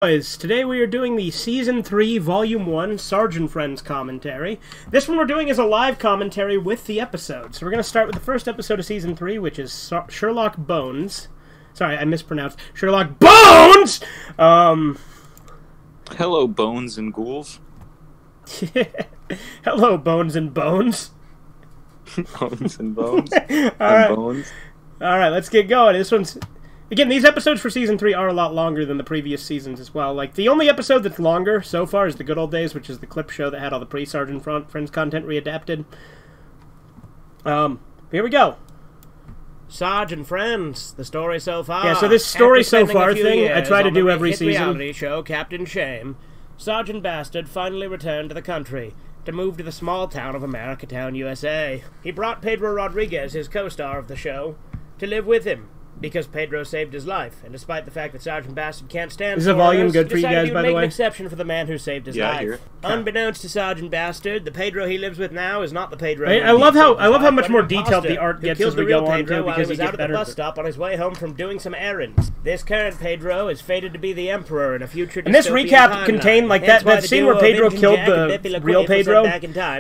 Boys, today we are doing the Season 3, Volume 1, Sarge and Friends commentary. This one we're doing is a live commentary with the episode. So we're going to start with the first episode of Season 3, which is Sherlock Bones. Sorry, I mispronounced. Sherlock BONES! Hello, bones and ghouls. Hello, Bones and Bones. Bones and bones. Alright, Bones. let's get going. This one's... Again, these episodes for Season 3 are a lot longer than the previous seasons as well. Like, the only episode that's longer so far is The Good Old Days, which is the clip show that had all the pre-Sarge and Friends content readapted. Here we go. Sarge and Friends, the story so far. Yeah, so this story so far thing, I try to do every season. Reality show Captain Shame, Sergeant Bastard finally returned to the country to move to the small town of Americatown, USA. He brought Pedro Rodriguez, his co-star of the show, to live with him, because Pedro saved his life, and despite the fact that Sergeant Bastard can't stand Is the volume good for you guys, by the way? Make an exception for the man who saved his life. Unbeknownst to Sergeant Bastard, the Pedro he lives with now is not the Pedro. I love how much more detailed the art gets as we go on too, because he gets better. Out of the bus stop on his way home from doing some errands. This current Pedro is fated to be the Emperor in a future. And this recap contained like that scene where Pedro killed the real Pedro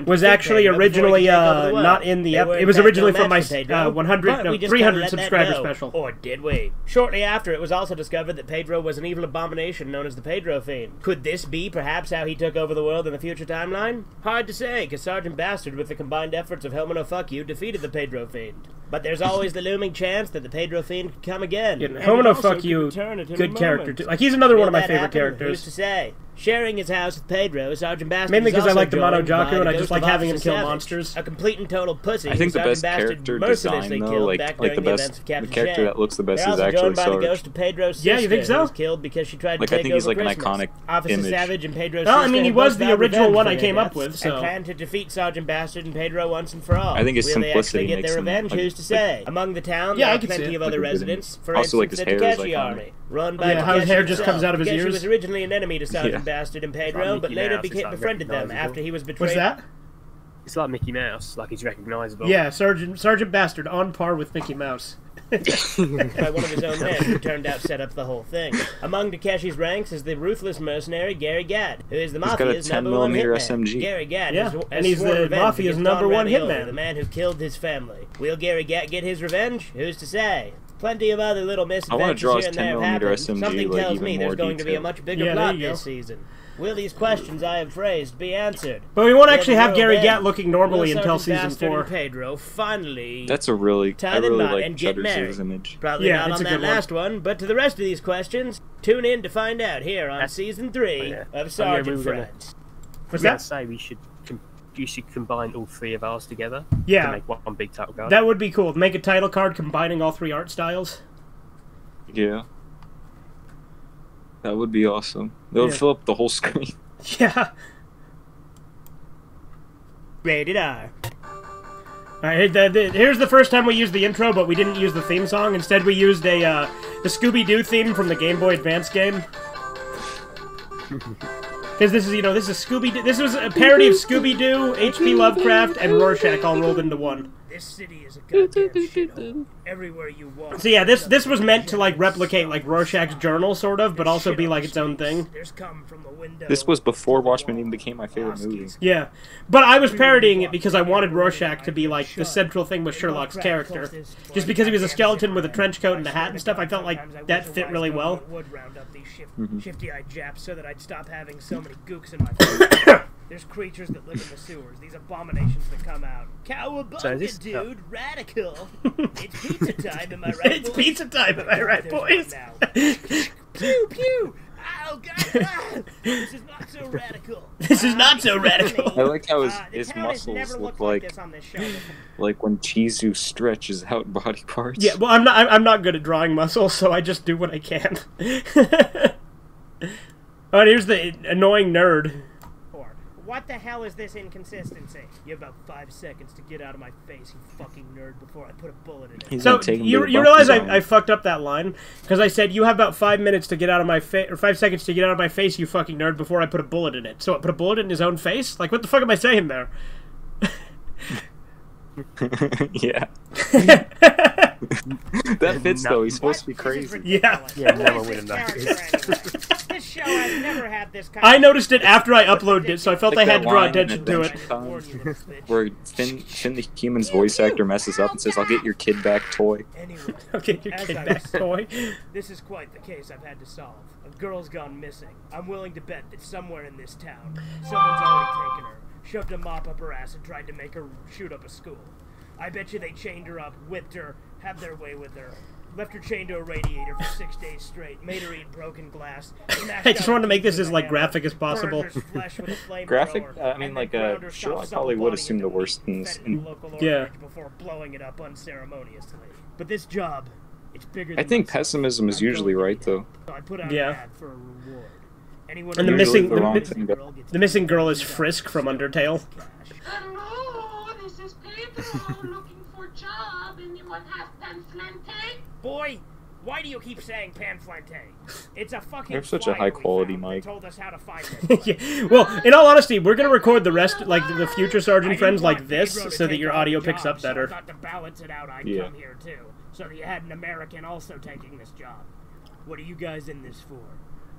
was actually originally not in the. It was originally for my 300 subscriber special. Or did we? Shortly after, it was also discovered that Pedro was an evil abomination known as the Pedro Fiend. Could this be perhaps how he took over the world in the future timeline? Hard to say, because Sergeant Bastard, with the combined efforts of Hellman Fuck You, defeated the Pedro Fiend. But there's always the looming chance that the Pedro Fiend could come again. Yeah, Hellman Fuck You, good character too. Like, he's another one of my favorite characters. Who's to say? Sharing his house with Pedro, Sergeant Bastard mainly because I like the Mono Jocko and I just like having him kill monsters. A complete and total pussy. I think the best character design, though, like the character that looks the best is actually Sarge. Yeah, you think so? Was killed because she tried to like, I think he's like an iconic Officer image. Savage and Pedro's well, I mean, he was the original one I came up with, so. And planned to defeat Sergeant Bastard and Pedro once and for all. I think his simplicity get their revenge, who's to say? Among the town, there are plenty of other residents. For instance, the Takeshi Army, run by how his hair just comes out of his ears. He was originally an enemy to Sergeant Bastard and Pedro, but later befriended them after he was betrayed. What's that? It's like Mickey Mouse, like he's recognizable. Yeah, Sergeant Bastard, on par with Mickey Mouse. By one of his own men, who turned out set up the whole thing. Among Takeshi's ranks is the ruthless mercenary Gary Gadd, who is the Mafia's #1 hitman. SMG. Gary Gadd and he's the Mafia's #1 hitman. The man who killed his family. Will Gary Gadd get his revenge? Who's to say? Plenty of other little misadventures here and there have happened. Something tells me there's going to be a much bigger plot this season. Will these questions I have phrased be answered? But we won't actually have Gary Gatt looking normally until season 4. Pedro finally That's a really, I really like Cheddar's image. Probably not on that last one, but to the rest of these questions, tune in to find out here on Season 3 of Sarge and Friends. What's that? Say you should combine all three of ours together. Yeah. To make one big title card. That would be cool. Make a title card combining all three art styles. Yeah. That would be awesome. That would fill up the whole screen. Yeah. Rated R. Alright, here's the first time we used the intro, but we didn't use the theme song. Instead, we used the Scooby-Doo theme from the Game Boy Advance game. Because this is, this is Scooby-Doo. This was a parody of Scooby-Doo, H.P. Lovecraft, and Rorschach all rolled into one. This city is a goddamn shithole. Everywhere you walk. So yeah, this was meant to like replicate like Rorschach's journal, sort of, but also be like its own thing. This was before Watchmen even became my favorite movie. Yeah, but I was parodying it because I wanted Rorschach to be like the central thing with Sherlock's character. Just because he was a skeleton with a trench coat and a hat and stuff, I felt like that fit really well. Shifty-eyed Japs so that I'd stop having so many gooks in my face. There's creatures that live in the sewers. These abominations that come out. Cowabunga, dude! Radical! It's pizza time, am I right, It's pizza time, am I right, boys? Pew, pew! Oh, God! Ah! This is not so radical. This is not so radical. I like how his muscles look like when Chizu stretches out body parts. Yeah, well, I'm not good at drawing muscles, so I just do what I can. Alright, here's the annoying nerd. What the hell is this inconsistency? You have about 5 seconds to get out of my face, you fucking nerd, before I put a bullet in it. So, you realize I fucked up that line? Because I said, you have about 5 minutes to get out of my face, or 5 seconds to get out of my face, you fucking nerd, before I put a bullet in it. So I put a bullet in his own face? Like, what the fuck am I saying there? Yeah. That fits though. He's supposed to be crazy. Yeah. Yeah, no one would have noticed. This show has never had this kind I noticed it after I uploaded it, so I felt I had to draw attention to it. Where Finn the human's voice actor messes up and says, "I'll get your kid back toy." Anyway, I'll get your kid back toy. This is quite the case I've had to solve. A girl's gone missing. I'm willing to bet that somewhere in this town, someone's already taken her, shoved a mop up her ass, and tried to make her shoot up a school. I bet you they chained her up, whipped her, had their way with her, left her chained to a radiator for 6 days straight, made her eat broken glass. I just wanted to make this as like graphic as possible. Graphic? I mean, like Sherlock probably would assume the worst things. Yeah. Before blowing it up unceremoniously. But this job, it's bigger. I think pessimism is usually right, though. I put out an ad for a reward. Anyone and the missing girl is Frisk from Undertale. Hello, this is Pedro looking for a job. Anyone have panflante? Boy, why do you keep saying panflante? It's a fucking. You have such a high quality mic. Told us how to find it. Yeah. Well, in all honesty, we're gonna record the rest, like the future Sergeant Friends, like this, so that your audio picks up better. So I thought to balance it out, I'd come here too, so that you had an American also taking this job. What are you guys in this for?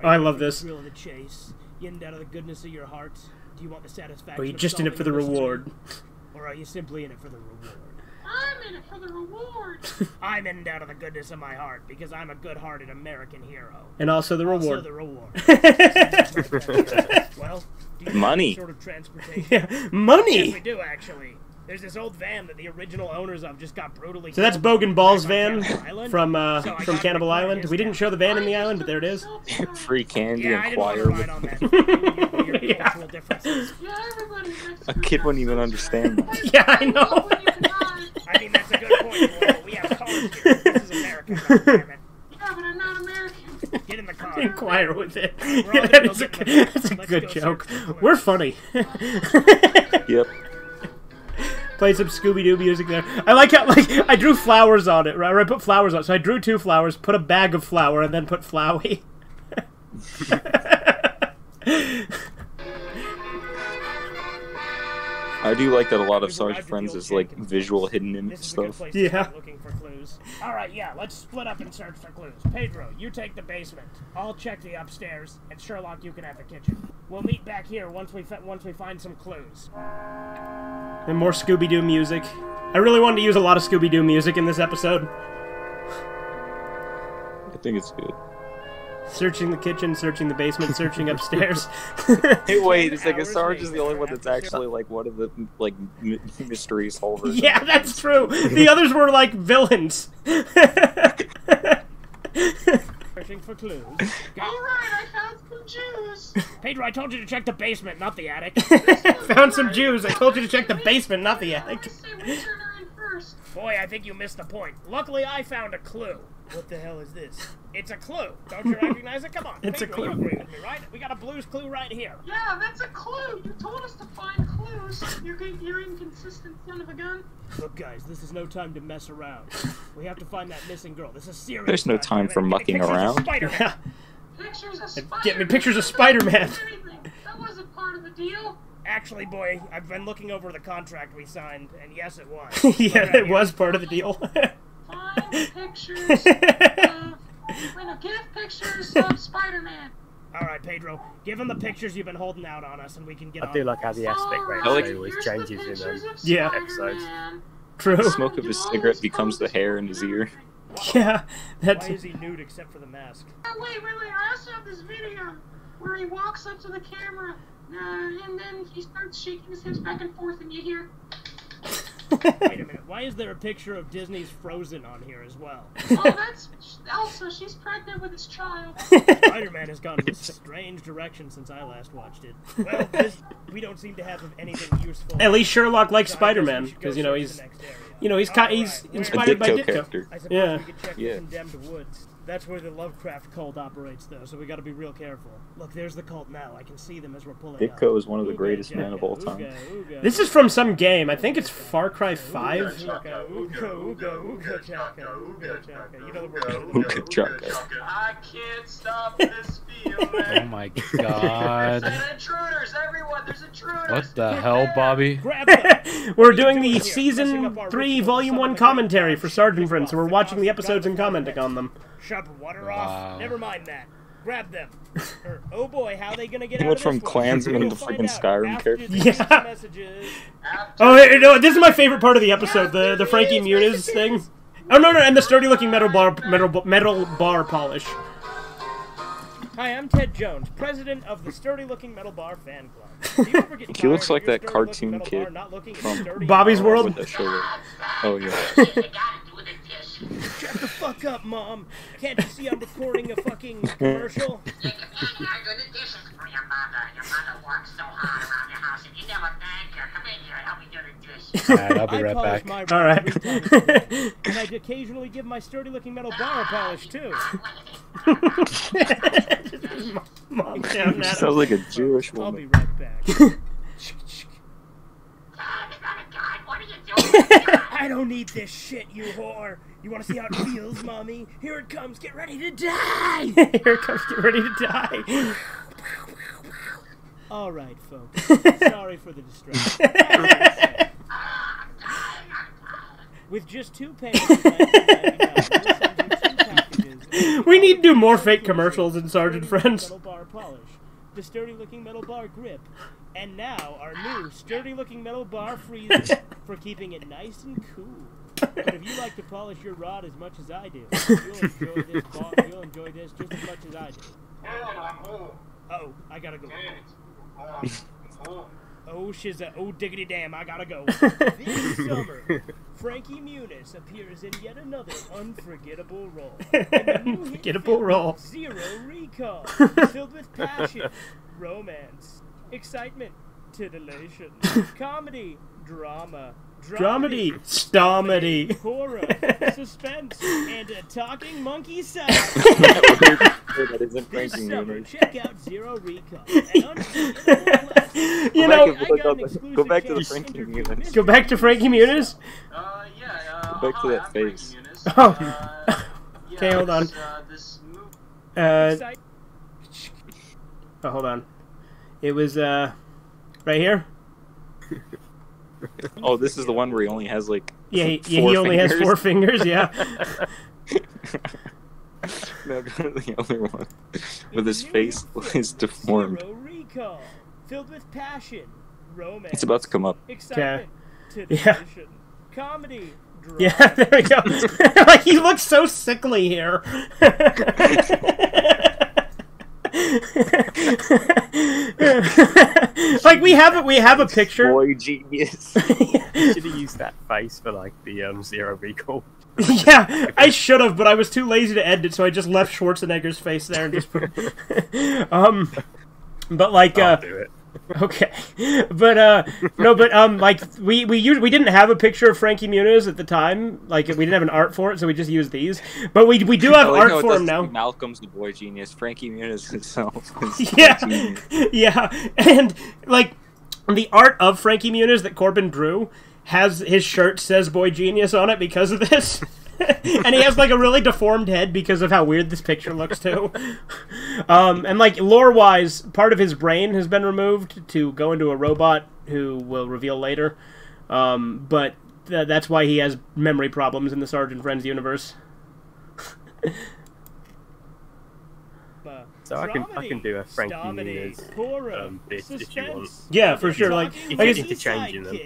I love this. Thrill of the chase, in out of the goodness of your heart. Do you want the satisfaction? Or are you just in it for the reward? Or are you simply in it for the reward? I'm in it for the reward. I'm in out of the goodness of my heart because I'm a good-hearted American hero. And also the reward. Also the reward. Well, do you money. Sort of transportation? Yeah, money. Yes, we do actually. There's this old van that the original owners of just got brutally. So that's Bogan Ball's van from Cannibal Island. We didn't show the van in the island, but there it is. Free candy and choir. Yeah. A kid wouldn't even understand that. Yeah, I know. I mean, that's a good point. Well, we have cars here. This is America. Damn it. Yeah, but I'm not American. Get in the car. Inquire with it. Yeah, that's a good joke. We're funny. Yep. Play some Scooby-Doo music there. I like how, I drew flowers on it, right? Or I put flowers on it. So I drew 2 flowers, put a bag of flour, and then put Flowey. I do like that a lot of Sergeant Friends is like visual hidden image stuff. Yeah. Looking for clues. All right, yeah, let's split up and search for clues. Pedro, you take the basement. I'll check the upstairs, and Sherlock, you can have the kitchen. We'll meet back here once we find some clues. And more Scooby-Doo music. I really wanted to use a lot of Scooby-Doo music in this episode. I think it's good. Searching the kitchen, searching the basement, searching upstairs. Hey, wait, it's like Sarge is the only one that's actually like one of the like mystery solvers. Yeah, that's true. The others were like villains. Searching for clues. Alright, I found some Jews. Pedro, I told you to check the basement, not the attic. Found some Jews. I told you to check the basement, not the attic. Boy, I think you missed the point. Luckily, I found a clue. What the hell is this? It's a clue. Don't you recognize it? Come on. It's Pedro, a clue. You agree with me, right? We got a Blue's Clue right here. Yeah, that's a clue. You told us to find clues. You're inconsistent son of a gun. Look, guys, this is no time to mess around. We have to find that missing girl. This is serious. There's no time for mucking around. Yeah. Pictures of Spider-Man. Get me pictures of Spider-Man. That wasn't part of the deal. Actually, boy, I've been looking over the contract we signed, and yes, it was. Yeah, it was part of the deal. Find pictures give pictures of Spider-Man. Alright, Pedro, give him the pictures you've been holding out on us, and we can get on. I do like how the aspect ratio always changes in yeah. episodes. True. The smoke of his cigarette becomes the hair in his ear. Yeah, that's... Why is he nude except for the mask? Wait, I also have this video where he walks up to the camera, and then he starts shaking his hips back and forth, and you hear... Wait a minute, why is there a picture of Disney's Frozen on here as well? Oh, that's Elsa. She's pregnant with his child. Spider-Man has gone in a strange direction since I last watched it. Well, we don't seem to have anything useful. At least Sherlock likes Spider-Man, because, you know, he's inspired by Ditko. I suppose Yeah. we could check the condemned woods. That's where the Lovecraft cult operates, though, so we gotta be real careful. Look, there's the cult now. I can see them as we're pulling up. Ditko is one of the greatest men of all time. This is from some game. I think it's Far Cry 5. You know the word. Ooga chaka. I can't stop this feeling. Oh my god. And intruders, everyone, there's intruders! What the hell, Bobby? We're doing the Season 3, Volume 1 commentary for Sarge and Friends, so we're watching the episodes and commenting on them. Shut water off. Never mind that. Grab them. Oh boy, how are they gonna get He out went of from this one? Klansman to freaking Skyrim character. Yeah. Oh, hey, no, this is my favorite part of the episode, the Frankie Muniz thing. Oh, no, and the sturdy-looking metal bar polish. Hi, I'm Ted Jones, president of the Sturdy-Looking Metal Bar fan club. Do you ever get He looks tired like of your that sturdy-looking cartoon metal kid bar not looking from sturdy? Bobby's World? With that shoulder. Oh, yeah. Shut the fuck up, Mom. Can't you see I'm recording a fucking commercial? Your mother works so hard around your house and you never thank her. Come in here and help me do the dishes. Alright, I'll be right polish back. My Alright. 3 times a day, and I'd occasionally give my sturdy-looking metal bar a polish, too. Mom down that. Sounds like a Jewish I'll be woman. right back. I don't need this shit, you whore. You want to see how it feels, Mommy? Here it comes. Get ready to die. Here it comes. Get ready to die. All right, folks. Sorry for the distraction. With just 2 payments of $19.99, We need to do more fake commercials in Sarge and Friends. Metal bar polish, the sturdy-looking metal bar grip, and now our new sturdy-looking metal bar freezer for keeping it nice and cool. But if you like to polish your rod as much as I do, you'll enjoy this just as much as I do. Oh, I gotta go. Oh, shizza. Oh, diggity damn, I gotta go. This summer, Frankie Muniz appears in yet another unforgettable role. Unforgettable role. Zero Recall, filled with passion, romance, excitement, titillation, comedy, drama, Dramedy. Stomedy. horror, suspense, and a talking monkey sound. That isn't This Frankie summer, Muniz. check out Zero Recall. An unforgettable classic. You know, Go back to the Frankie Muniz. go back to Frankie Muniz. Go back to that face. Oh. Okay, hold on. Oh, hold on. It was, right here? Oh, this is the one where he only has, like, Yeah, he only has 4 fingers, yeah. No, go to the other one. With his face is deformed. Zero Recall, filled with passion, romance. It's about to come up. Excitement, Yeah. titillation, comedy, drama. Yeah, there we go. Like, he looks so sickly here. Like, we have a picture. Boy genius. You should have used that face for like the Zero Recall. Yeah, I should have, but I was too lazy to edit it, so I just left Schwarzenegger's face there and just put. But like, I'll do it. Okay, but no, but like we didn't have a picture of Frankie Muniz at the time. Like, we didn't have an art for it, so we just used these. But we do have art for him now. Malcolm's the boy genius. Frankie Muniz himself is Yeah, genius. yeah, and like the art of Frankie Muniz that Corbin drew has his shirt says "Boy Genius" on it because of this. And he has like a really deformed head because of how weird this picture looks too. And like lore-wise, part of his brain has been removed to go into a robot who will reveal later. But that's why he has memory problems in the Sarge and Friends universe. So I can do a Frankie Muniz bit if you want. Yeah, for sure. Like If you're interchanging them.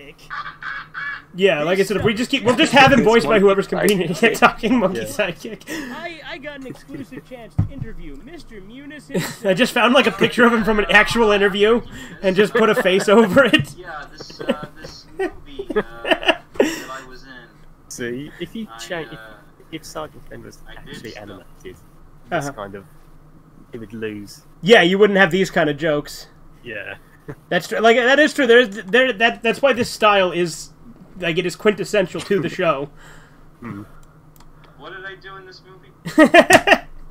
Yeah, like I said, if we'll just have him voiced by whoever's convenient. Yeah, talking monkey sidekick. I got an exclusive chance to interview Mr. Muniz himself. I just found like a picture of him from an actual interview and just put a face over it. Yeah, this movie that I was in. So if you change, if Sergeant Finn was actually animated, this kind of, it would lose. Yeah, you wouldn't have these kind of jokes. Yeah, that's true. Like that is true. That's why this style is like it is quintessential to the show. What did I do in this movie?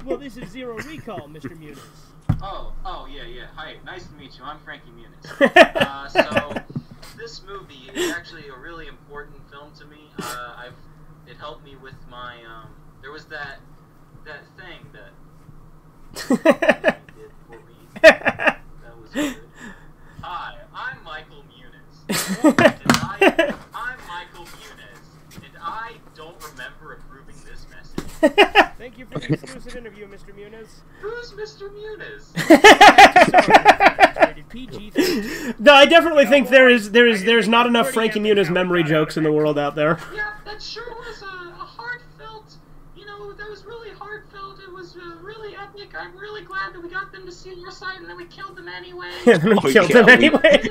Well, this is Zero Recall, Mr. Muniz. Oh, yeah. Hi, nice to meet you. I'm Frankie Muniz. So, this movie is actually a really important film to me. It helped me with my, there was that thing that he did for me. That was good. Hi, I'm Michael Muniz, and I don't remember approving this message. Thank you for the exclusive interview, Mr. Muniz. Who's Mr. Muniz? No, I definitely think there's not enough Frankie Muniz memory jokes in the world out there. Yeah, that sure was a heartfelt, you know, that was really heartfelt. It was really epic. I'm really glad that we got them to see your side and then we killed them anyway. Yeah, then we killed them anyway.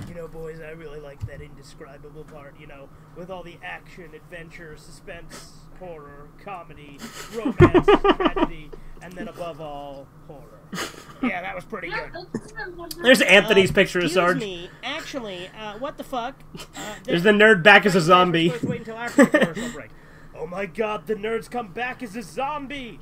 You know, boys, I really like that indescribable part, you know, with all the action, adventure, suspense, horror, comedy, romance, tragedy, and then above all, horror. Yeah, that was pretty good. There's Anthony's picture of Sarge. Me. Actually, what the fuck? There's the nerd back as a zombie. Wait until after the commercial break. Oh my god, the nerds come back as a zombie!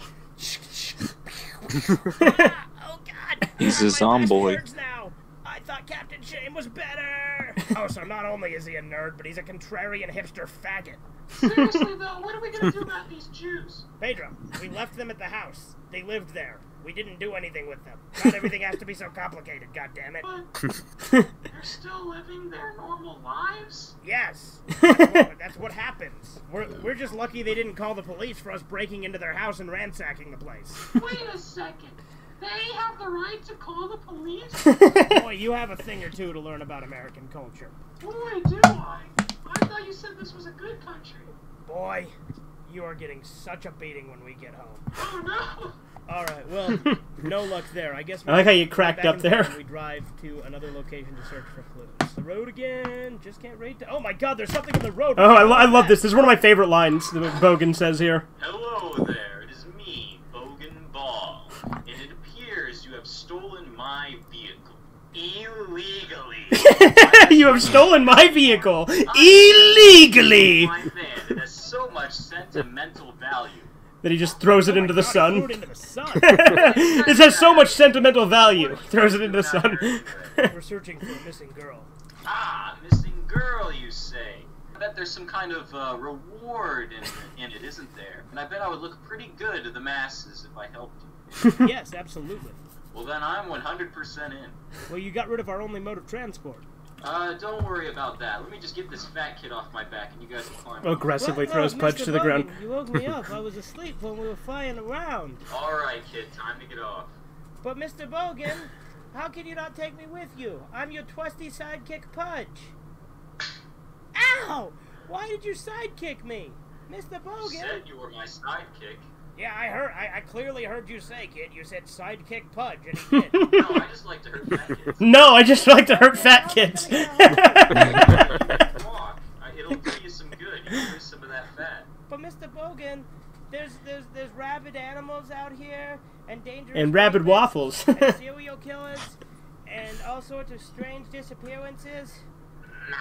Oh god! He's a zombie. Now. I thought Captain Shame was better! Oh, so not only is he a nerd, but he's a contrarian hipster faggot. Seriously though, what are we gonna do about these Jews? Pedro, we left them at the house. They lived there. We didn't do anything with them. Not everything has to be so complicated, goddammit. But they're still living their normal lives? Yes. That's what happens. We're just lucky they didn't call the police for us breaking into their house and ransacking the place. Wait a second. They have the right to call the police? Boy, you have a thing or two to learn about American culture. Boy, do I. I thought you said this was a good country. Boy, you are getting such a beating when we get home. Oh no! Alright, well, no luck there. I guess I like how you cracked up there. We drive to another location to search for clues. The road again. Just can't rate. Oh my god, there's something in the road. Oh, I love this. This is one of my favorite lines that Bogan says here. Hello there, it is me, Bogan Ball, and it appears you have stolen my vehicle. Illegally. You have stolen my vehicle. Illegally. My van, it has so much sentimental value. That he just throws it into the sun. It into the sun. This has so much sentimental value. Throws it into the sun. We're searching for a missing girl. Ah, missing girl, you say? I bet there's some kind of reward in it, isn't there? And I bet I would look pretty good to the masses if I helped you. Yes, absolutely. Well, then I'm 100% in. Well, you got rid of our only mode of transport. Don't worry about that. Let me just get this fat kid off my back and you guys can climb. Aggressively throws Pudge to the ground. You woke me up. I was asleep when we were flying around. Alright, kid, time to get off. But Mr. Bogan, how can you not take me with you? I'm your trusty sidekick Pudge. Ow! Why did you sidekick me? Mr. Bogan! You said you were my sidekick. Yeah, I heard. I clearly heard you say, kid. You said sidekick Pudge, and he did. No, I just like to hurt fat kids. No, I just like to hurt fat kids. It'll do you some good. You can lose some of that fat. But Mr. Bogan, there's rabid animals out here, and dangerous. And rabid waffles. And serial killers, and all sorts of strange disappearances. Nah,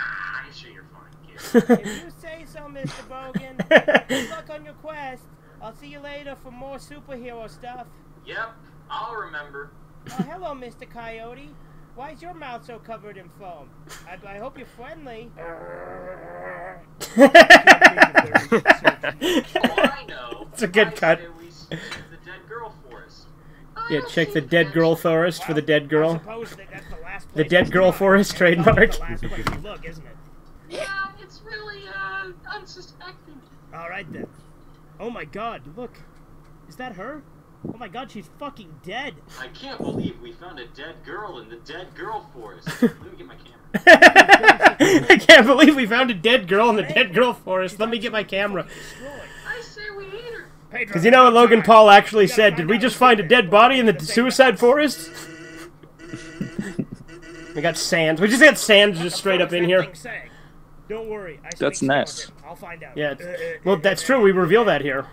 I'm sure you're fine, kid. If you say so, Mr. Bogan. Good luck on your quest. I'll see you later for more superhero stuff. Yep, I'll remember. Oh, hello, Mr. Coyote. Why is your mouth so covered in foam? I hope you're friendly. Oh, I know. It's a good cut. We the dead girl forest. Yeah, check the dead girl forest for the dead girl. I suppose that's the last The place dead girl forest trademark. the last place you look, isn't it? Yeah, it's really, unsuspecting. Alright then. Oh my god, look. Is that her? Oh my god, she's fucking dead. I can't believe we found a dead girl in the dead girl forest. Let me get my camera. I can't believe we found a dead girl in the dead girl forest. Let me get my camera. I say we eat her. Because you know what Logan Paul actually said? Did we just find a dead body in the suicide forest? We got sand. We just got sand just straight up in here. Don't worry. That's Ness. I'll find out. Yeah. Well, that's true. We reveal that here.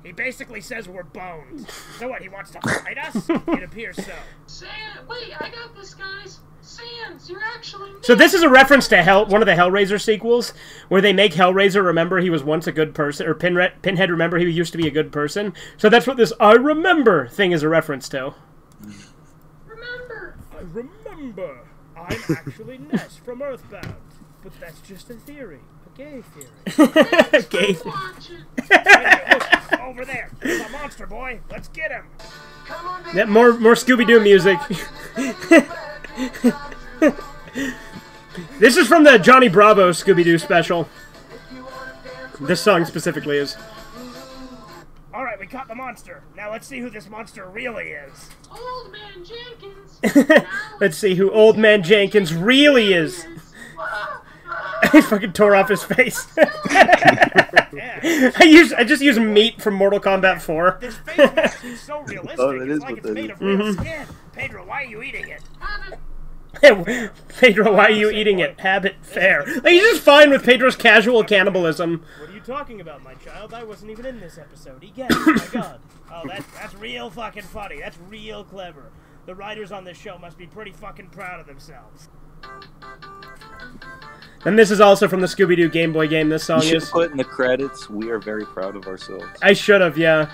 He basically says we're bones. So what, he wants to fight us? It appears so. Sand, wait, I got this, guys. Sands, you're actually... So this is a reference to one of the Hellraiser sequels, where they make Hellraiser remember he was once a good person, or Pinhead remember he used to be a good person. So that's what this I remember thing is a reference to. Remember. I remember. I'm actually Ness from Earthbound. But that's just a theory. A gay theory. Gay Watch it. Wait, look, over there. There's a monster boy. Let's get him. Yeah, more Scooby-Doo music. This is from the Johnny Bravo Scooby-Doo special. This song specifically is. Alright, we caught the monster. Now let's see who this monster really is. Old Man Jenkins. Let's see who Old Man Jenkins really is. He fucking tore off his face. I just use meat from Mortal Kombat 4. This face mask is so realistic. Oh, that is it's like what it's that made is. of real skin. Pedro, why are you eating it? Pedro, why are you eating it? Habit fair. Like, he's just fine with Pedro's casual cannibalism. What are you talking about, my child? I wasn't even in this episode. Egad, oh my god. Oh, that's real fucking funny. That's real clever. The writers on this show must be pretty fucking proud of themselves. And this is also from the Scooby-Doo Game Boy game, this song You should is. put in the credits, we are very proud of ourselves. I should have, yeah.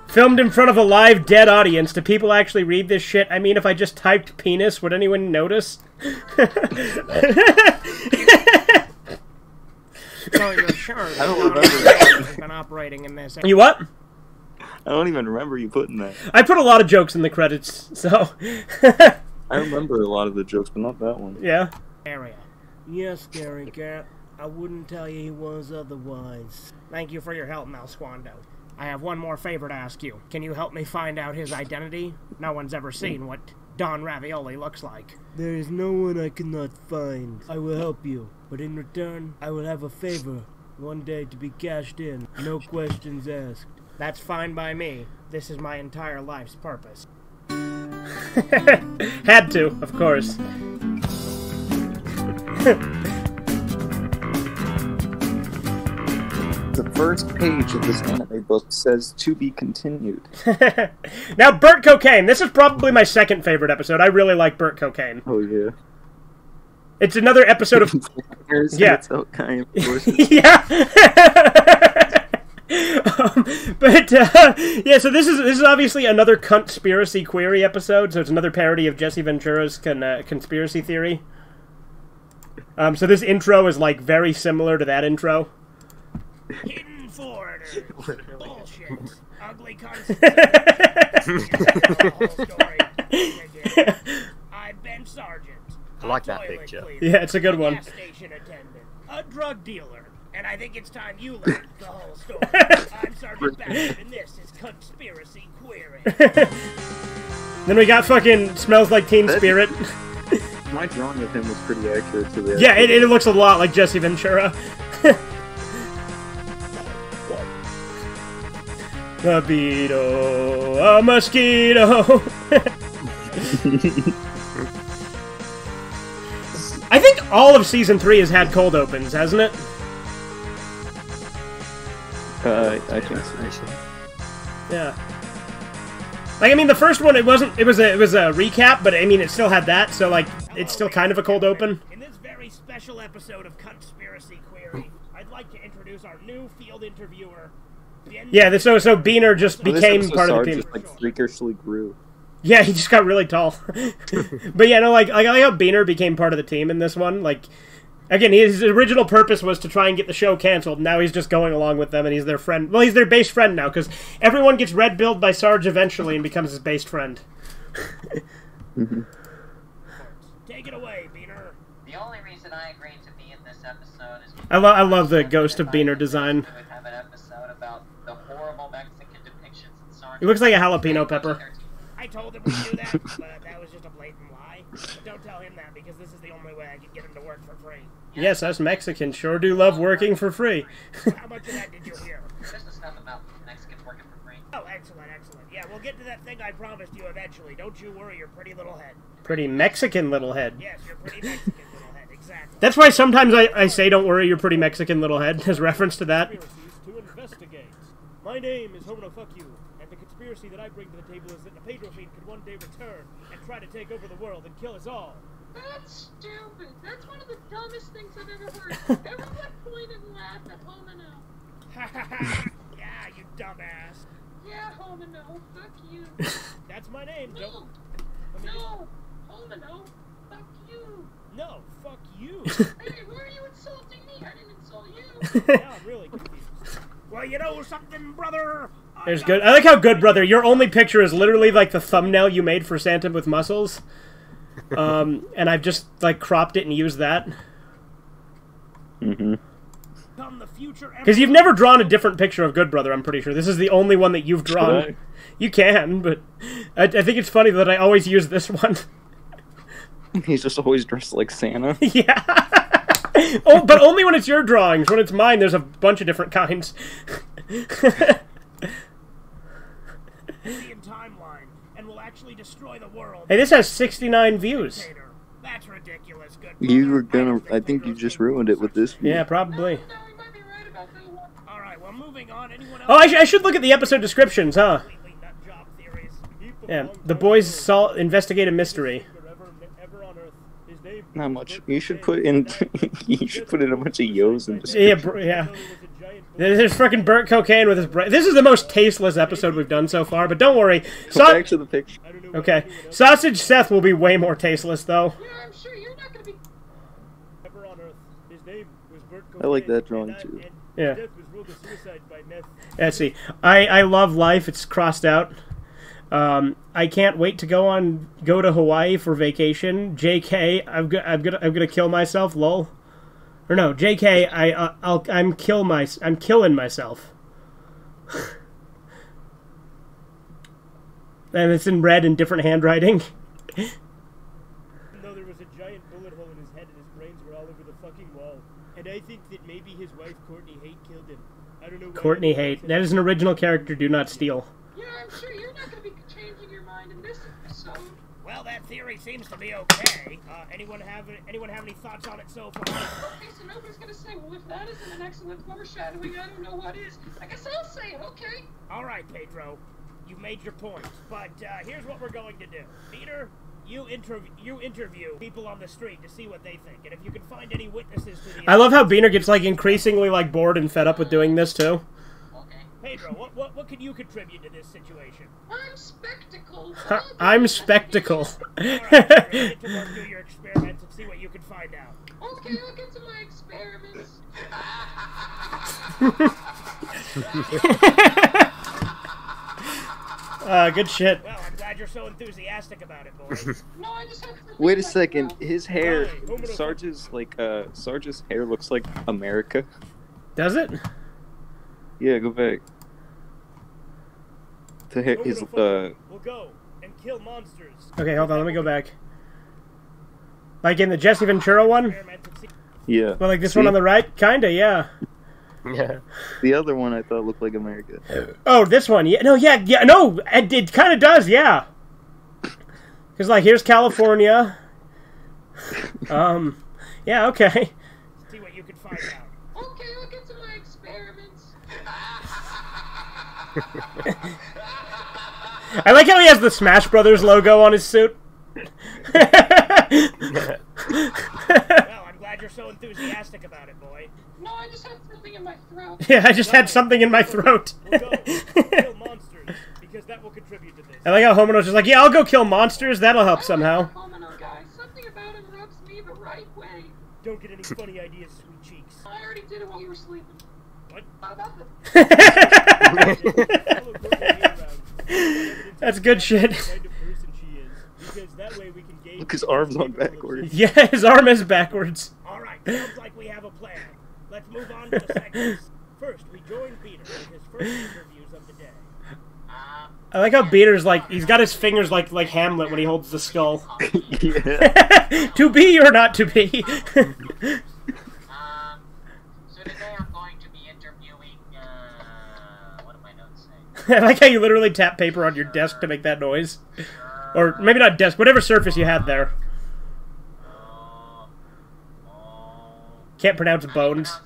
Filmed in front of a live dead audience. Do people actually read this shit? I mean, if I just typed penis, would anyone notice? So you're sure I don't remember. has been operating in this You what? I don't even remember you putting that. I put a lot of jokes in the credits, so... I remember a lot of the jokes, but not that one. Yeah. area. Yes, Scary Cat. I wouldn't tell you he was otherwise. Thank you for your help, Malsquando. I have one more favor to ask you. Can you help me find out his identity? No one's ever seen what Don Ravioli looks like. There is no one I cannot find. I will help you, but in return, I will have a favor. One day to be cashed in. No questions asked. That's fine by me. This is my entire life's purpose. Had to, of course. The first page of this anime book says to be continued. Now, Burt Cocaine. This is probably my second favorite episode. I really like Burt Cocaine. Oh yeah. It's another episode of... Yeah. Yeah. Yeah, so this is obviously another conspiracy query episode, so it's another parody of Jesse Ventura's conspiracy theory. So this intro is, like, very similar to that intro. Hidden foreigners. Bullshit. Ugly concept. I've been Sargent. I like that picture. Yeah, it's a good one. Gas station attendant. A drug dealer. And I think it's time you learned the whole story. I'm Sergeant Bastard, and this is Conspiracy Query. Then we got fucking Smells Like Teen Spirit. My drawing of him was pretty accurate to the... Yeah, it looks a lot like Jesse Ventura. A beetle, a mosquito. I think all of Season 3 has had cold opens, hasn't it? I think so. Yeah. Like, I mean, the first one, it was a recap, but I mean, it still had that, so, like, it's still kind of a cold open. In this very special episode of Conspiracy Query, I'd like to introduce our new field interviewer, Ben. Yeah, so Beaner just became part of the team. Just, like, freakishly grew. Yeah, he just got really tall. But yeah, no, like how Beaner became part of the team in this one. Like, again, his original purpose was to try and get the show canceled. Now he's just going along with them, and he's their friend. Well, he's their base friend now, because everyone gets red-billed by Sarge eventually and becomes his base friend. Take it away, Beaner. The only reason I agreed to be in this episode is I love the Ghost of Beaner design. we would have an episode about the horrible Mexican depictions in Sarge. It looks like a jalapeno pepper. I told him we'd do that, but that was just a blatant lie. But don't tell him that, because this is the only way I can get him to work for free. Yes, us Mexicans sure do love working for free. How much of that did you hear? There's just stuff about Mexicans working for free. Oh, excellent, excellent. Yeah, we'll get to that thing I promised you eventually. Don't you worry your pretty little head. Pretty Mexican little head. Yes, your pretty Mexican little head, exactly. That's why sometimes I say don't worry your pretty Mexican little head, as reference to that. Conspiracies to investigate. My name is Homo Fuck You, and the conspiracy that I bring to the table is that the Pedro fiend could one day return and try to take over the world and kill us all. That's stupid. That's one of the dumbest things I've ever heard. Everyone point and laugh at Homino. Ha ha ha! Yeah, you dumbass. Yeah, Homino. Fuck you. That's my name. No. Don't... No. Homino. Fuck you. No, fuck you. Hey, why are you insulting me? I didn't insult you. Now I'm really confused. Well, you know something, brother? There's good. I like how Good Brother, your only picture is literally like the thumbnail you made for Santa with muscles. And I've just like cropped it and used that. Mm-hmm. Because you've never drawn a different picture of Good Brother, I'm pretty sure. This is the only one that you've drawn. You can, but I think it's funny that I always use this one. He's just always dressed like Santa. Yeah. Oh, but only when it's your drawings. When it's mine, there's a bunch of different kinds. Timeline and will actually destroy the world. Hey, this has 69 views. That's ridiculous. Good. You were gonna. I think you just ruined it with this view. Yeah, probably. All right, well, moving on. Anyone else? Oh, I should look at the episode descriptions, huh? Yeah, the boys investigate a mystery. Not much. You should put in. You should put in a bunch of yo's in the yeah. There's freaking burnt cocaine with his breath. This is the most tasteless episode we've done so far, but don't worry. Go back to the picture. Okay. Sausage Seth will be way more tasteless, though. Yeah, I'm sure you're not gonna be. Ever on Earth. His name was Burt I like that drawing too. Yeah. Let's see. I love life. It's crossed out. I can't wait to go to Hawaii for vacation. JK, I'm gonna kill myself. Lol. Or no, JK, I'm killing myself. And it's in red in different handwriting. Though there was a giant bullet hole in his head and his brains were all over the fucking wall. And I think that maybe his wife Courtney Haight killed him. I don't know why. Courtney Haight. That is an original character. Do not steal. Yeah, I'm sure you're not gonna be changing your mind in this episode. Well, that theory seems to be okay. Anyone have any thoughts on it so far? Okay, so nobody's gonna say, well, if that isn't an excellent foreshadowing, I don't know what is. I guess I'll say it, okay? All right, Pedro. You've made your point, but here's what we're going to do. Peter, you interview people on the street to see what they think, and if you can find any witnesses to the... I love how Beaner gets like increasingly like bored and fed up with doing this too. Pedro, what can you contribute to this situation? I'm Spectacle. I'm Spectacle. Alright, get to work, do your experiments and see what you can find out. Okay, I'll get to my experiments. Good shit. Well, I'm glad you're so enthusiastic about it, boy. No, I just have to... Wait a second. His hair, Sarge's hair looks like America. Does it? Yeah, go back. To his We'll go and kill monsters. Okay, hold on. Let me go back. Like in the Jesse Ventura one? Yeah. Well, like this one on the right? Kinda, yeah. Yeah. The other one I thought looked like America. Oh, this one. Yeah. No, yeah. No, it kind of does, yeah. Because, like, here's California. Yeah, okay. See what you can find out. Okay, I'll get to my experiments. I like how he has the Smash Brothers logo on his suit. Well, I'm glad you're so enthusiastic about it, boy. No, I just had something in my throat. Yeah, I just had something in my throat. We'll go kill monsters, because that will contribute to this. I like how Homino's just like, yeah, I'll go kill monsters. That'll help somehow. Homino guy. Something about him rubs me the right way. Don't get any funny ideas, sweet cheeks. I already did it while you were sleeping. What? Nothing. That's good shit. Look, his arm's on backwards. Yeah, his arm is backwards. Alright, sounds like we have a plan. Let's move on to the segments. First, we join Peter with his first interviews of the day. I like how Beater's like, he's got his fingers like Hamlet when he holds the skull. Yeah. To be or not to be. So today I'm going to be interviewing, what do my notes say? I like how you literally tap paper on your desk to make that noise. Or maybe not desk, whatever surface you had there. Can't pronounce bones.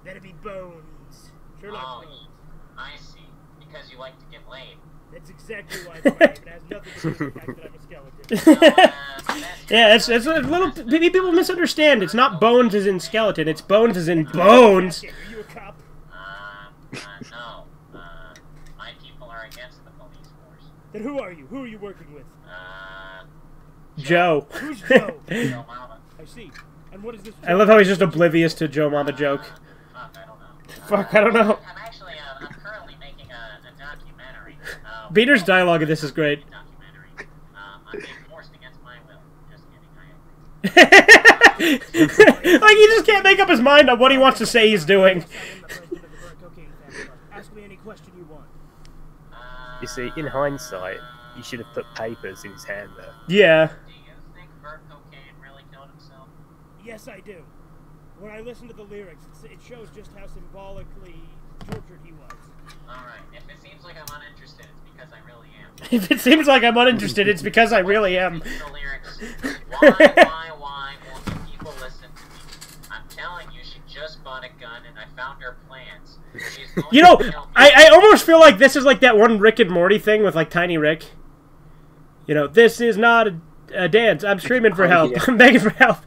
That'd be bones. Sherlock Bones. I see. Because you like to get laid. That's exactly why I'm right. It has nothing to do with the fact that I'm a skeleton. Yeah, it's a little... People misunderstand. It's not bones as in skeleton. It's bones as in bones. Are you a cop? No. My people are against the police force. Then who are you? Who are you working with? Joe. Who's Joe? Joe Mama. I see. And what is this? I love how he's just oblivious to Joe Mama joke. Fuck, I don't know. Fuck, I don't know. I'm actually, I'm currently making a Beater's dialogue of this is great. I'm being forced against my will. Just kidding, I am. Like, he just can't make up his mind on what he wants to say he's doing. Ask me any question you want. You see, in hindsight, you should have put papers in his hand there. Yeah. Do you think Burt Cocaine really killed himself? Yes, I do. When I listen to the lyrics, it shows just how symbolically tortured he was. Alright, if it seems like I'm uninterested, it's because I really am. If it seems like I'm uninterested, it's because I really am. The lyrics, why won't you people listen to me? I'm telling you, she just bought a gun and I found her plans. She's going You know, to kill me. I almost feel like this is like that one Rick and Morty thing with like Tiny Rick. You know, this is not a dance. I'm screaming for help. Yeah. I'm begging for help.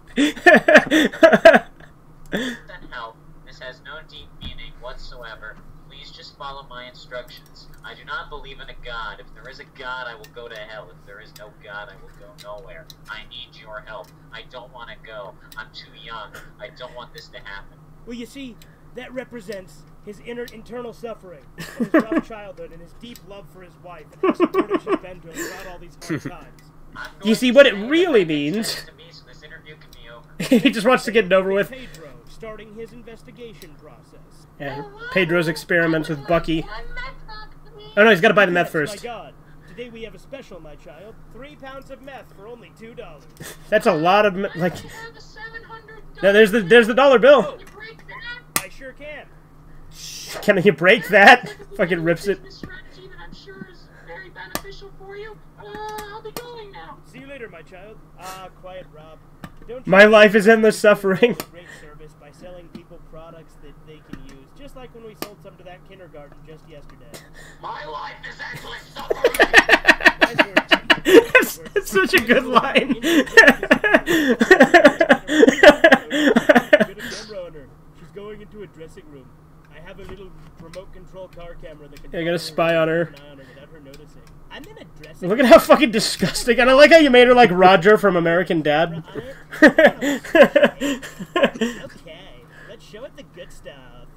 Send help. This has no deep meaning whatsoever. Please just follow my instructions. I do not believe in a god. If there is a god, I will go to hell. If there is no god, I will go nowhere. I need your help. I don't want to go. I'm too young. I don't want this to happen. Well, you see, that represents his internal suffering, and his rough childhood, and his deep love for his wife, and how supportive she's been to him throughout all these hard times. You see, what it really means... To me, so this interview can be over. He just wants to get it over with. Pedro, starting his investigation process. Yeah, Pedro's experiments with Bucky. Oh no, he's got to buy the meth first. My God, today we have a special, my child. 3 pounds of meth for only $2. That's a lot of like. No, there's the dollar bill. I sure can. Can you break that? Fucking rips it. Strategy that I'm sure is very beneficial for you. I'll be going now. See you later, my child. Quiet, Rob. Don't My life is endless suffering. Great service by selling people products that they can use, just like when we sold some to that kindergarten just yesterday. My life is endless suffering! That's such a good line. She's going into a dressing room. I have a little remote control car camera that can. I gotta spy on her. Without her noticing. I'm in a dressing. Look at how fucking disgusting. And I like how you made her like Roger from American Dad. Okay, let's show it the good stuff.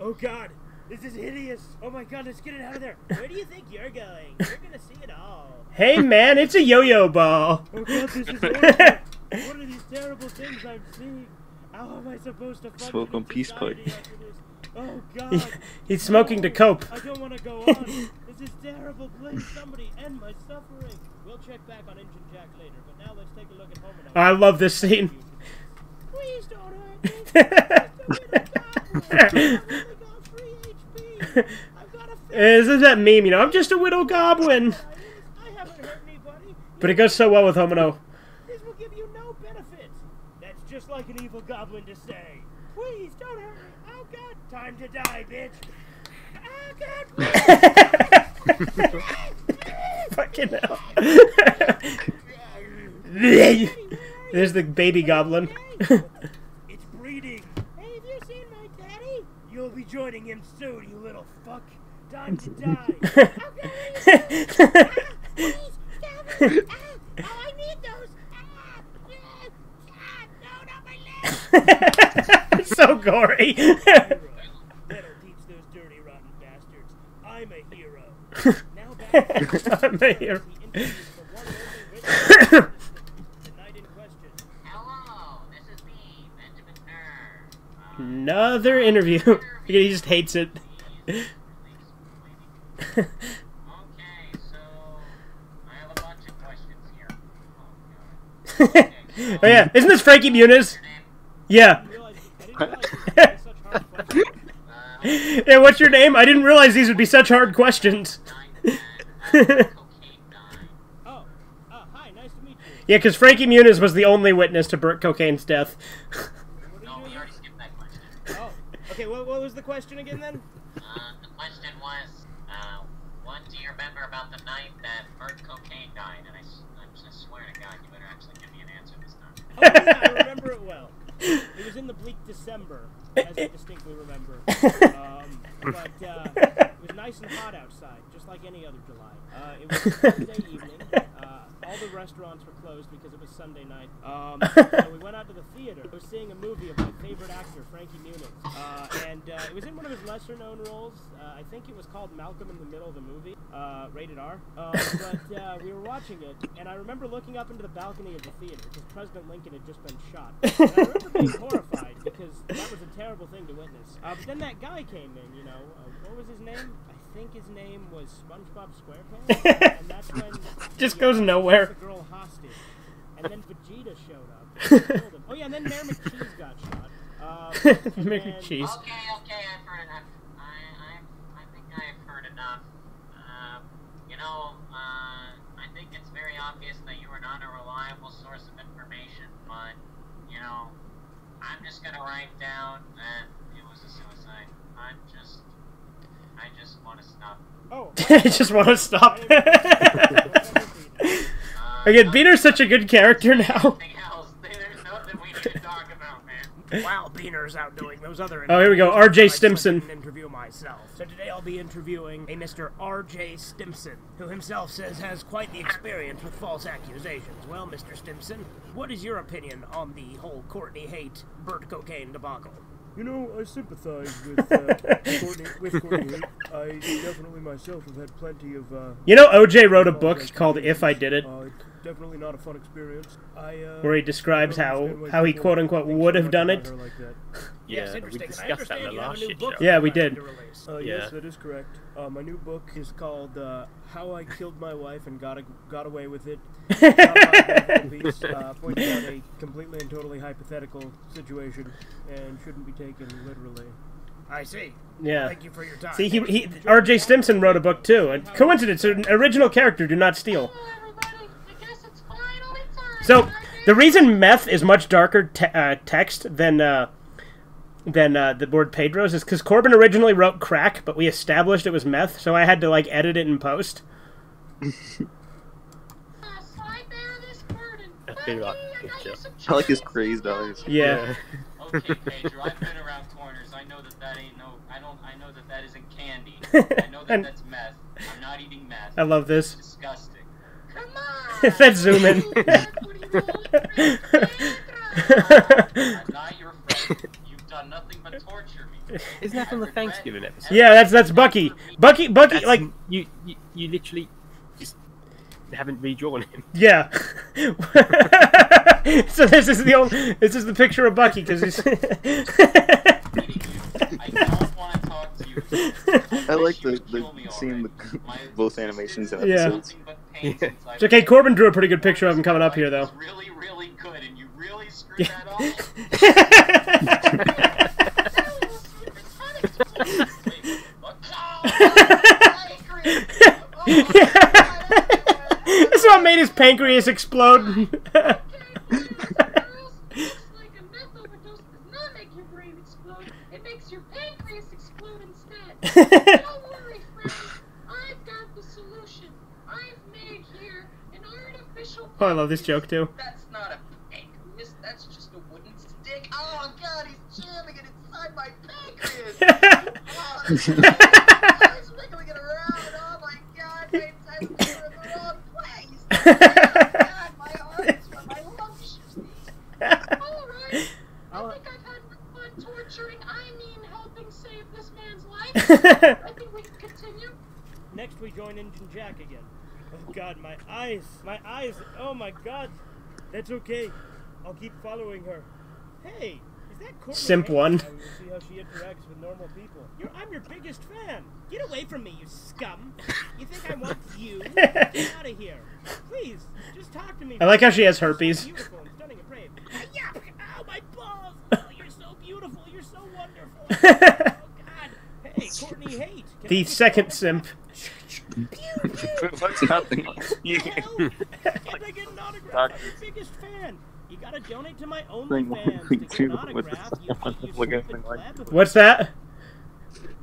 Oh God, this is hideous. Oh my God, let's get it out of there. Where do you think you're going? You're gonna see it all. Hey man, it's a yo-yo ball. Oh God, this is horrible. What are these terrible things I'm seeing? How am I supposed to function Smoke on in peace pipe. society after this? Oh God. He's smoking to cope. I don't want to go on. This is terrible. Please, somebody end my suffering. We'll check back on Engine Jack later, but now let's take a look at Home and I love this scene. Please don't hurt me. I've only got 3 HP. I've got a This is that meme, you know, I'm just a widow goblin. I haven't hurt anybody. But it goes so well with Homino. This will give you no benefits. That's just like an evil goblin to say. Please don't hurt me. Oh God, time to die, bitch. Oh God. Fucking hell. There's the baby goblin. It's breeding. Hey, have you seen my daddy? You'll be joining him soon, you little fuck. Time to die. Okay. Please, stop it. Oh, I need those. No, not my legs. It's so gory. That'll teach those dirty, rotten bastards. I'm a hero. Now back to I'm a hero. the interview for one only witness. The night in question. Hello, this is me, Benjamin Nerd. Another interview. He just hates it. Okay, so I have a bunch of questions here. Oh, God. Okay, Oh yeah, isn't this Frankie Muniz? Yeah. I didn't realize it was such hard questions. Yeah, what's your name? I didn't realize these would be such hard questions. Oh, hi, nice to meet you. Yeah, because Frankie Muniz was the only witness to Burt Cocaine's death. No, we already skipped that question. Oh, okay, what was the question again then? The question was, what do you remember about the night that Burt Cocaine died? And I just swear to God, you better actually give me an answer this time. Oh, yeah, I remember it well. It was in the bleak December, as I distinctly remember. But it was nice and hot outside, just like any other July. It was a Thursday evening. All the restaurants were closed because it was Sunday night. So we went out to the theater. I was seeing a movie of my favorite actor, Frankie Muniz. And it was in one of his lesser-known roles. I think it was called Malcolm in the Middle of the Movie, rated R. But we were watching it, and I remember looking up into the balcony of the theater because President Lincoln had just been shot. And I remember being horrified because that was a terrible thing to witness. But then that guy came in, you know. What was his name? I think his name was SpongeBob SquarePants. And that's when just goes nowhere. The girl hostage. And then Vegeta showed up and killed him. Oh yeah, and then Mayor McCheese got shot. Mayor McCheese. Okay, I've heard enough. I think I've heard enough. You know, I think it's very obvious that you are not a reliable source of information, but, you know, I'm just gonna write down that it was a suicide. I just want to stop. Oh. I just want to stop. Again, Beaner's such a good character now. There's nothing we need to talk about, man. Wow, Beaner's out doing those other. Oh, here we go. R.J. Stimson. Interview myself. So today I'll be interviewing a Mr. R.J. Stimson, who himself says has quite the experience with false accusations. Well, Mr. Stimson, what is your opinion on the whole Courtney Haight Burt cocaine debacle? You know, I sympathize with Courtney. I definitely myself have had plenty of, You know, OJ wrote a book called If I Did It. Definitely not a fun experience. Where he describes how he quote-unquote would have done it. Yeah, we discussed that in the last shit show. Yeah, we did. Yes, that is correct. My new book is called How I Killed My Wife and Got Away with It. Points out a completely and totally hypothetical situation and shouldn't be taken literally. I see. Yeah. Thank you for your time. See, R.J. Stimson wrote a book too. A coincidence, an original character, do not steal. So, the reason meth is much darker text than the word Pedro's is because Corbin originally wrote crack, but we established it was meth, so I had to, like, edit it in post. I like his crazed eyes. Yeah. Okay, Pedro, I've been around corners. I know that ain't no. I know that isn't candy. I know that that's meth. I'm not eating meth. I love this. It's disgusting. Come on! Let's zoom in. I'm not your friend. You've done nothing but torture me. Isn't that from the Thanksgiving episode? Yeah, that's Bucky. Bucky, that's, like you literally just haven't redrawn him. Yeah. So this is the picture of Bucky because he's. I don't want to talk to you. I like seeing both animations and episodes. It's okay. Corbin drew a pretty good picture of him coming up here, though. Really, really good, and you really screwed that off. This is what made his pancreas explode. Don't worry, friend. I've got the solution. I've made here an artificial. Oh, I love this joke too. That's not a pancreas. That's just a wooden stick. Oh God, he's jamming it inside my pancreas. Oh, he's wiggling it around. Oh my God, my intestines are in the wrong place. Oh God, my heart's where my lungs should be. All right. I think I've had fun torturing. Helping save this man's life. I think we can continue. Next we join Injun Jack again. Oh God, my eyes. Oh my God. That's okay. I'll keep following her. Hey, is that Courtney Simp Haight? one. We'll see how she interacts with normal people. I'm your biggest fan. Get away from me, you scum. You think I want you? Get out of here. Please, just talk to me. I like how she has herpes. You're beautiful and stunning and brave. Yuck! Ow, my balls! Oh, you're so beautiful. You're so wonderful. Oh God! Hey, Courtney Haight. The second simp. What's nothing? Can I get an autograph? I'm your biggest fan. You gotta donate to my OnlyFans to get an autograph. You stupid pleb. What's that?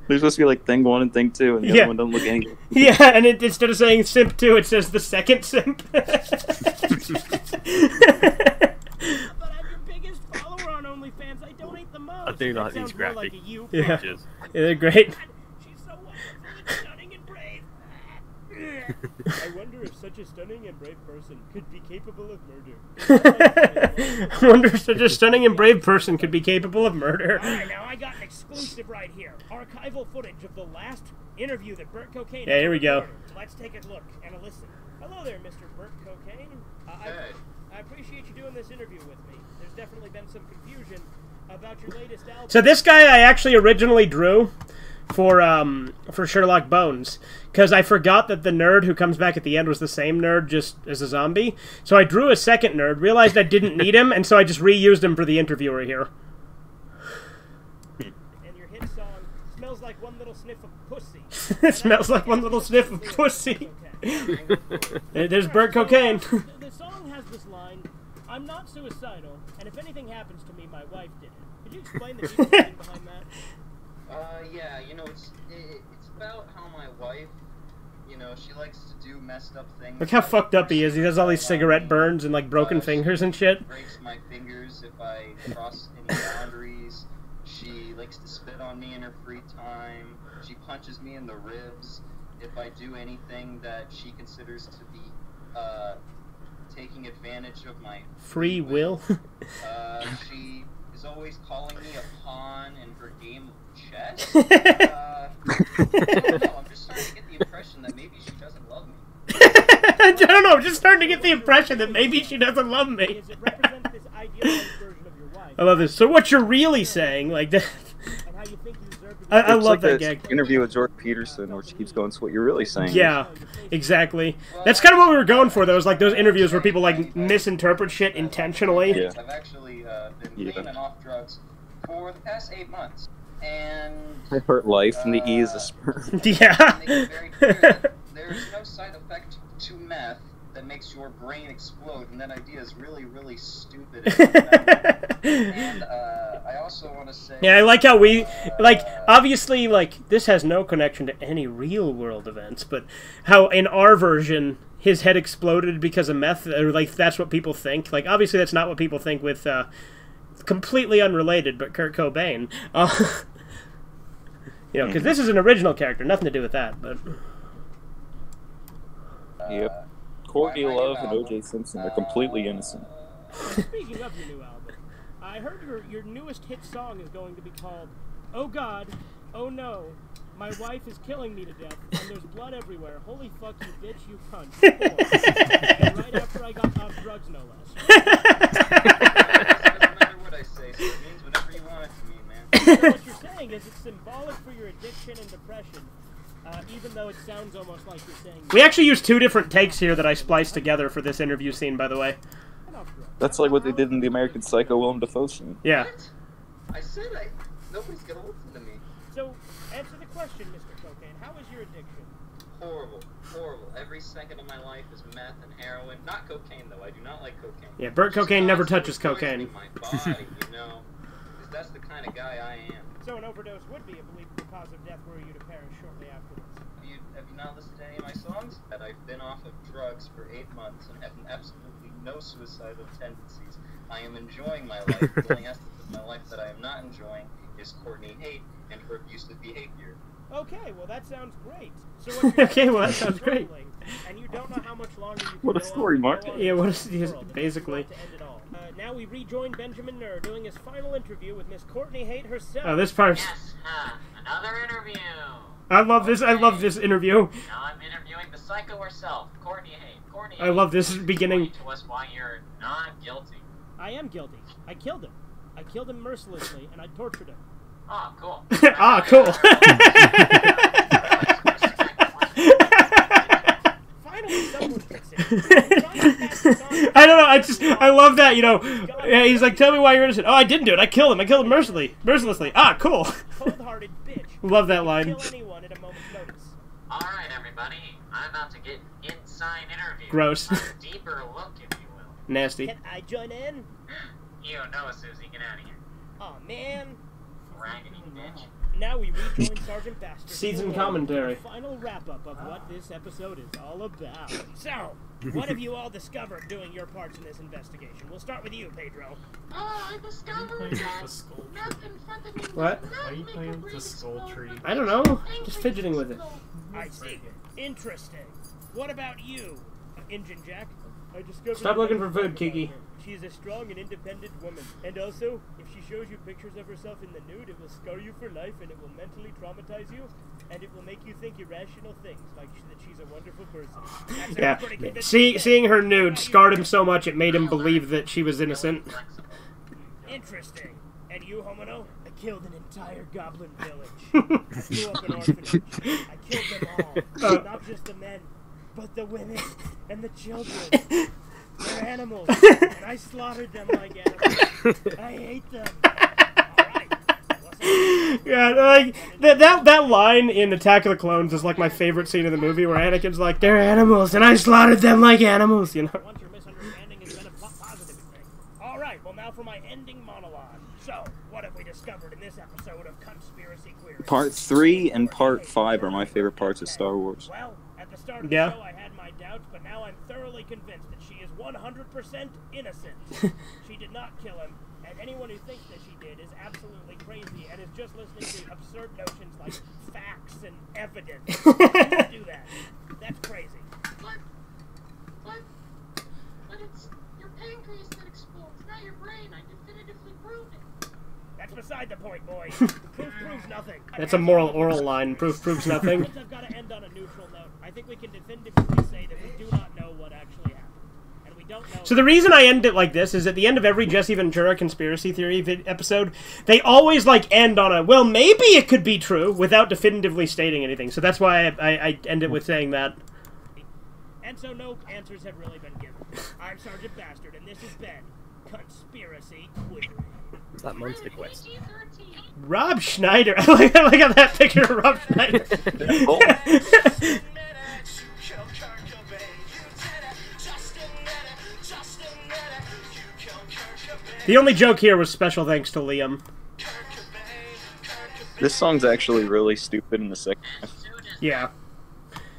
There's supposed to be like thing 1 and thing 2, and the other one doesn't look anything. Yeah, and instead of saying simp 2, it says the second simp. But I'm your biggest follower on OnlyFans. I donate the most. I do like these Sounds more graphic like a you Yeah. pictures. Yeah, they're great. She's so wonderful and stunning and brave. I wonder if such a stunning and brave person could be capable of murder. I wonder if such a stunning and brave person could be capable of murder. Alright, now I got an exclusive right here. Archival footage of the last interview that Burt Cocaine... Yeah, here we go. Let's take a look and a listen. Hello there, Mr. Burt Cocaine. I appreciate you doing this interview with me. There's definitely been some confusion about your latest album. So this guy I actually originally drew for Sherlock Bones, because I forgot that the nerd who comes back at the end was the same nerd, just as a zombie. So I drew a second nerd, realized I didn't need him, and so I just reused him for the interviewer here. And your hit song smells like one little sniff of pussy. It smells like one little sniff of pussy. There's Burt Cocaine. The song has this line, I'm not suicidal, and if anything happens to me, my wife did it. Could you explain the deep meaning behind that? Yeah, you know, it's about how my wife, you know, she likes to do messed up things. Look how fucked up he is. He has all these cigarette burns and, like, broken fingers and shit. She breaks my fingers if I cross any boundaries. She likes to spit on me in her free time. She punches me in the ribs if I do anything that she considers to be, taking advantage of my free will. She is always calling me a pawn in her game of chess. I don't know, I'm just starting to get the impression that maybe she doesn't love me. I don't know, I'm just starting to get the impression that maybe she doesn't love me. I love this. So what you're really saying, like that... I love that gag. Interview with Jordan Peterson, where she keeps going, so what you're really saying. Yeah, exactly. That's kind of what we were going for, though, is like those interviews where people like misinterpret shit intentionally. Yeah. I've actually been clean and off drugs for the past 8 months, and I hurt life, and the E is a sperm. Yeah. make it very clear that there's no side effect to meth that makes your brain explode, and that idea is really, really stupid. And I also want to say... Yeah, I like how we... Like, obviously, like, this has no connection to any real-world events, but how in our version, his head exploded because of meth, or, like, that's what people think. Like, obviously that's not what people think with, completely unrelated, but Kurt Cobain. You know, because this is an original character, nothing to do with that, but... Yep. Courtney Love and O.J. Simpson are completely innocent. Speaking of your new album, I heard your newest hit song is going to be called Oh God, Oh No, My Wife is Killing Me to Death, and There's Blood Everywhere. Holy fuck, you bitch, you cunt. And right after I got off drugs, no less. Doesn't matter what I say, so it means whatever you want it to mean, man. So what you're saying is it's symbolic for your addiction and depression. Even though it sounds almost like you're saying... We actually used 2 different takes here that I spliced together for this interview scene, by the way. That's like what they did in the American Psycho Willem Dafoe scene. Yeah. What? I said nobody's gonna listen to me. So, answer the question, Mr. Cocaine. How is your addiction? Horrible. Horrible. Every second of my life is meth and heroin. Not cocaine, though. I do not like cocaine. Yeah, Burt Cocaine never touches cocaine. My body, you know? Because that's the kind of guy I am. So an overdose would be a believable cause of death were you to perish shortly afterwards. Have you not listened to any of my songs? That I've been off of drugs for 8 months and have absolutely no suicidal tendencies. I am enjoying my life. The only aspect of my life that I am not enjoying is Courtney hate and her abusive behavior. Okay, well that sounds great. So what you're okay, well that sounds great. And you don't know how much longer you can What a story, Mark. Yeah, what is basically. Now we rejoin Benjamin Nurr doing his final interview with Miss Courtney Haight herself. Oh, this part's... Yes, another interview. I love this. I love this interview. Now I'm interviewing the psycho herself, Courtney Haight. Courtney I love this beginning. Explain to us why you're not guilty. I am guilty. I killed him. I killed him mercilessly, and I tortured him. Ah, cool. Ah, cool. Finally, someone fix it. I don't know. I love that. You know, he's like, "Tell me why you're innocent." Oh, I didn't do it. I killed him. I killed him mercilessly. Ah, cool. Cold-hearted bitch. Love that line. Kill anyone at a moment's notice. All right, everybody. I'm about to get inside interview. Gross. A deeper look, if you will. Nasty. Can I join in? You know, Susie, get out of here. Oh man. Raggedy bitch. Now we rejoin Sergeant Bastard. Season commentary. Final wrap-up of what this episode is all about. So, what have you all discovered doing your parts in this investigation? We'll start with you, Pedro. I discovered that nothing further than What? Why are you playing with the skull tree? I don't know. Just fidgeting with it. I see. Interesting. What about you, Injun Jack? I discovered. Stop looking for food, Kiki. She's a strong and independent woman. And also, if she shows you pictures of herself in the nude, it will scar you for life, and it will mentally traumatize you, and it will make you think irrational things, like that she's a wonderful person. Yeah. Seeing her nude scarred him so much it made him believe that she was innocent. Interesting. And you, Homino? I killed an entire goblin village. I blew up an orphanage. I killed them all. Not just the men, but the women and the children. They're animals, and I slaughtered them like animals. I hate them. Yeah, like that line in Attack of the Clones is like my favorite scene in the movie, where Anakin's like, "They're animals, and I slaughtered them like animals," you know. Once your misunderstanding has been a positive thing. All right, well now for my ending monologue. So, what have we discovered in this episode of Conspiracy Queries? Part 3 and Part 5 are my favorite parts of Star Wars. Well, at the start of the show I had my doubts, but now I'm thoroughly convinced that she is 100% innocent. She did not kill him, and anyone who thinks that she did is absolutely crazy and is just listening to absurd notions like facts and evidence. Don't do that. That's crazy. But it's your pancreas that explodes, not your brain. I definitively proved it. That's beside the point, boys. Proof proves nothing. That's a moral oral line. Proof proves nothing. I've got to end on a neutral note. I think we can definitively say that we do not know what actually happened. And we don't know. So the reason I end it like this is at the end of every Jesse Ventura conspiracy theory episode, they always like end on a, well, maybe it could be true, without definitively stating anything. So that's why I end it with saying that. And so no answers have really been given. I'm Sergeant Bastard, and this has been Conspiracy Query. It's that Monster Quest. Rob Schneider. Look at that picture of Rob Schneider. The only joke here was special thanks to Liam. This song's actually really stupid in the second half. Yeah.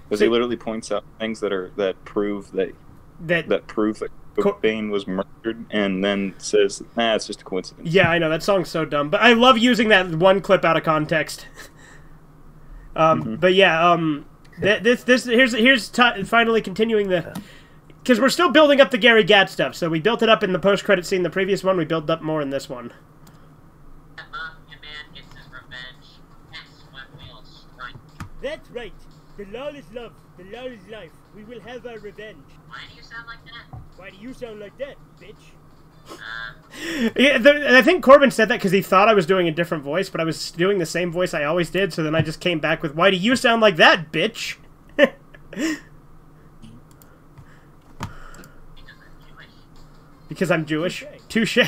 Because he literally points out things that prove that Cobain was murdered, and then says, "Nah, it's just a coincidence." Yeah, I know, that song's so dumb, but I love using that one clip out of context. But yeah, here's finally continuing the, because we're still building up the Gary Gatt stuff. So we built it up in the post-credit scene, the previous one. We built up more in this one. That mafia man gets his revenge. That's when we'll strike. That's right. The law is love. The law is life. We will have our revenge. Why do you sound like that? Why do you sound like that, bitch? Yeah, I think Corbin said that because he thought I was doing a different voice, but I was doing the same voice I always did, so then I just came back with, "Why do you sound like that, bitch?" Because I'm Jewish. Touche.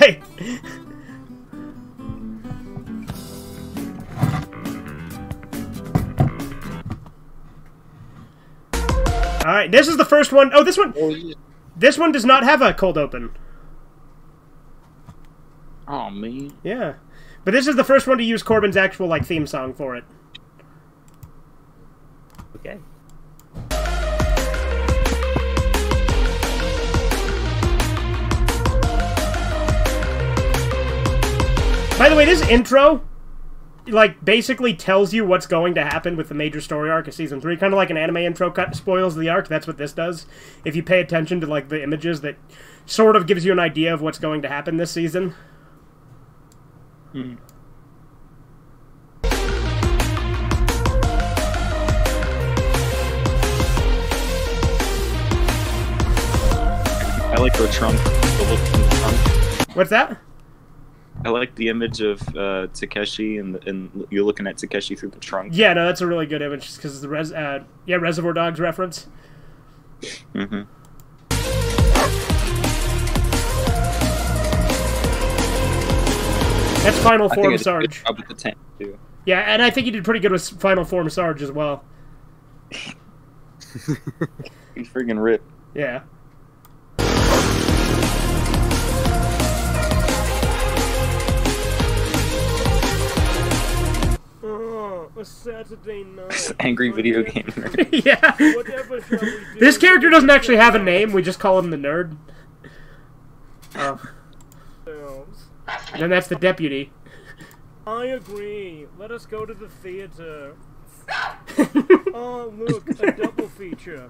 Alright, this is the first one. Oh, this one. This one does not have a cold open. Oh, man. Yeah. But this is the first one to use Corbin's actual, like, theme song for it. Okay. By the way, this intro, like, basically tells you what's going to happen with the major story arc of Season 3. Kind of like an anime intro cut spoils the arc. That's what this does. If you pay attention to, like, the images, that sort of gives you an idea of what's going to happen this season. I like the trunk. The look in the trunk. What's that? I like the image of Takeshi, and you're looking at Takeshi through the trunk. Yeah, no, that's a really good image because the Reservoir Dogs reference. Mm-hmm. That's Final Form Sarge. Good job with the tank too. Yeah, and I think he did pretty good with Final Form Sarge as well. He's friggin' ripped. Yeah. Oh, a Saturday night. Angry video gamer. Yeah. Whatever shall we do? This character doesn't actually have a name. We just call him the nerd. Oh. And that's the deputy. I agree. Let us go to the theater. Oh, look, a double feature.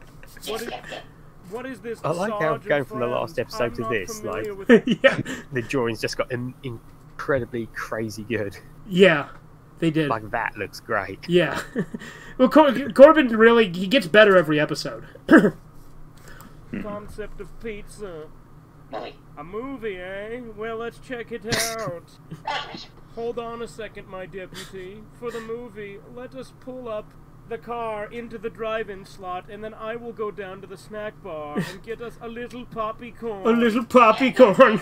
What is this? I like how going from the last episode to this, like, yeah, the drawings just got incredibly crazy good. Yeah, they did. Like, that looks great. Yeah. Well, Corbin really, he gets better every episode. Concept of pizza. A movie, eh? Well, let's check it out. Hold on a second, my deputy. For the movie, let us pull up the car into the drive-in slot, and then I will go down to the snack bar and get us a little poppycorn. A little poppycorn.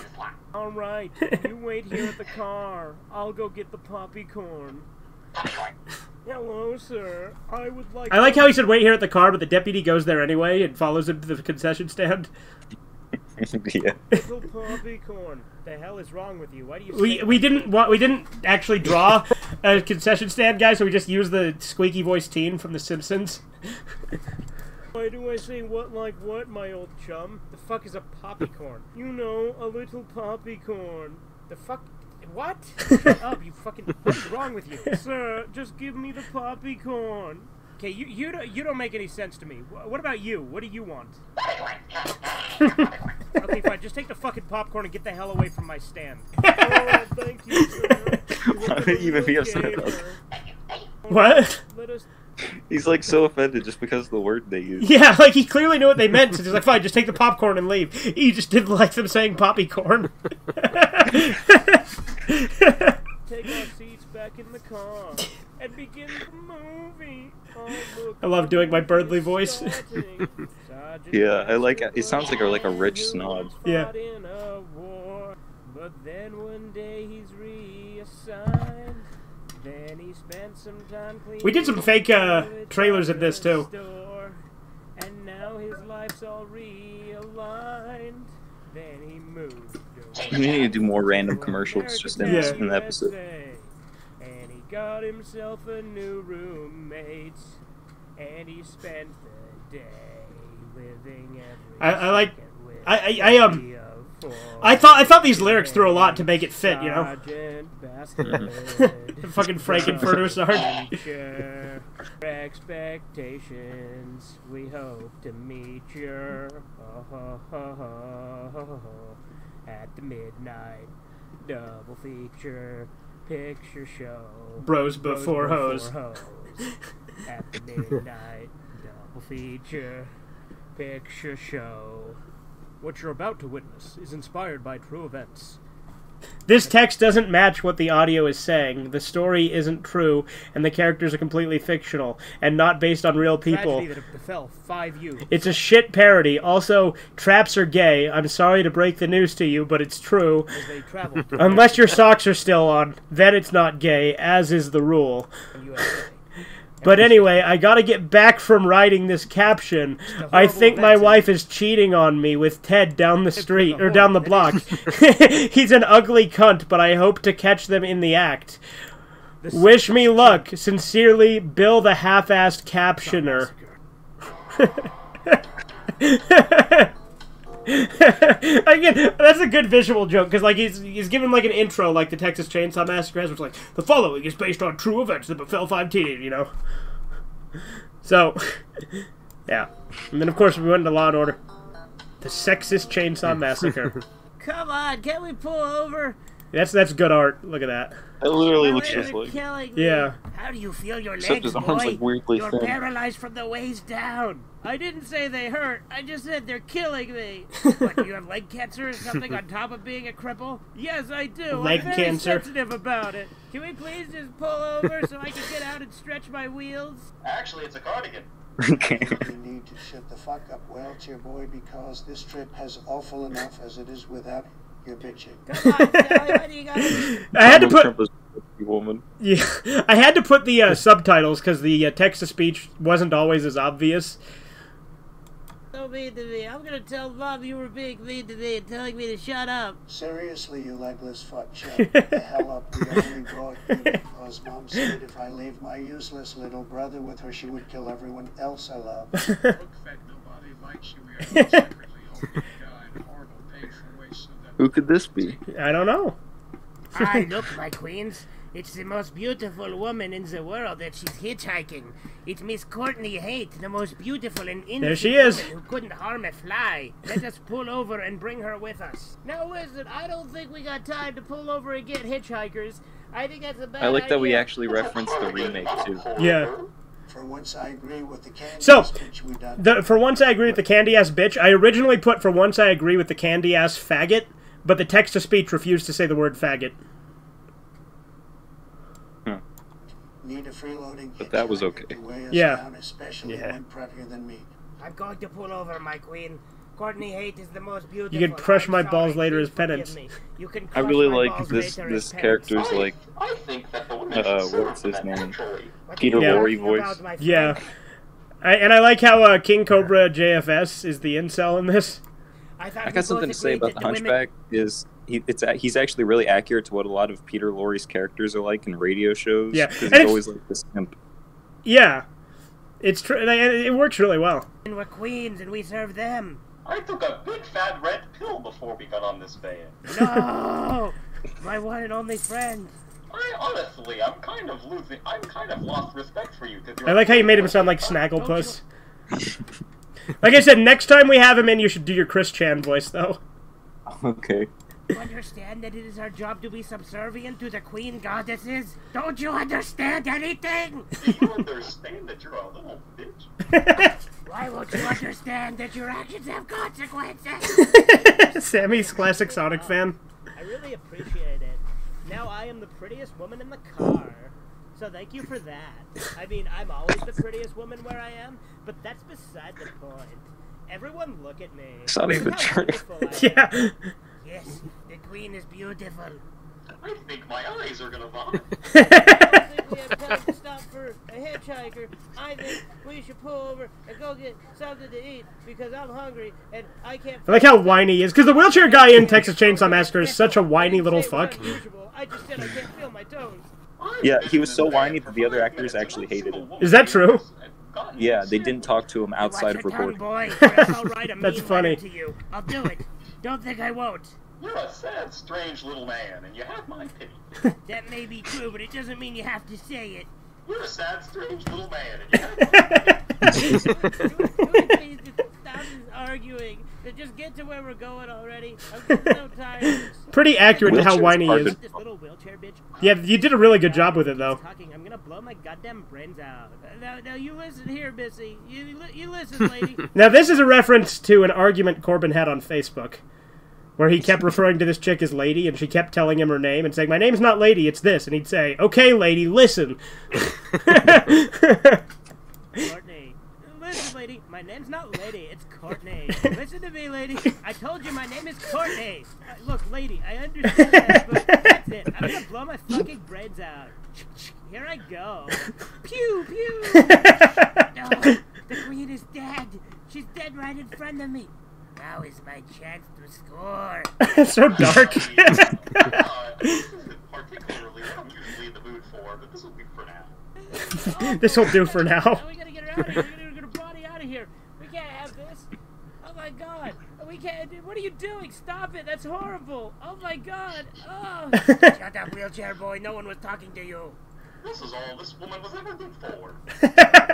All right, you wait here at the car. I'll go get the poppycorn. Hello, sir. I would like... I like how he said wait here at the car, but the deputy goes there anyway and follows him to the concession stand. Yeah. Little poppycorn. The hell is wrong with you? Why do you? We didn't actually draw a concession stand guy, so we just used the squeaky voice teen from The Simpsons. Why do I say what like what, my old chum? The fuck is a poppycorn? You know, a little poppycorn. The fuck? What? Shut up, you fucking... What is wrong with you? Sir, just give me the poppycorn. Okay, you don't make any sense to me. What about you? What do you want? Okay, fine. Just take the fucking popcorn and get the hell away from my stand. Oh, thank you, sir. Why would he even be upset about that? What? He's like so offended just because of the word they use. Yeah, like he clearly knew what they meant, so he's like, fine, just take the popcorn and leave. He just didn't like them saying poppycorn. Take our seats back in the car and begin the movie. Oh, look, I love doing my Birdly voice. Yeah, I like it. It sounds like a rich snob. Yeah. But then one day he's reassigned. Then he spent some time cleaning. We did some fake trailers of this too. And now his life's all realigned. Then he moved. We need to do more random commercials just in this episode. And he got himself a new roommate. And he spent the day living every I thought these lyrics threw a lot to make it fit, you know. Fucking Frankenfurter Sarge. Expectations, we hope to meet you at the midnight double feature picture show. Bros before hoes. At the midnight double feature picture show. What you're about to witness is inspired by true events. This text doesn't match what the audio is saying. The story isn't true, and the characters are completely fictional, and not based on real people. Tragedy that befell 5 youths. It's a shit parody. Also, traps are gay. I'm sorry to break the news to you, but it's true. Unless your socks are still on, then it's not gay, as is the rule. But anyway, I gotta get back from writing this caption. I think my wife is cheating on me with Ted down the street, or down the block. He's an ugly cunt, but I hope to catch them in the act. Wish me luck. Sincerely, Bill the half-assed captioner. Again, that's a good visual joke, because like he's given like an intro like the Texas Chainsaw Massacre has, which like the following is based on true events that befell 5 teens, you know. So yeah, and then of course we went into Law and Order, the sexist Chainsaw Massacre. Come on, can we pull over? That's good art. Look at that. It literally looks just like. Yeah. How do you feel your legs, Except his arms like weirdly You're thin. paralyzed from the waist down. I didn't say they hurt. I just said they're killing me. What, do you have leg cancer or something on top of being a cripple? Yes, I do. Leg I'm very cancer. sensitive about it. Can we please just pull over so I can get out and stretch my wheels? Actually, it's a cardigan. You need to shut the fuck up, wheelchair boy, because this trip has awful enough as it is without your bitching. Come on, Sally, what do you got? I had to put. Trump is a woman. Yeah, I had to put the subtitles because the text-to-speech wasn't always as obvious. So mean to me. I'm gonna tell Mom you were being mean to me and telling me to shut up. Seriously, you legless fuck, shut the hell up. You only brought me because Mom said if I leave my useless little brother with her, she would kill everyone else I love. Look, fed nobody likes you. We are secretly hoping you die in horrible pain for waste so that... Who could this be? I don't know. Hi, look, my queens. It's the most beautiful woman in the world that she's hitchhiking. It's Miss Courtney Haight, the most beautiful and innocent woman who couldn't harm a fly. Let us pull over and bring her with us. Now listen, I don't think we got time to pull over and get hitchhikers. I think that's a bad idea. I like that we actually referenced the remake, too. Yeah. For once I agree with the candy bitch we done. For once I agree with the candy-ass bitch, I originally put for once I agree with the candy-ass faggot, but the text-to-speech refused to say the word faggot. Need a freeloading. But that was okay. Yeah. Down, especially one preppier than me. I'm going to pull over, my queen. Courtney Haight is the most beautiful. You can crush my balls later as penance. You can I really like this character's like what's his name? Peter Lorre voice. Yeah. I like how King Cobra JFS is the incel in this. I got something to say about the Hunchback. He's actually really accurate to what a lot of Peter Lorre's characters are like in radio shows. Yeah, because he's always like this simp. Yeah, it's true. It works really well. And we're queens, and we serve them. I took a big fat red pill before we got on this van. No, my one and only friend. I'm kind of lost respect for you. I like how you made him sound like Snagglepuss. Like I said, next time we have him in, you should do your Chris Chan voice, though. Okay. You understand that it is our job to be subservient to the queen goddesses? Don't you understand anything? Do you understand that you're a little bitch? Why won't you understand that your actions have consequences? Sammy's classic Sonic fan. I really appreciate it. Now I am the prettiest woman in the car. So thank you for that. I mean, I'm always the prettiest woman where I am, but that's beside the point. Everyone look at me. It's not even true. Yeah. Yes, the queen is beautiful. I think my eyes are gonna vomit. I don't think we have time to stop for a hitchhiker. I think we should pull over and go get something to eat because I'm hungry and I can't. I like how whiny he is, because the wheelchair guy in Texas Chainsaw Massacre is such a whiny little fuck. I just said I can't feel my toes. Yeah, he was so whiny that the other actors actually hated him. Is that true? Yeah, they didn't talk to him outside of recording. That's funny. To you. I'll do it. Don't think I won't. You're a sad, strange little man, and you have my pity. That may be true, but it doesn't mean you have to say it. You're a sad, strange little man, and you have my pity. Stop this arguing. Just get to where we're going already. I'm so tired. Pretty accurate to how whiny he is. This little wheelchair bitch. Yeah, you did a really good job with it, though. I'm gonna blow my goddamn brains out. Now you listen here, Missy. You listen, lady. Now this is a reference to an argument Corbin had on Facebook, where he kept referring to this chick as Lady, and she kept telling him her name and saying, "My name's not Lady, it's this," and he'd say, "Okay, Lady, listen." Courtney. Listen, lady, my name's not Lady, it's Courtney. Listen to me, lady. I told you my name is Courtney. Look, lady, I understand that, but that's it. I'm gonna blow my fucking brains out. Here I go. Pew, pew. No, the queen is dead. She's dead right in front of me. Now is my chance to score. It's so dark. This isn't particularly what I'm usually in the mood for, but this will be for now. This will do for now. We gotta get her out of here. We're gonna body out of here. We can't have this. Oh my god. We can't. What are you doing? Stop it. That's horrible. Oh my god. Oh. Shut up, wheelchair boy. No one was talking to you. This is all this woman was ever good for.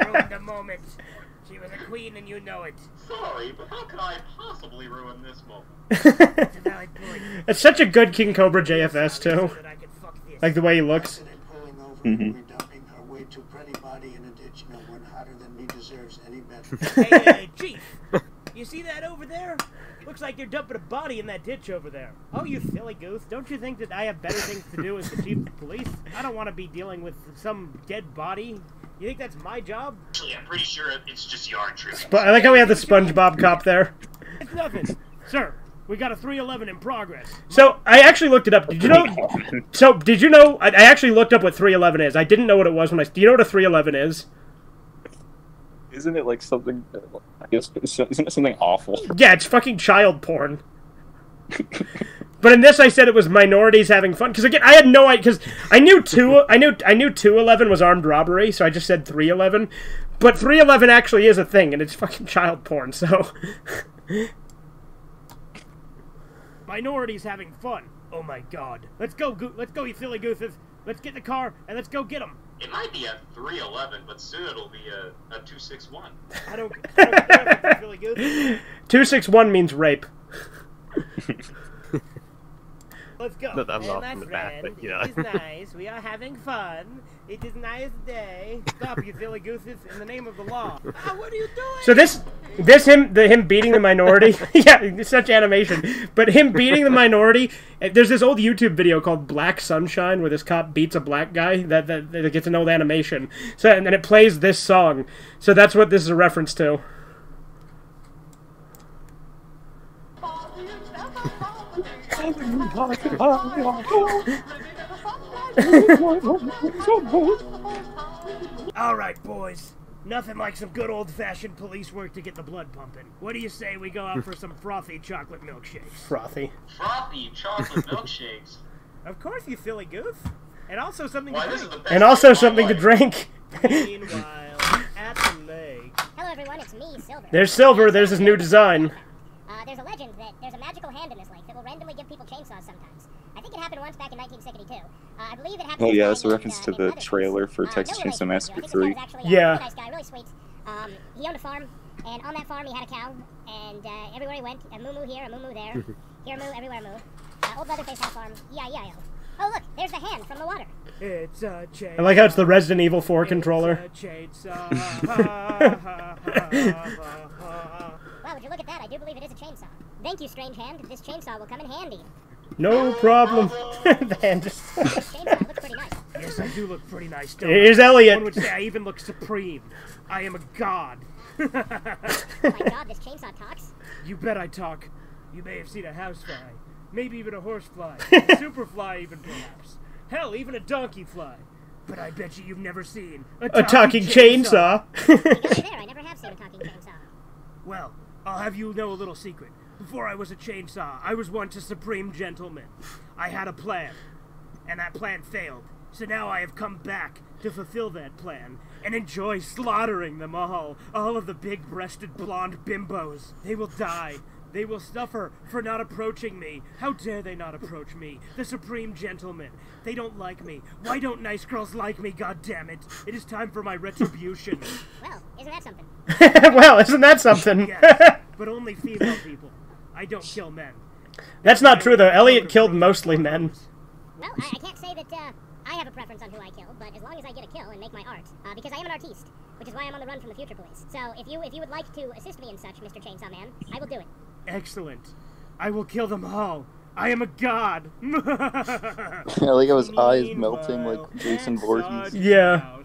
Ruined the moment. She was a queen and you know it. Sorry, but how could I possibly ruin this moment? That's a valid point. It's such a good King Cobra JFS, too. Like the way he looks. We're dumping her way too pretty body in a ditch. No one hotter than me deserves any better. Hey, Chief. You see that over there? Looks like they're dumping a body in that ditch over there. Oh, you silly goose. Don't you think that I have better things to do as the chief of police? I don't want to be dealing with some dead body. You think that's my job? Actually, I'm pretty sure it's just yarn trimming. I like how we have the SpongeBob cop there. It's nothing. Sir, we got a 311 in progress. So, I actually looked it up. Did you know? So, did you know? I actually looked up what 311 is. I didn't know what it was when I... Do you know what a 311 is? Isn't it like something... I guess, isn't it something awful? Yeah, it's fucking child porn. But in this, I said it was minorities having fun. Because again, I had no idea. Because I knew 211 was armed robbery, so I just said 311. But 311 actually is a thing, and it's fucking child porn. So minorities having fun. Oh my god. Let's go, you silly gooses. Let's get in the car and let's go get him. It might be a 311, but soon it'll be a 261. I don't care if it's really good. 261 means rape. Let's go. Not that I'm laughing at that, but you know. It is nice. We are having fun. It is a nice day. Stop, you silly gooses, in the name of the law. Ah, what are you doing? So him beating the minority, yeah, such animation. But him beating the minority, there's this old YouTube video called Black Sunshine where this cop beats a black guy that gets an old animation. So and then it plays this song. So that's what this is a reference to. Alright, boys. Nothing like some good old-fashioned police work to get the blood pumping. What do you say we go out for some frothy chocolate milkshakes? Frothy. Frothy chocolate milkshakes. Of course, you silly goof. And also something to drink. And also something to drink. Meanwhile, at the lake. Hello everyone, it's me, Silver. There's Silver, there's his new design. There's a legend that there's a magical hand in this lake that will randomly give people chainsaws sometimes. I think it happened once back in 1972. I believe it happened. Oh yeah, that's a reference to the trailer for Texas Chainsaw Massacre 3. Yeah. Nice guy, really sweet. He owned a farm, and on that farm he had a cow, and everywhere he went, a moo-moo here, a moo-moo there. Here a moo, everywhere a moo. Old Leatherface had a farm, E-I-E-I-O. Oh look, there's the hand from the water. It's a chainsaw. I like how it's the Resident Evil 4 controller. It's a chainsaw. Wow, would you look at that? I do believe it is a chainsaw. Thank you, strange hand. This chainsaw will come in handy. No problem. The hand just... This chainsaw looks pretty nice. Yes, I do look pretty nice, don't Here's I? Elliot. One would say I even look supreme. I am a god. Oh my god, this chainsaw talks? You bet I talk. You may have seen a housefly. Maybe even a horsefly. A superfly even, perhaps. Hell, even a donkey fly. But I bet you've never seen a talking chainsaw. There, I never have seen a talking chainsaw. Well, I'll have you know a little secret. Before I was a chainsaw, I was once a supreme gentleman. I had a plan, and that plan failed. So now I have come back to fulfill that plan and enjoy slaughtering them all of the big-breasted blonde bimbos. They will die. They will suffer for not approaching me. How dare they not approach me, the supreme gentleman? They don't like me. Why don't nice girls like me, goddammit? It is time for my retribution. Well, isn't that something? Well, isn't that something? Yes, but only female people. I don't kill men. That's not true, though. Elliot killed mostly men. Well, I can't say that I have a preference on who I kill, but as long as I get a kill and make my art, because I am an artiste, which is why I'm on the run from the future police. So if you would like to assist me in such, Mr. Chainsaw Man, I will do it. Excellent. I will kill them all. I am a god. I like how his eyes melting like Jason Voorhees. Yeah.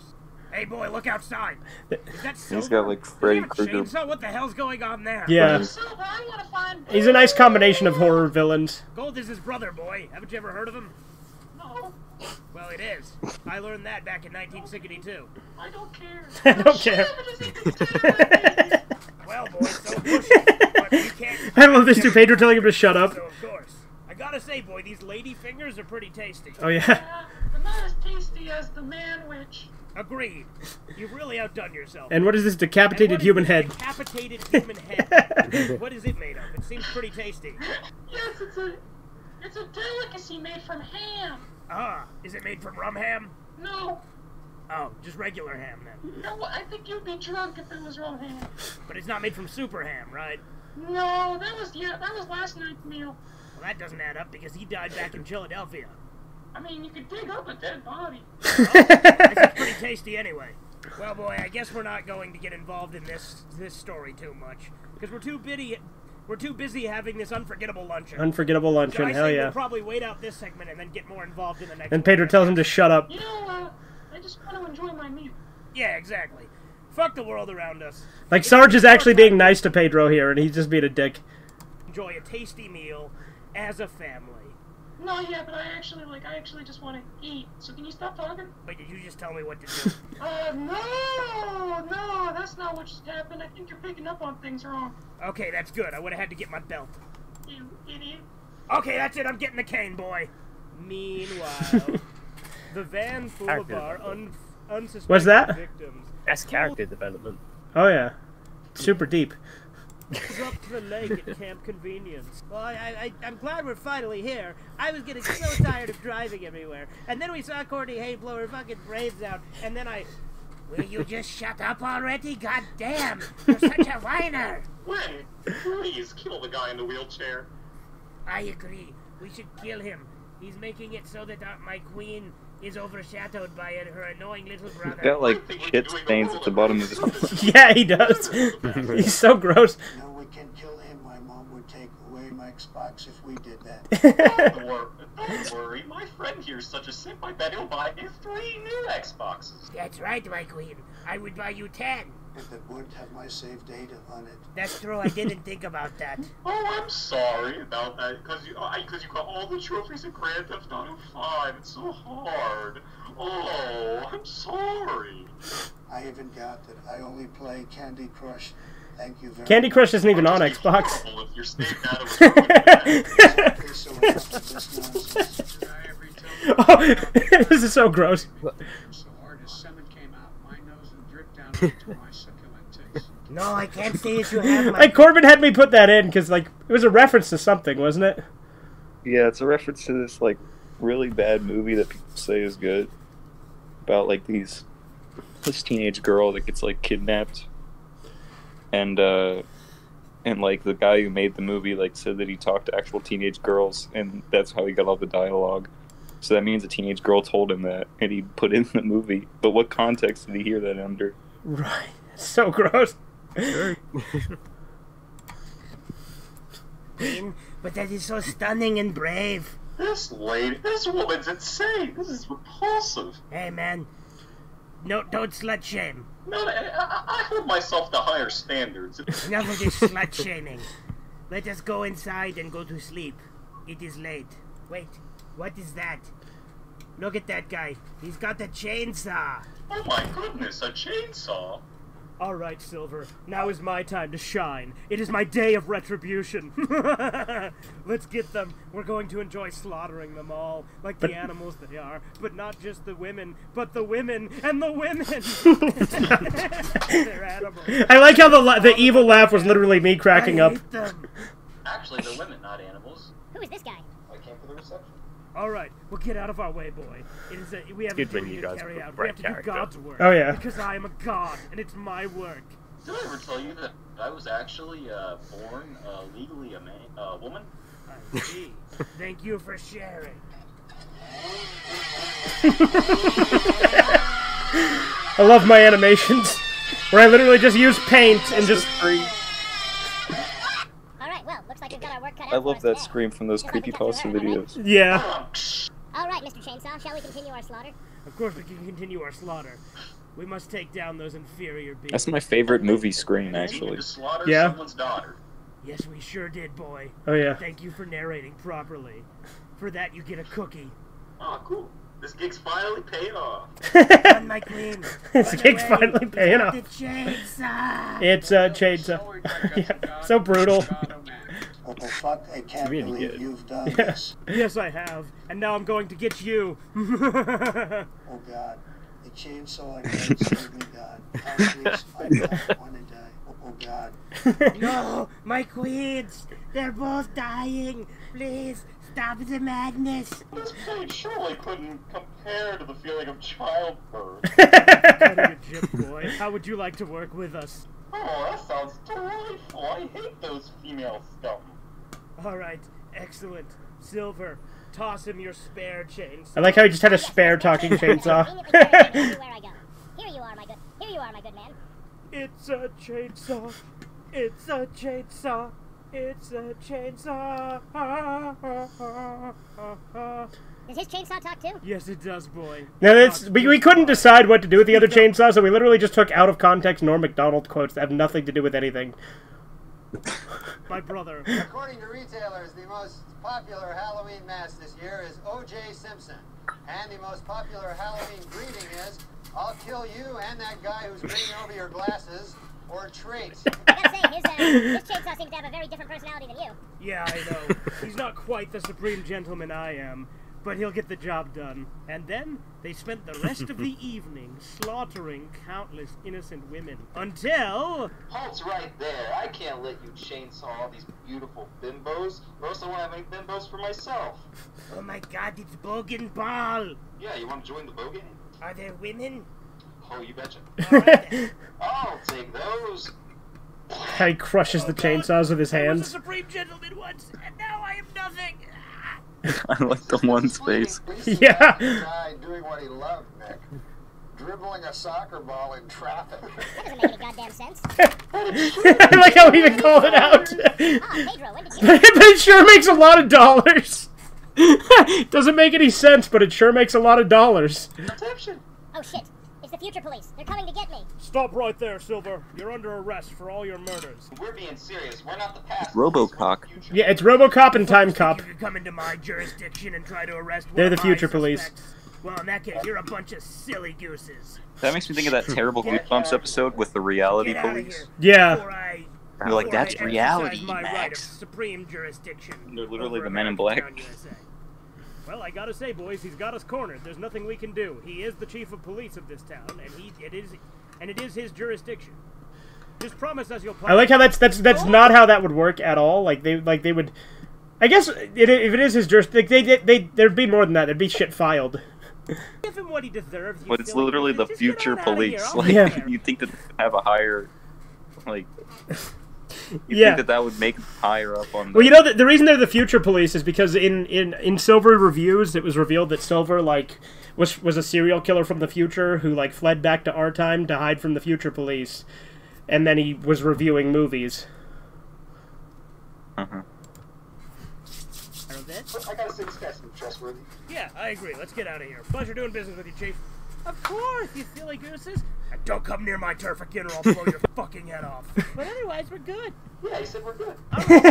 Hey boy, look outside. Is that Silver? He's got like Freddy Krueger. Chainsaw? What the hell's going on there? Yeah. He's a nice combination of horror villains. Gold is his brother, boy. Haven't you ever heard of him? No. Well, it is. I learned that back in 1962. I don't care. I don't care. Well, boy, so push it. But you can't... I love this too. Pedro telling him to shut up. So, of course. I gotta say, boy, these lady fingers are pretty tasty. Oh, yeah. But not as tasty as the man witch. Agreed. You've really outdone yourself. And what is this decapitated human head? Decapitated human head. What is it made of? It seems pretty tasty. Yes, it's a delicacy made from ham. Ah, is it made from rum ham? No. Oh, just regular ham then. No, I think you'd be drunk if it was rum ham. But it's not made from super ham, right? No, that was last night's meal. Well, that doesn't add up because he died back in Philadelphia. I mean, you could dig up a dead body. This is pretty tasty anyway. Well, boy, I guess we're not going to get involved in this story too much because we're too busy having this unforgettable luncheon. Unforgettable luncheon, so hell yeah. We'll probably wait out this segment and then get more involved in the next. And Pedro tells him to shut up. You know, I just want to enjoy my meal. Yeah, exactly. Fuck the world around us. Like, Sarge is actually being nice to Pedro here, and he's just being a dick. Enjoy a tasty meal as a family. No, yeah, but I actually just want to eat. So can you stop talking? Wait, did you just tell me what to do? No, that's not what just happened. I think you're picking up on things wrong. Okay, that's good. I would have had to get my belt. You idiot. Okay, that's it. I'm getting the cane, boy. Meanwhile, the van full of our unsuspecting What's that? victims. That's character development. Oh, yeah. Super deep. Up to the lake at Camp Convenience. Well, I'm glad we're finally here. I was getting so tired of driving everywhere. And then we saw Courtney Hay blow her fucking brains out. And then Will you just shut up already? God damn! You're such a whiner! Wait, please kill the guy in the wheelchair. I agree. We should kill him. He's making it so that my queen is overshadowed by her annoying little brother. He's got like shit stains at the bottom of his mouth. Yeah, he does. He's so gross. No, we can kill him. My mom would take away my Xbox if we did that. Don't worry, my friend here's such a simp. I bet he'll buy you 3 new Xboxes. That's right, my queen. I would buy you 10. If it would have my save data on it. That's true. I didn't think about that. Oh, I'm sorry about that, because you got all the trophies in Grand Theft Auto 5. It's so hard. Oh, I'm sorry. I haven't got that. I only play Candy Crush. Thank you very much. Candy Crush isn't even on Xbox. If your save data was Oh, this is so gross. So hard as semen came out my nose and dripped down into my succulent tits. No, I can't say that you have my... Like, Corbin had me put that in, because, like, it was a reference to something, wasn't it? Yeah, it's a reference to this, like, really bad movie that people say is good. About, like, this teenage girl that gets, like, kidnapped. And, like, the guy who made the movie, like, said that he talked to actual teenage girls, and that's how he got all the dialogue. So that means a teenage girl told him that, and he put it in the movie. But what context did he hear that under? Right. It's so gross. Queen, but that is so stunning and brave. This woman's insane. This is repulsive. Hey, man. No, don't slut shame. No, I hold myself to higher standards. Enough of this slut shaming. Let us go inside and go to sleep. It is late. Wait, what is that? Look at that guy. He's got a chainsaw. Oh my goodness, a chainsaw. All right, Silver. Now is my time to shine. It is my day of retribution. Let's get them. We're going to enjoy slaughtering them all, like the animals they are. But not just the women, but the women and the women. They're animals. I like how the evil laugh was literally me cracking up. Them. Actually, they're women, not animals. Who is this guy? I came for the reception. All right, well, get out of our way, boy. We have a duty to carry out. We have to do God's work. Oh, yeah. Because I am a god, and it's my work. Did I ever tell you that I was actually born legally a woman? I see. Thank you for sharing. I love my animations, where I literally just use paint and just... I love that scream from those creepypasta videos. Yeah. All right, Mr. Chainsaw, shall we continue our slaughter? Of course we can continue our slaughter. We must take down those inferior beings. That's my favorite movie scream, actually. Yeah. Someone's daughter. Yes, we sure did, boy. Oh, yeah. Thank you for narrating properly. For that, you get a cookie. Oh, cool. This gig's finally paying off. Run, my queen. This gig's finally paying off. The chainsaw. It's a chainsaw. Yeah, so brutal. What the fuck? I can't really believe good. you've done this. Yes, I have. And now I'm going to get you. Oh, God. The chainsaw and save me, God. Oh, please, I don't want to die. Oh, God. No, my queens. They're both dying. Please, stop the madness. This pain surely couldn't compare to the feeling of childbirth. Cutting a jib, boy. How would you like to work with us? Oh, that sounds delightful. I hate those female scum. All right, excellent. Silver, toss him your spare chainsaw. I like how he just had a spare talking chainsaw. Here you are, my good. Here you are, my good man. It's a chainsaw. It's a chainsaw. It's a chainsaw. Does his chainsaw talk too? Yes, it does, boy. No, we couldn't decide what to do with the other chainsaw, so we literally just took out of context Norm Macdonald quotes that have nothing to do with anything. My brother. According to retailers, the most popular Halloween mask this year is O.J. Simpson. And the most popular Halloween greeting is, I'll kill you and that guy who's bringing over your glasses, or treat. I gotta say, his chainsaw seems to have a very different personality than you. Yeah, I know. He's not quite the supreme gentleman I am. but he'll get the job done. And then they spent the rest of the evening slaughtering countless innocent women until... Halt's right there. I can't let you chainsaw all these beautiful bimbos, or else I won't have any bimbos for myself. Oh my god, it's Bogan Ball! Yeah, you want to join the bow game? Are there women? Oh, you betcha. Alright. I'll take those. How he crushes the chainsaws with his I was a hands. supreme gentleman once, and now I am nothing! I like the one space. Yeah. Guy doing what he loved, Nick. Dribbling a soccer ball in traffic. That doesn't make any goddamn sense. I like how he even called it out. Pedro, when did you... But it sure makes a lot of dollars. Doesn't make any sense, but it sure makes a lot of dollars. Oh shit, it's the future police. They're coming to get me. Stop right there, Silver. You're under arrest for all your murders. We're being serious. We're not the past. Robocock. Yeah, it's RoboCop and Time Cop. You could come into my jurisdiction and try to arrest one They're the of my future police. suspects. Well, in that case, you're a bunch of silly gooses. That makes me think of that terrible Goosebumps episode with the reality Get out of police. here. Yeah. Before I You're like, that's exercise reality, my right of Max. supreme jurisdiction. They're literally over the Men in American Black. Town, USA. Well, I gotta say, boys, he's got us cornered. There's nothing we can do. He is the chief of police of this town, and it is his jurisdiction. Just promise us you'll. I like how that's not how that would work at all. Like they would. I guess if it is his jurisdiction, there'd be more than that. There'd be shit filed. Give him what he deserves. But it's literally the future police. Like, Yeah. you'd think that they would have a higher, like, you'd Yeah. think that would make them higher up on the... Well, you know, the reason they're the future police is because in Silver reviews, it was revealed that Silver, like, was a serial killer from the future who, like, fled back to our time to hide from the future police. And then he was reviewing movies. Uh-huh. I gotta say, this guy seems trustworthy. Yeah, I agree. Let's get out of here. Pleasure doing business with you, Chief. Of course, you silly gooses. And don't come near my turf again, or I'll blow your fucking head off. But otherwise, we're good. Yeah, he said we're good. All right,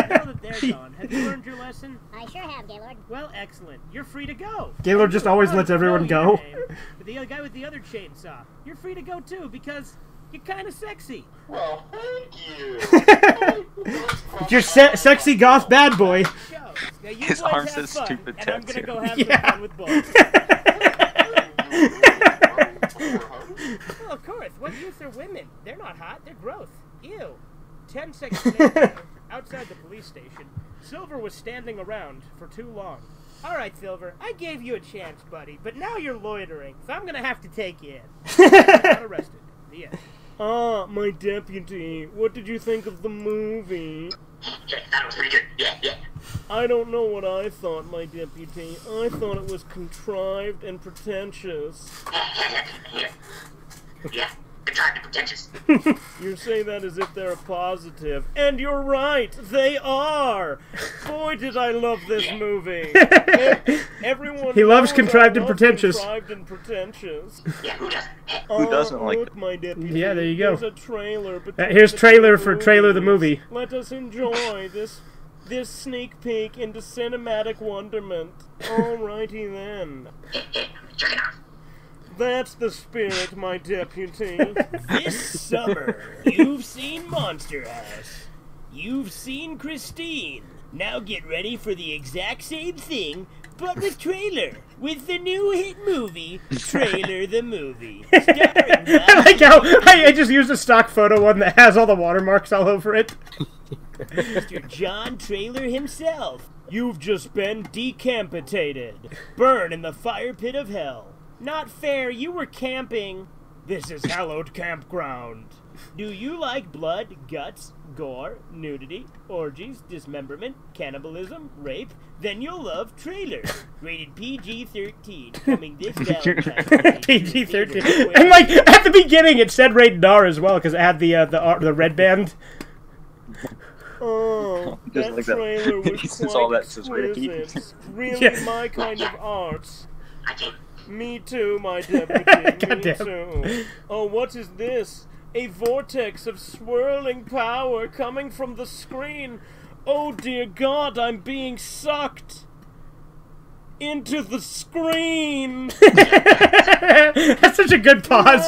now that they're gone, have you learned your lesson? I sure have, Gaylord. Well, excellent. You're free to go. Gaylord just always lets everyone go. But the guy with the other chainsaw, you're free to go too because you're kind of sexy. Well, thank you. You're sexy goth bad boy. Now, you His boys arm have says fun, stupid and I'm gonna tattoo. go have Yeah. some fun with both. Well, of course. What use are women? They're not hot. They're gross. Ew. 10 seconds later, outside the police station, Silver was standing around for too long. All right, Silver, I gave you a chance, buddy, but now you're loitering, so I'm gonna have to take you in. You got arrested. The end. Ah, my deputy. What did you think of the movie? Yeah, that was pretty good. Yeah, yeah. I don't know what I thought, my deputy. I thought it was contrived and pretentious. Yeah, contrived and pretentious. You say that as if they're a positive. And you're right, they are! Boy, did I love this movie. Everyone He loves knows contrived I and love pretentious. Contrived and pretentious. Yeah, who doesn't? Who doesn't like look, it? my deputy. Yeah, there you go. Here's a trailer. between Here's the trailer two for trailer the movies. movie. Let us enjoy this sneak peek into cinematic wonderment. Alrighty then. Check it out. That's the spirit, my deputy. This summer, you've seen Monster House. You've seen Christine. Now get ready for the exact same thing, but with trailer. With the new hit movie, Trailer the Movie. I like how I just used a stock photo one that has all the watermarks all over it. Mr. John Trailer himself. You've just been decapitated. Burn in the fire pit of hell. Not fair, you were camping. This is hallowed campground. Do you like blood, guts, gore, nudity, orgies, dismemberment, cannibalism, rape? Then you'll love Trailer. Rated PG-13. Coming this Valentine's Day. PG-13. And like at the beginning, it said rated R as well because it had the red band. Oh, Just that like that. trailer was It's quite all that says rated exquisite. Really Yeah. my kind of art. I did. Me too, my deputy. Me Goddamn. too. Oh, what is this? A vortex of swirling power coming from the screen. Oh dear God, I'm being sucked into the screen. That's such a good pause.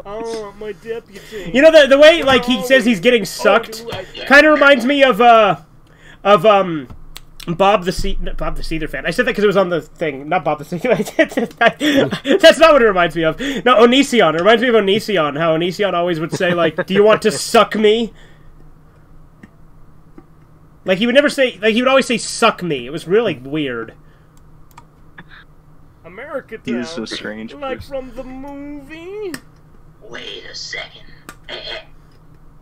Oh, my deputy. You know the way like he says he's getting sucked kind of reminds me of Bob the Seether fan. I said that because it was on the thing, not Bob the Seether. That's not what it reminds me of. No, Onision. It reminds me of Onision. How Onision always would say, like, "Do you want to suck me?" Like, he would never say, like, he would always say, "Suck me." It was really weird. America He was so strange. like from the movie? Wait a second.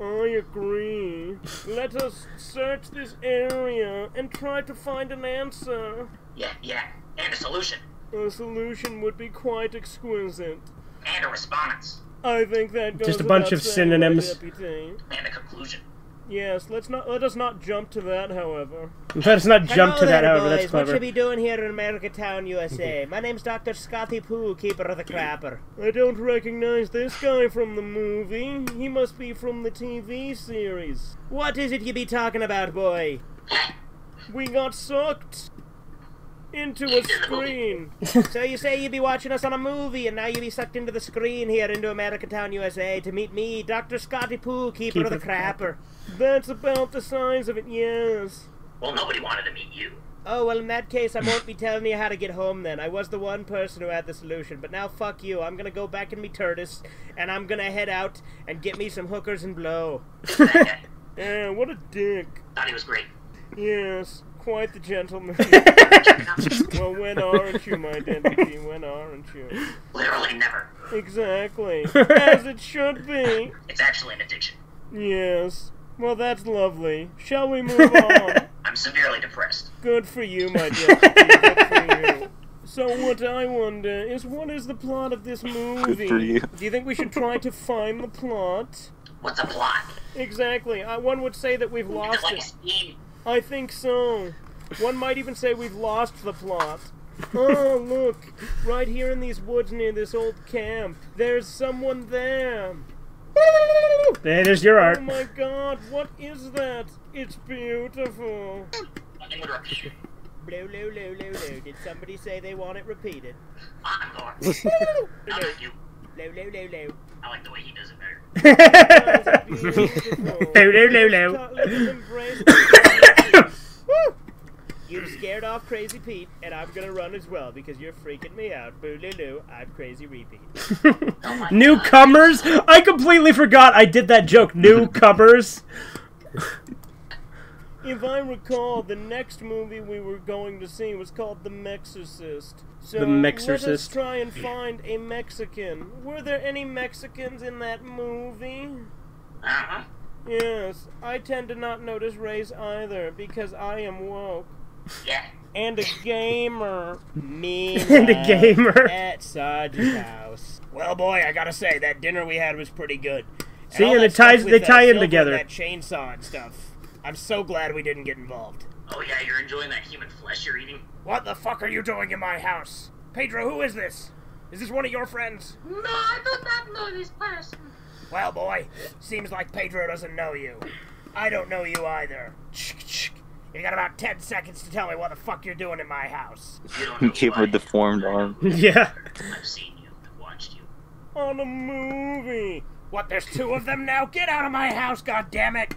I agree. Let us search this area and try to find an answer. Yeah, and a solution. A solution would be quite exquisite. And a response. I think that goes just a bunch of synonyms. And a conclusion. Yes, let us not jump to that, however. Let us not jump to that, however. That's clever. What you be doing here in America Town, USA? My name's Dr. Scotty Pooh, keeper of the crapper. I don't recognize this guy from the movie. He must be from the TV series. What is it you be talking about, boy? We got sucked into a screen. So you say you be watching us on a movie, and now you be sucked into the screen here into America Town, USA, to meet me, Dr. Scotty Pooh, keeper of the crapper. That's about the size of it, yes. Well, nobody wanted to meet you. Oh, well, in that case, I won't be telling you how to get home, then. I was the one person who had the solution, but now fuck you. I'm gonna go back in me Turtis, and I'm gonna head out and get me some hookers and blow. Yeah, what a dick. Thought he was great. Yes, quite the gentleman. Well, when aren't you, my deputy? When aren't you? Literally never. Exactly. As it should be. It's actually an addiction. Yes. Well, that's lovely. Shall we move on? I'm severely depressed. Good for you, my deputy. Good for you. So what I wonder is, what is the plot of this movie? Good for you. Do you think we should try to find the plot? What's a plot? Exactly. One would say that we've lost it. I think so. One might even say we've lost the plot. Oh, look. Right here in these woods near this old camp. There's someone there. There's your art. Oh my god, what is that? It's beautiful. Blue, blue, blue, blue, blue. Did somebody say they want it repeated? I'm going. No, not you. Blue, blue, blue, blue. I like the way he does it better. That's beautiful. Blue, blue, blue, Let's embrace Woo! You scared off Crazy Pete, and I'm gonna run as well because you're freaking me out. Boo loo, I'm Crazy Repeat. Newcomers? I completely forgot I did that joke. Newcomers. If I recall, the next movie we were going to see was called The Mexorcist. So The Mexorcist. Let us try and find a Mexican. Were there any Mexicans in that movie? Uh-huh. Yes, I tend to not notice race either because I am woke. Yeah. And a gamer. Me And a gamer. at Sarge's house. Well, boy, I gotta say, that dinner we had was pretty good. See, all and that it ties. stuff They with, tie in Silver and together. That chainsaw and stuff. I'm so glad we didn't get involved. Oh yeah, you're enjoying that human flesh you're eating? What the fuck are you doing in my house? Pedro, who is this? Is this one of your friends? No, I do not know this person. Well, boy, seems like Pedro doesn't know you. I don't know you either. You got about 10 seconds to tell me what the fuck you're doing in my house. You don't know Give her a deformed arm. Yeah. I've seen you. I've watched you. On a movie. What, there's 2 of them now? Get out of my house, goddammit!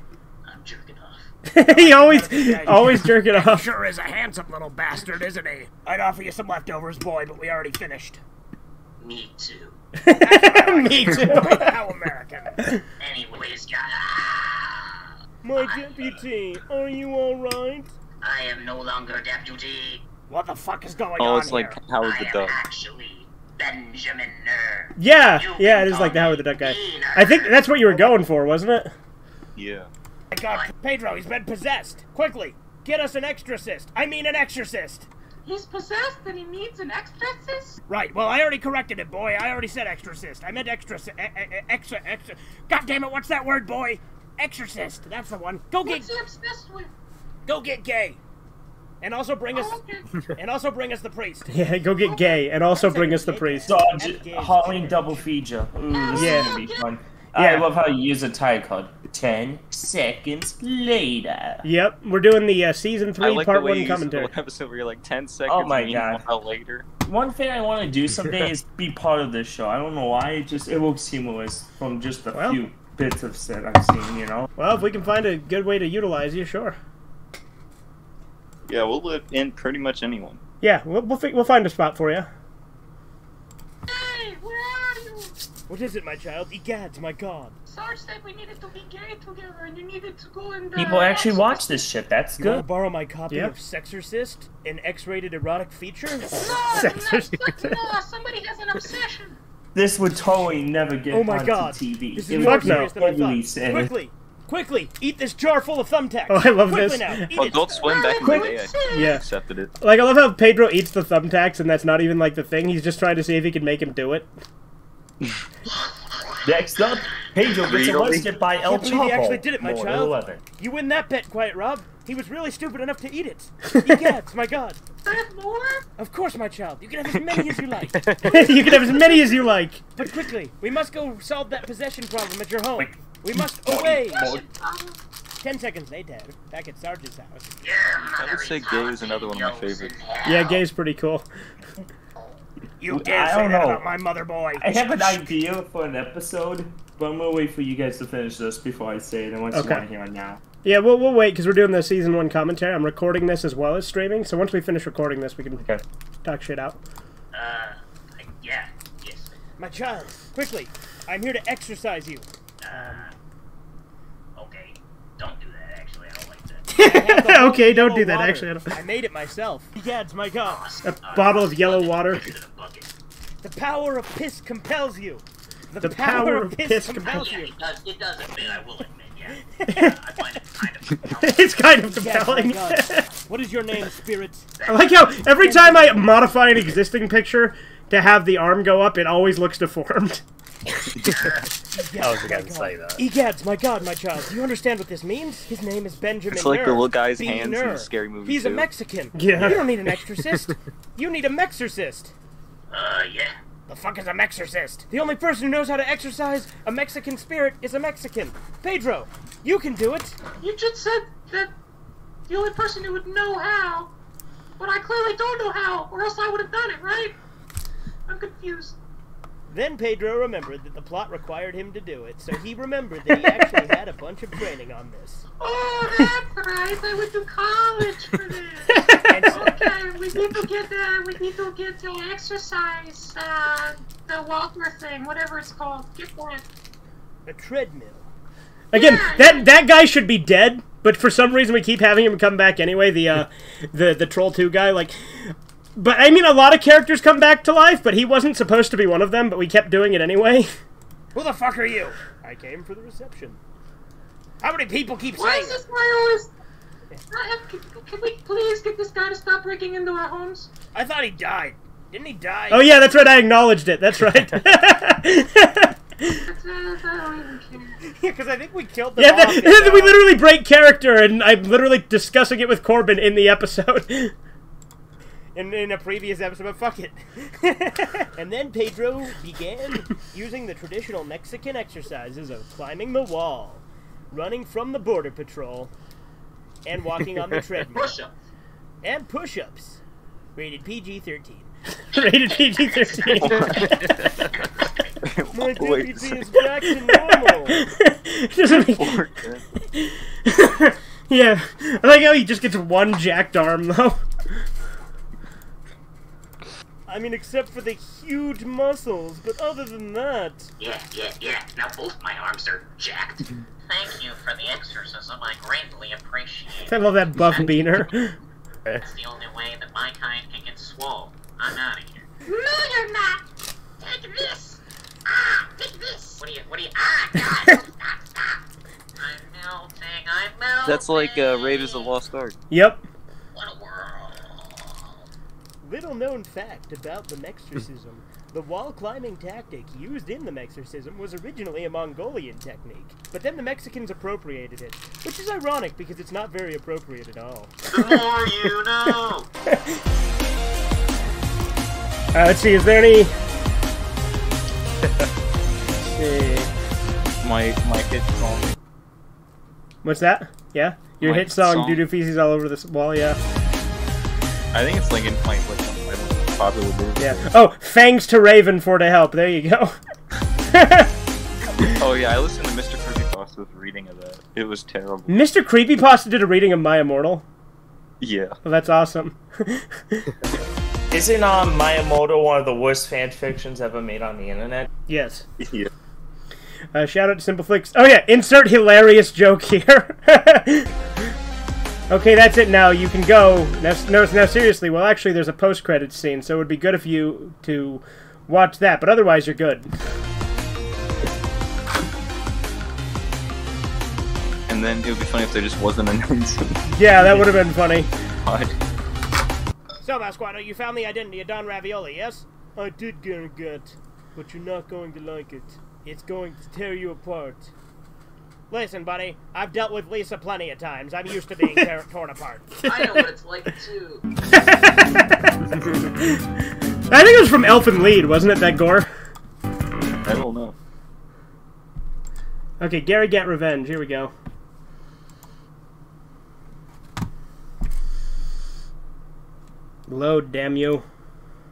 I'm jerking off. He always jerking off. Sure is a handsome little bastard, isn't he? I'd offer you some leftovers, boy, but we already finished. Me too. Me too. How American. Anyways, My deputy, are you alright? I am no longer deputy. What the fuck is going Oh, on it's like here? Howard I the am Duck. actually Benjamin Nerd. Yeah, You yeah, can it is like the call Howard the me Duck guy. Wiener. I think that's what you were going for, wasn't it? Yeah. My God, Pedro, he's been possessed. Quickly, get us an exorcist. I mean an exorcist. He's possessed and he needs an exorcist? Right, well, I already corrected it, boy. I already said exorcist. I meant extra. God damn it, what's that word, boy? Exorcist. That's the one. What's he obsessed with? Go get gay. And also bring us. Oh, okay. And also bring us the priest. Yeah, go get gay, and also bring us the priest. Sarge, Halloween double feature. Ooh, this is gonna be fun. I love how you use a tie card. 10 seconds later. Yep, we're doing the season I 3 like part the way 1 you commentary. use the episode where you're like 10 seconds. Oh my and you God. know how later. One thing I want to do someday is be part of this show. I don't know why, it looks seamless from just a few bits of set I've seen, you know? Well, if we can find a good way to utilize you, sure. Yeah, we'll let in pretty much anyone. Yeah, we'll find a spot for you. Hey, where are you? What is it, my child? Egads, my god. Sarge said we needed to be gay together, and you needed to go and. People actually watch this shit. That's You want to good. borrow my copy of Sexorcist, an X-rated erotic feature? No, somebody has an obsession. This would totally never get Oh my onto god. TV. This It is would more be serious than I heavily thought. sin. Quickly, eat this jar full of thumbtacks. Oh, I love Quickly this. Now, eat Well, it. Adult Swim back in the day, I Yeah. accepted it. Like, I love how Pedro eats the thumbtacks, and that's not even, like, the thing. He's just trying to see if he can make him do it. Next up, Pedro gets arrested by El Can't believe he actually Chapo. did it, my More than child. 11. You win that bet, Quiet Rob. He was really stupid enough to eat it. Egads, my god. I have more? Of course, my child. You can have as many as you like. You can have as many as you like. But quickly, we must go solve that possession problem at your home. We must away. 10 seconds later, back at Sarge's house. I would say Gay is another one of my favorites. Yeah, Gay's pretty cool. You I dare say don't that know. about my mother, boy. I have an idea for an episode, but I'm gonna wait for you guys to finish this before I say it, unless you want to hear it now. Yeah, we'll wait, because we're doing the Season 1 commentary. I'm recording this as well as streaming, so once we finish recording this, we can talk shit out. Yeah, yes. My child, quickly. I'm here to exercise you. Okay, don't do that, actually. I don't like that. Okay, don't do that, Water. actually. I don't... I made it myself. Egads, my god. A bottle of yellow water. The power of piss compels you. The power of piss compels you. It does admit, I will admit, yeah. I find it kind of compelling. It's kind of Egads, compelling. my god. What is your name, spirit? I like how every time I modify an existing picture to have the arm go up, it always looks deformed. I was going to say that. Egads, my god, my child. Do you understand what this means? His name is Benjamin It's like the Nerr. little guy's Be hands in Nerr. the scary movie He's a too. Mexican. Yeah. You don't need an exorcist. You need a mexorcist. Yeah. The fuck is a mexorcist? The only person who knows how to exorcise a Mexican spirit is a Mexican. Pedro, you can do it. You just said that the only person who would know how, but I clearly don't know how, or else I would have done it, right? I'm confused. Then Pedro remembered that the plot required him to do it, so he remembered that he actually had a bunch of training on this. Oh, that's right. I went to college for this. Okay, we need to get the exercise, the walker thing, whatever it's called. Get that. A treadmill. Again, that guy should be dead, but for some reason we keep having him come back anyway. The Troll 2 guy, like. But I mean, a lot of characters come back to life, but he wasn't supposed to be one of them. But we kept doing it anyway. Who the fuck are you? I came for the reception. How many people keep Why saying is this my always... Can we please get this guy to stop breaking into our homes? I thought he died. Didn't he die? Oh yeah, that's right. I acknowledged it. That's right. I don't even care. Because I think we killed them Yeah, off we literally break character, and I'm literally discussing it with Corbin in the episode. in a previous episode, but fuck it. And then Pedro began using the traditional Mexican exercises of climbing the wall, running from the border patrol, and walking on the treadmill. Push-ups. And push-ups. Rated PG-13. Rated PG-13. My dignity is back to normal. Doesn't make... Yeah, I like how he just gets one jacked arm, though. I mean, except for the huge muscles, but other than that... Yeah. Now both my arms are jacked. Thank you for the exorcism. I greatly appreciate it. I love that buff beaner. That's the only way that my kind can get swole. I'm out of here. No, you're not. Take this. Ah, take this. What do you, ah, God, stop. I'm melting. That's like Raiders of the Lost Ark. Yep. What a world. Little known fact about the Mexorcism. The wall climbing tactic used in the Mexorcism was originally a Mongolian technique, but then the Mexicans appropriated it, which is ironic because it's not very appropriate at all. The more you know. Let's see, is there any... Let's see. My hit song. What's that? Yeah? Your My hit song, song. Doo-Doo Feces All Over This Wall, yeah. I think it's like in like some popular movie. Yeah. Oh, Fangs to Raven for to help. There you go. Oh yeah, I listened to Mr. Creepypasta's reading of that. It was terrible. Mr. Creepypasta did a reading of My Immortal. Yeah. Well, that's awesome. Isn't Miyamoto one of the worst fan fictions ever made on the internet? Yes. Yeah. Shout out to Simple Flicks. Oh yeah, insert hilarious joke here. Okay, that's it now. You can go. Now seriously, well actually there's a post-credits scene, so it would be good if you to watch that, but otherwise you're good. And then it would be funny if there just wasn't an announcement. Yeah, that would have been funny. God. So, Masquado, you found the identity of Don Ravioli, yes? I did, Garrett, but you're not going to like it. It's going to tear you apart. Listen, buddy, I've dealt with Lisa plenty of times. I'm used to being torn apart. I know what it's like, too. I think it was from Elfin Lied, wasn't it, that gore? I don't know. Okay, Gary Get Revenge. Here we go. Load, damn you.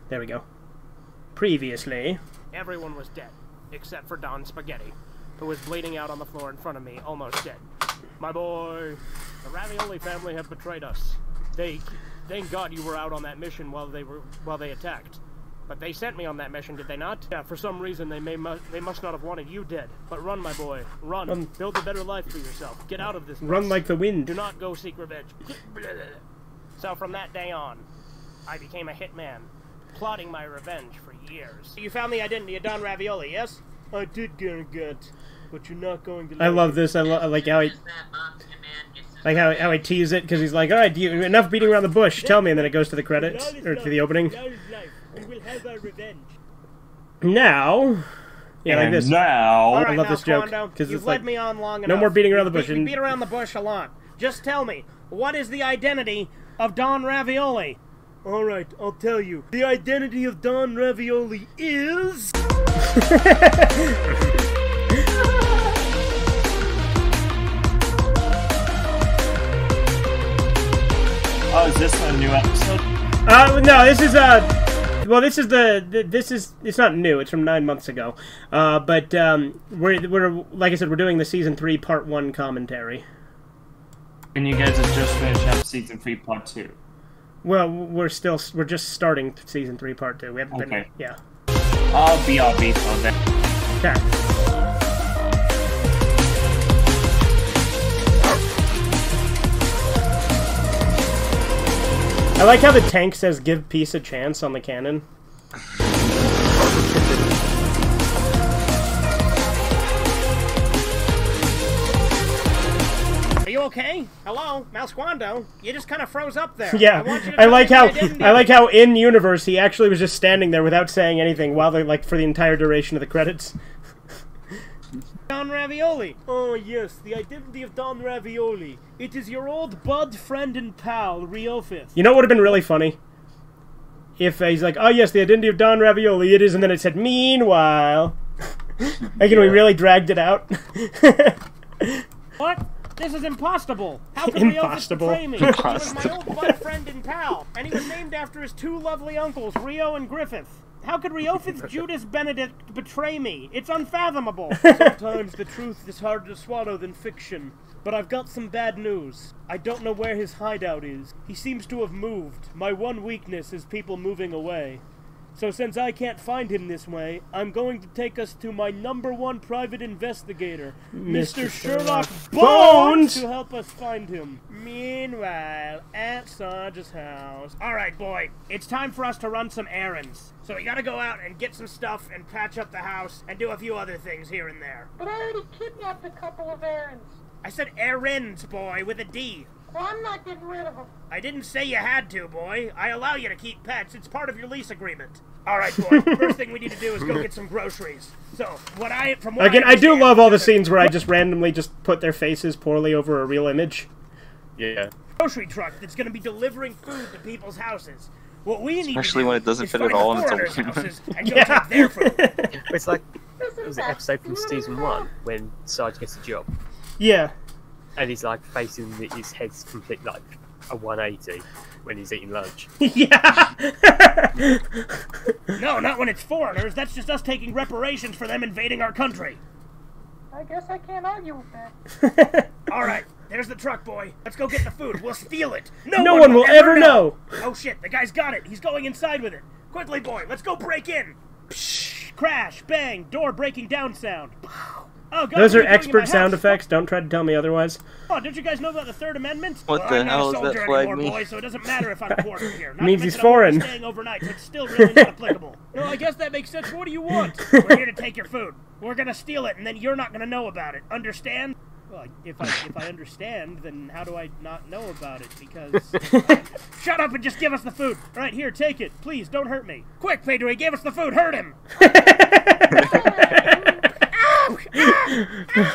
There we go. Previously. Everyone was dead, except for Don Spaghetti, who was bleeding out on the floor in front of me, almost dead. My boy, the Ravioli family have betrayed us. Thank God you were out on that mission while they attacked. But they sent me on that mission, did they not? Yeah, for some reason they must not have wanted you dead. But run, my boy, run. Build a better life for yourself. Get out of this mess. Run like the wind. Do not go seek revenge. So from that day on, I became a hitman, plotting my revenge for years. You found the identity of Don Ravioli, yes? I did, Garrett, but you're not going to like I love this. I like how he... Like how he teases it, because he's like, alright, enough beating around the bush, tell me, and then it goes to the credits, or to the opening. We will have our revenge. Now... Yeah, like this. Now... I love this joke, because it's like, me on long no enough. more beating around the bush. We beat around the bush a lot. Just tell me, what is the identity of Don Ravioli? Alright, I'll tell you. The identity of Don Ravioli is... Oh, is this a new episode? No, this is, well, it's not new, it's from 9 months ago. But, we're, like I said, we're doing the Season 3 Part 1 commentary. And you guys have just finished up Season 3 Part 2. Well, we're just starting Season 3 Part 2. We haven't been, yeah. I'll be on that. Okay. I like how the tank says give peace a chance on the cannon. Are you okay? Hello, Malsquando? You just kind of froze up there. Yeah, I like how in universe he actually was just standing there without saying anything while they for the entire duration of the credits. Don Ravioli. Oh yes, the identity of Don Ravioli. It is your old bud, friend, and pal, Riofith. You know what would have been really funny? If he's like, oh yes, the identity of Don Ravioli, it is, and then it said, meanwhile. Like, we really dragged it out. What? This is impossible! How could Riofith betray me? He was my old bud, friend, and pal, and he was named after his two lovely uncles, Rio and Griffith. How could Riofith Judas Benedict betray me? It's unfathomable! Sometimes the truth is harder to swallow than fiction. But I've got some bad news. I don't know where his hideout is. He seems to have moved. My one weakness is people moving away. So since I can't find him this way, I'm going to take us to my #1 private investigator, Mr. Sherlock Bones, to help us find him. Meanwhile, at Sarge's house. Alright, boy, it's time for us to run some errands. So we gotta go out and get some stuff and patch up the house and do a few other things here and there. But I already kidnapped a couple of errands. I said errands, boy, with a D. Well, I'm not getting rid of them. I didn't say you had to, boy. I allow you to keep pets. It's part of your lease agreement. All right, boy. First thing we need to do is go get some groceries. So, I do love all the scenes where I just randomly put their faces poorly over a real image. Yeah. Grocery truck that's going to be delivering food to people's houses. What we need Especially to do when it doesn't is fit find at all the and foreigners' it's houses and go take their food. It's like, it was an episode from Season 1 when Sarge gets a job. Yeah. And he's like facing his head's complete like a 180 when he's eating lunch. Yeah. No, not when it's foreigners. That's just us taking reparations for them invading our country. I guess I can't argue with that. All right, there's the truck, boy. Let's go get the food. We'll steal it. No one will ever know. Oh, shit. The guy's got it. He's going inside with it. Quickly, boy. Let's go break in. Psh, crash, bang, door breaking down sound. Oh, God, those are expert sound effects. Don't try to tell me otherwise. Oh, did you guys know about the Third Amendment? What the hell does that flag mean? Boy, so it doesn't matter if I'm quartered here. Not means he's foreign. Staying overnight, so it's still really not applicable. No, I guess that makes sense. What do you want? We're here to take your food. We're gonna steal it, and then you're not gonna know about it. Understand? Well, if I understand, then how do I not know about it? Because shut up and just give us the food. All right, here, take it. Please, don't hurt me. Quick, Pedro, he gave us the food. Hurt him.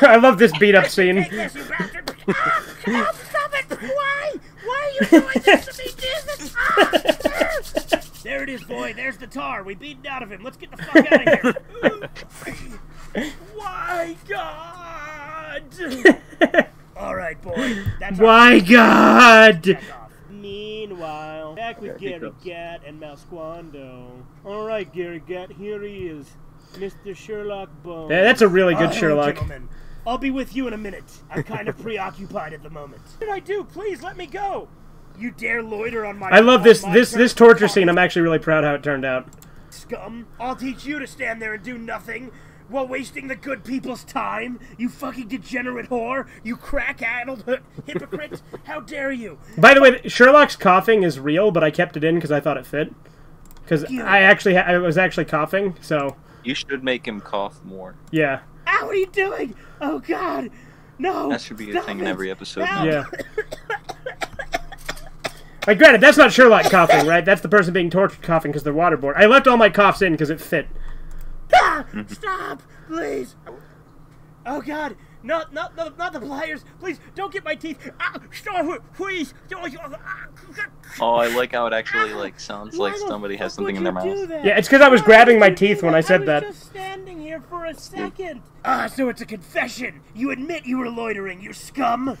I love this beat-up scene. Take this, you bastard. Oh, stop it. Why? Why are you doing this to me, Jesus? There it is, boy. There's the tar. We beat it out of him. Let's get the fuck out of here. Why, God? All right, boy. That's why, God? Meanwhile, back with Gary Gatt and Malsquando. All right, Gary Gatt, here he is. Mr. Sherlock Bones. Yeah, that's a really good Sherlock. Gentlemen, I'll be with you in a minute. I'm kind of preoccupied at the moment. What did I do? Please let me go. You dare loiter on my... I love this torture scene. I'm actually really proud how it turned out. Scum, I'll teach you to stand there and do nothing while wasting the good people's time. You fucking degenerate whore. You crack-addled hypocrite. How dare you? By the way, Sherlock's coughing is real, but I kept it in because I thought it fit. Because I was actually coughing, so... You should make him cough more. Yeah. Ow, what are you doing? Oh, God. No. That should be a thing in every episode. Yeah. Like, granted, that's not Sherlock coughing, right? That's the person being tortured coughing because they're waterboard. I left all my coughs in because it fit. Ah! Stop! Please! Oh, God. Not the pliers. Please, don't get my teeth. Ah, stop, please. Oh, I like how it actually sounds like somebody has something in their mouth. Yeah, it's because I was grabbing my teeth when I said that. I was just standing here for a second. So it's a confession. You admit you were loitering, you scum.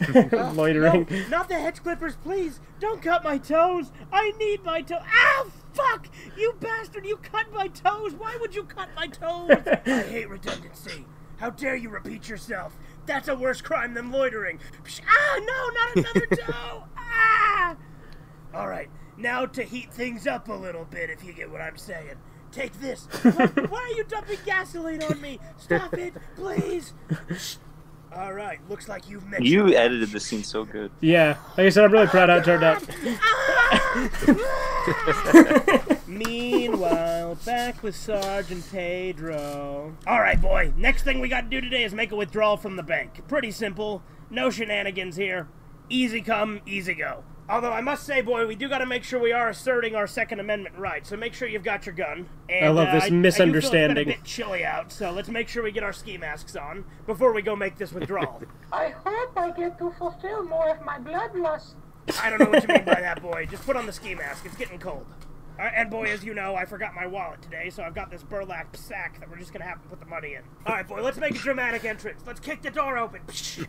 Loitering. No, not the hedge clippers, please. Don't cut my toes. I need my toes. Ow, fuck! You bastard, you cut my toes. Why would you cut my toes? I hate redundancy. How dare you repeat yourself? That's a worse crime than loitering. Ah, no, not another toe. Ah! All right, now to heat things up a little bit, if you get what I'm saying. Take this. Why are you dumping gasoline on me? Stop it, please. All right, looks like you've mentioned... You edited the scene so good. Yeah, like I said, I'm really proud how it turned out. Meanwhile, back with Sarge and Pedro. All right, boy, next thing we got to do today is make a withdrawal from the bank. Pretty simple. No shenanigans here. Easy come, easy go. Although I must say, boy, we do got to make sure we are asserting our Second Amendment right. So make sure you've got your gun. And, I love this misunderstanding. I do feel it's been a bit chilly out, so let's make sure we get our ski masks on before we go make this withdrawal. I hope I get to fulfill more of my bloodlust. I don't know what you mean by that, boy. Just put on the ski mask. It's getting cold. And boy, as you know, I forgot my wallet today, so I've got this burlap sack that we're just gonna have to put the money in. All right, boy, let's make a dramatic entrance. Let's kick the door open. Pew,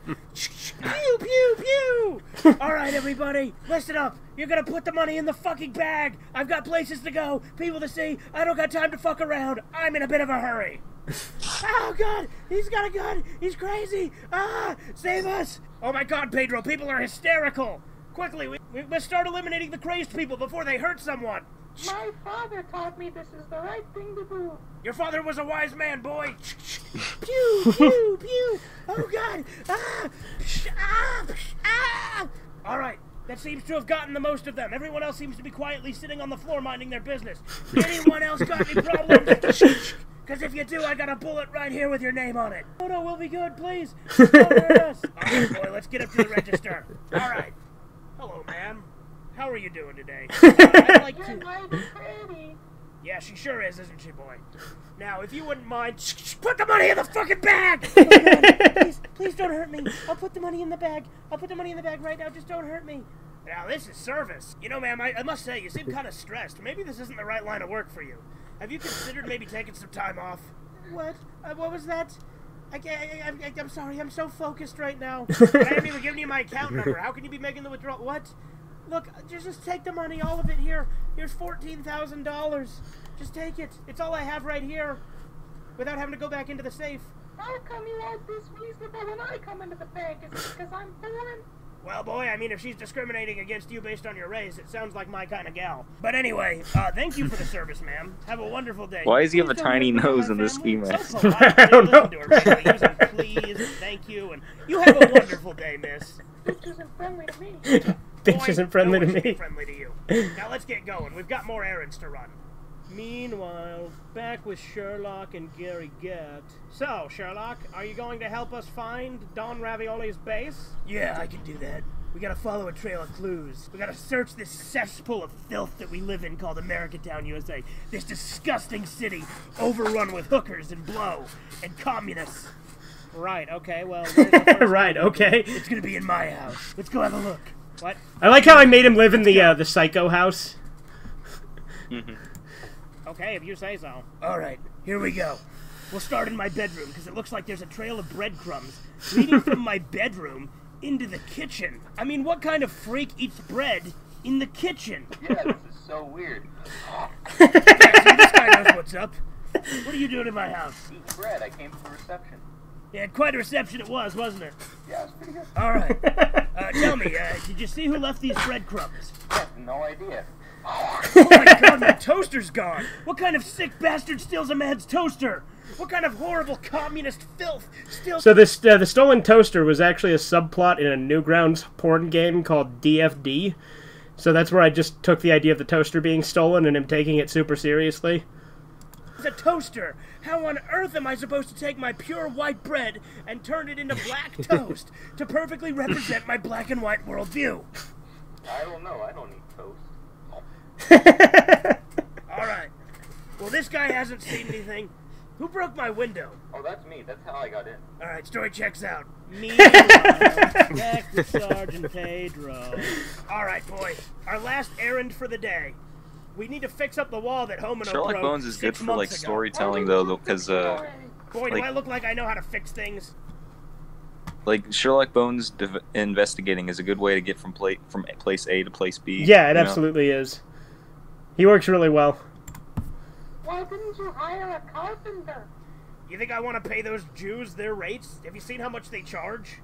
pew, pew. All right, everybody, listen up. You're gonna put the money in the fucking bag. I've got places to go, people to see. I don't got time to fuck around. I'm in a bit of a hurry. Oh, God, he's got a gun. He's crazy. Ah, save us. Oh, my God, Pedro, people are hysterical. Quickly, we must start eliminating the crazed people before they hurt someone. My father taught me this is the right thing to do. Your father was a wise man, boy. Pew, pew, pew. Oh, God. Ah, ah, ah. All right. That seems to have gotten the most of them. Everyone else seems to be quietly sitting on the floor minding their business. Anyone else got any problems? Because if you do, I got a bullet right here with your name on it. Oh, no, we'll be good, please. Don't hurt us. All right, boy, let's get up to the register. All right. Hello, ma'am. How are you doing today? I'd like to... Yeah, she sure is, isn't she, boy? Now, if you wouldn't mind, put the money in the fucking bag! Oh, please don't hurt me. I'll put the money in the bag. I'll put the money in the bag right now. Just don't hurt me. Now, this is service. You know, ma'am, I must say, you seem kind of stressed. Maybe this isn't the right line of work for you. Have you considered maybe taking some time off? What? What was that? I'm sorry. I'm so focused right now. I haven't even given you my account number. How can you be making the withdrawal? What? Look, just take the money, all of it here. Here's $14,000. Just take it. It's all I have right here, without having to go back into the safe. How come you act this reasonable when I come into the bank? Is it because I'm foreign? Well, boy, I mean, if she's discriminating against you based on your race, it sounds like my kind of gal. But anyway, thank you for the service, ma'am. Have a wonderful day. Why does he have a tiny nose in this ski mask? So polite. I don't know. Using please and thank you, and you have a wonderful day, miss. Bitch isn't friendly to me. Bitch isn't friendly to me. Friendly to you. Now let's get going. We've got more errands to run. Meanwhile, back with Sherlock and Gary Gett. So, Sherlock, are you going to help us find Don Ravioli's base? Yeah, I can do that. We gotta follow a trail of clues. We gotta search this cesspool of filth that we live in called Americatown, USA. This disgusting city overrun with hookers and blow and communists. Right, okay, well... Right, okay. It's gonna be in my house. Let's go have a look. What? I like how I made him live in the psycho house. Okay, if you say so. Alright, here we go. We'll start in my bedroom, because it looks like there's a trail of breadcrumbs leading from my bedroom into the kitchen. I mean, what kind of freak eats bread in the kitchen? Yeah, this is so weird. See, this guy knows what's up. What are you doing in my house? Eating bread. I came to the reception. Yeah, quite a reception it was, wasn't it? Yeah, it was pretty good. Alright. Tell me, did you see who left these breadcrumbs? I have no idea. Oh my god, my toaster's gone! What kind of sick bastard steals a man's toaster? What kind of horrible communist filth steals... So this, the stolen toaster was actually a subplot in a Newgrounds porn game called DFD. So that's where I just took the idea of the toaster being stolen and him taking it super seriously. It's a toaster! How on earth am I supposed to take my pure white bread and turn it into black toast to perfectly represent my black and white worldview? I don't know. I don't eat toast. Alright. Well, this guy hasn't seen anything. Who broke my window? Oh, that's me. That's how I got in. Alright, story checks out. Meanwhile, back with Sarge and Pedro. Alright, boys. Our last errand for the day. We need to fix up the wall that Homino Sherlock broke Bones is good 6 for, months like, ago. storytelling, though, because, Boy, do like, I look like I know how to fix things? like, Sherlock Bones investigating is a good way to get from place A to place B. Yeah, it absolutely is. He works really well. Why didn't you hire a carpenter? You think I want to pay those Jews their rates? Have you seen how much they charge?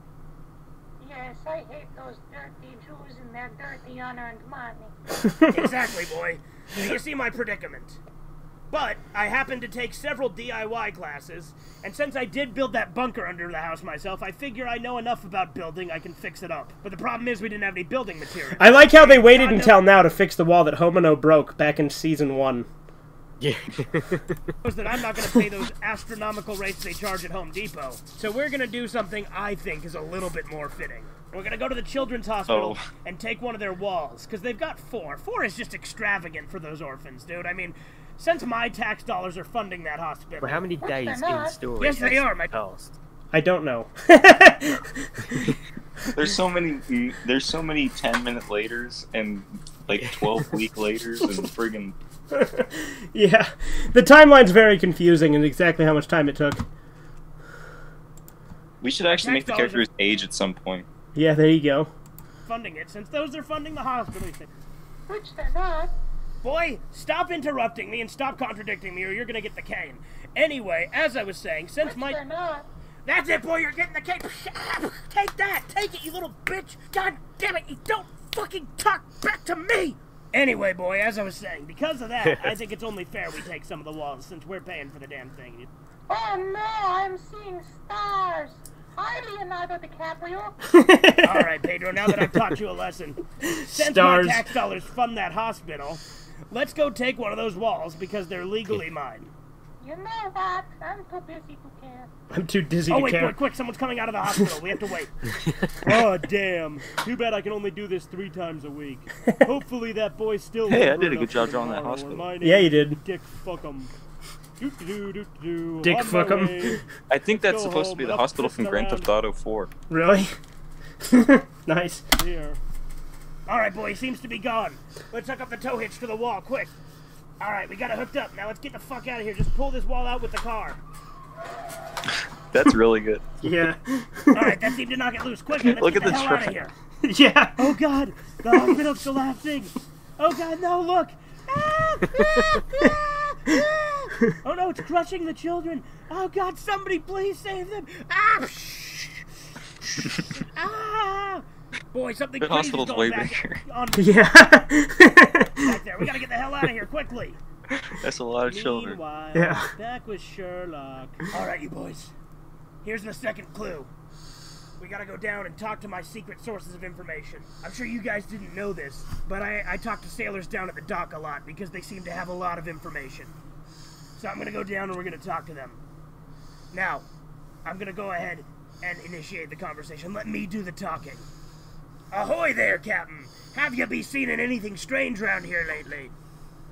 Yes, I hate those dirty Jews and their dirty honor and money. Exactly, boy. You see my predicament. But I happened to take several DIY classes, and since I did build that bunker under the house myself, I figure I know enough about building I can fix it up. But the problem is we didn't have any building materials. I like how they waited until now to fix the wall that Homino broke back in season 1. Yeah. That I'm not going to pay those astronomical rates they charge at Home Depot. So we're going to do something I think is a little bit more fitting. We're going to go to the Children's Hospital and take one of their walls, because they've got 4. 4 is just extravagant for those orphans, dude. I mean, since my tax dollars are funding that hospital... Well, how many days in storage? Yes, they are, my past? I don't know. There's so many 10-minute laters and, like, 12-week laters and friggin'... Yeah, the timeline's very confusing and exactly how much time it took. We should actually make the characters age at some point. Yeah, there you go. Funding it, since those are funding the hospital. Which they're not. Boy, stop interrupting me and stop contradicting me or you're gonna get the cane. Anyway, as I was saying, since Which they're not. That's it, boy, you're getting the cane. Take that! Take it, you little bitch! God damn it, you don't fucking talk back to me! Anyway, boy, as I was saying, because of that, I think it's only fair we take some of the walls, since we're paying for the damn thing. Oh no, I'm seeing stars! Hi, Leonardo DiCaprio! Alright, Pedro, now that I've taught you a lesson, since Stars. my tax dollars fund that hospital, let's go take one of those walls, because they're legally mine. You know that. I'm too busy to care. I'm too dizzy Oh, to wait, care. quick, someone's coming out of the hospital. We have to wait. Oh, damn. Too bad I can only do this 3 times a week. Hopefully that boy still... Hey, I did a good job drawing that hospital. Yeah, you did. Dick fuck'em. Dick fuck'em. I think that's supposed to be the hospital from Grand Theft Auto 4. Really? Nice. Here. Alright, boy, he seems to be gone. Let's hook up the tow hitch to the wall, quick. Alright, we got it hooked up. Now let's get the fuck out of here. Just pull this wall out with the car. That's really good. Yeah. Alright, that seemed to knock it loose. Quick, let's Look get at the the hell out of truck. here. Yeah. Oh god, the hospital's collapsing. Oh god, no, look. Oh no, it's crushing the children. Oh god, somebody please save them. Ah! Boy, something The crazy's hospital's going way back bigger. on Yeah. back there. We gotta get the hell out of here quickly. That's a lot of children. Meanwhile, Yeah. back with Sherlock. All right, you boys. Here's the second clue. We gotta go down and talk to my secret sources of information. I'm sure you guys didn't know this, but I talk to sailors down at the dock a lot because they seem to have a lot of information. So I'm gonna go down and we're gonna talk to them. Now, I'm gonna go ahead and initiate the conversation. Let me do the talking. Ahoy there, Captain! Have you been seeing anything strange around here lately?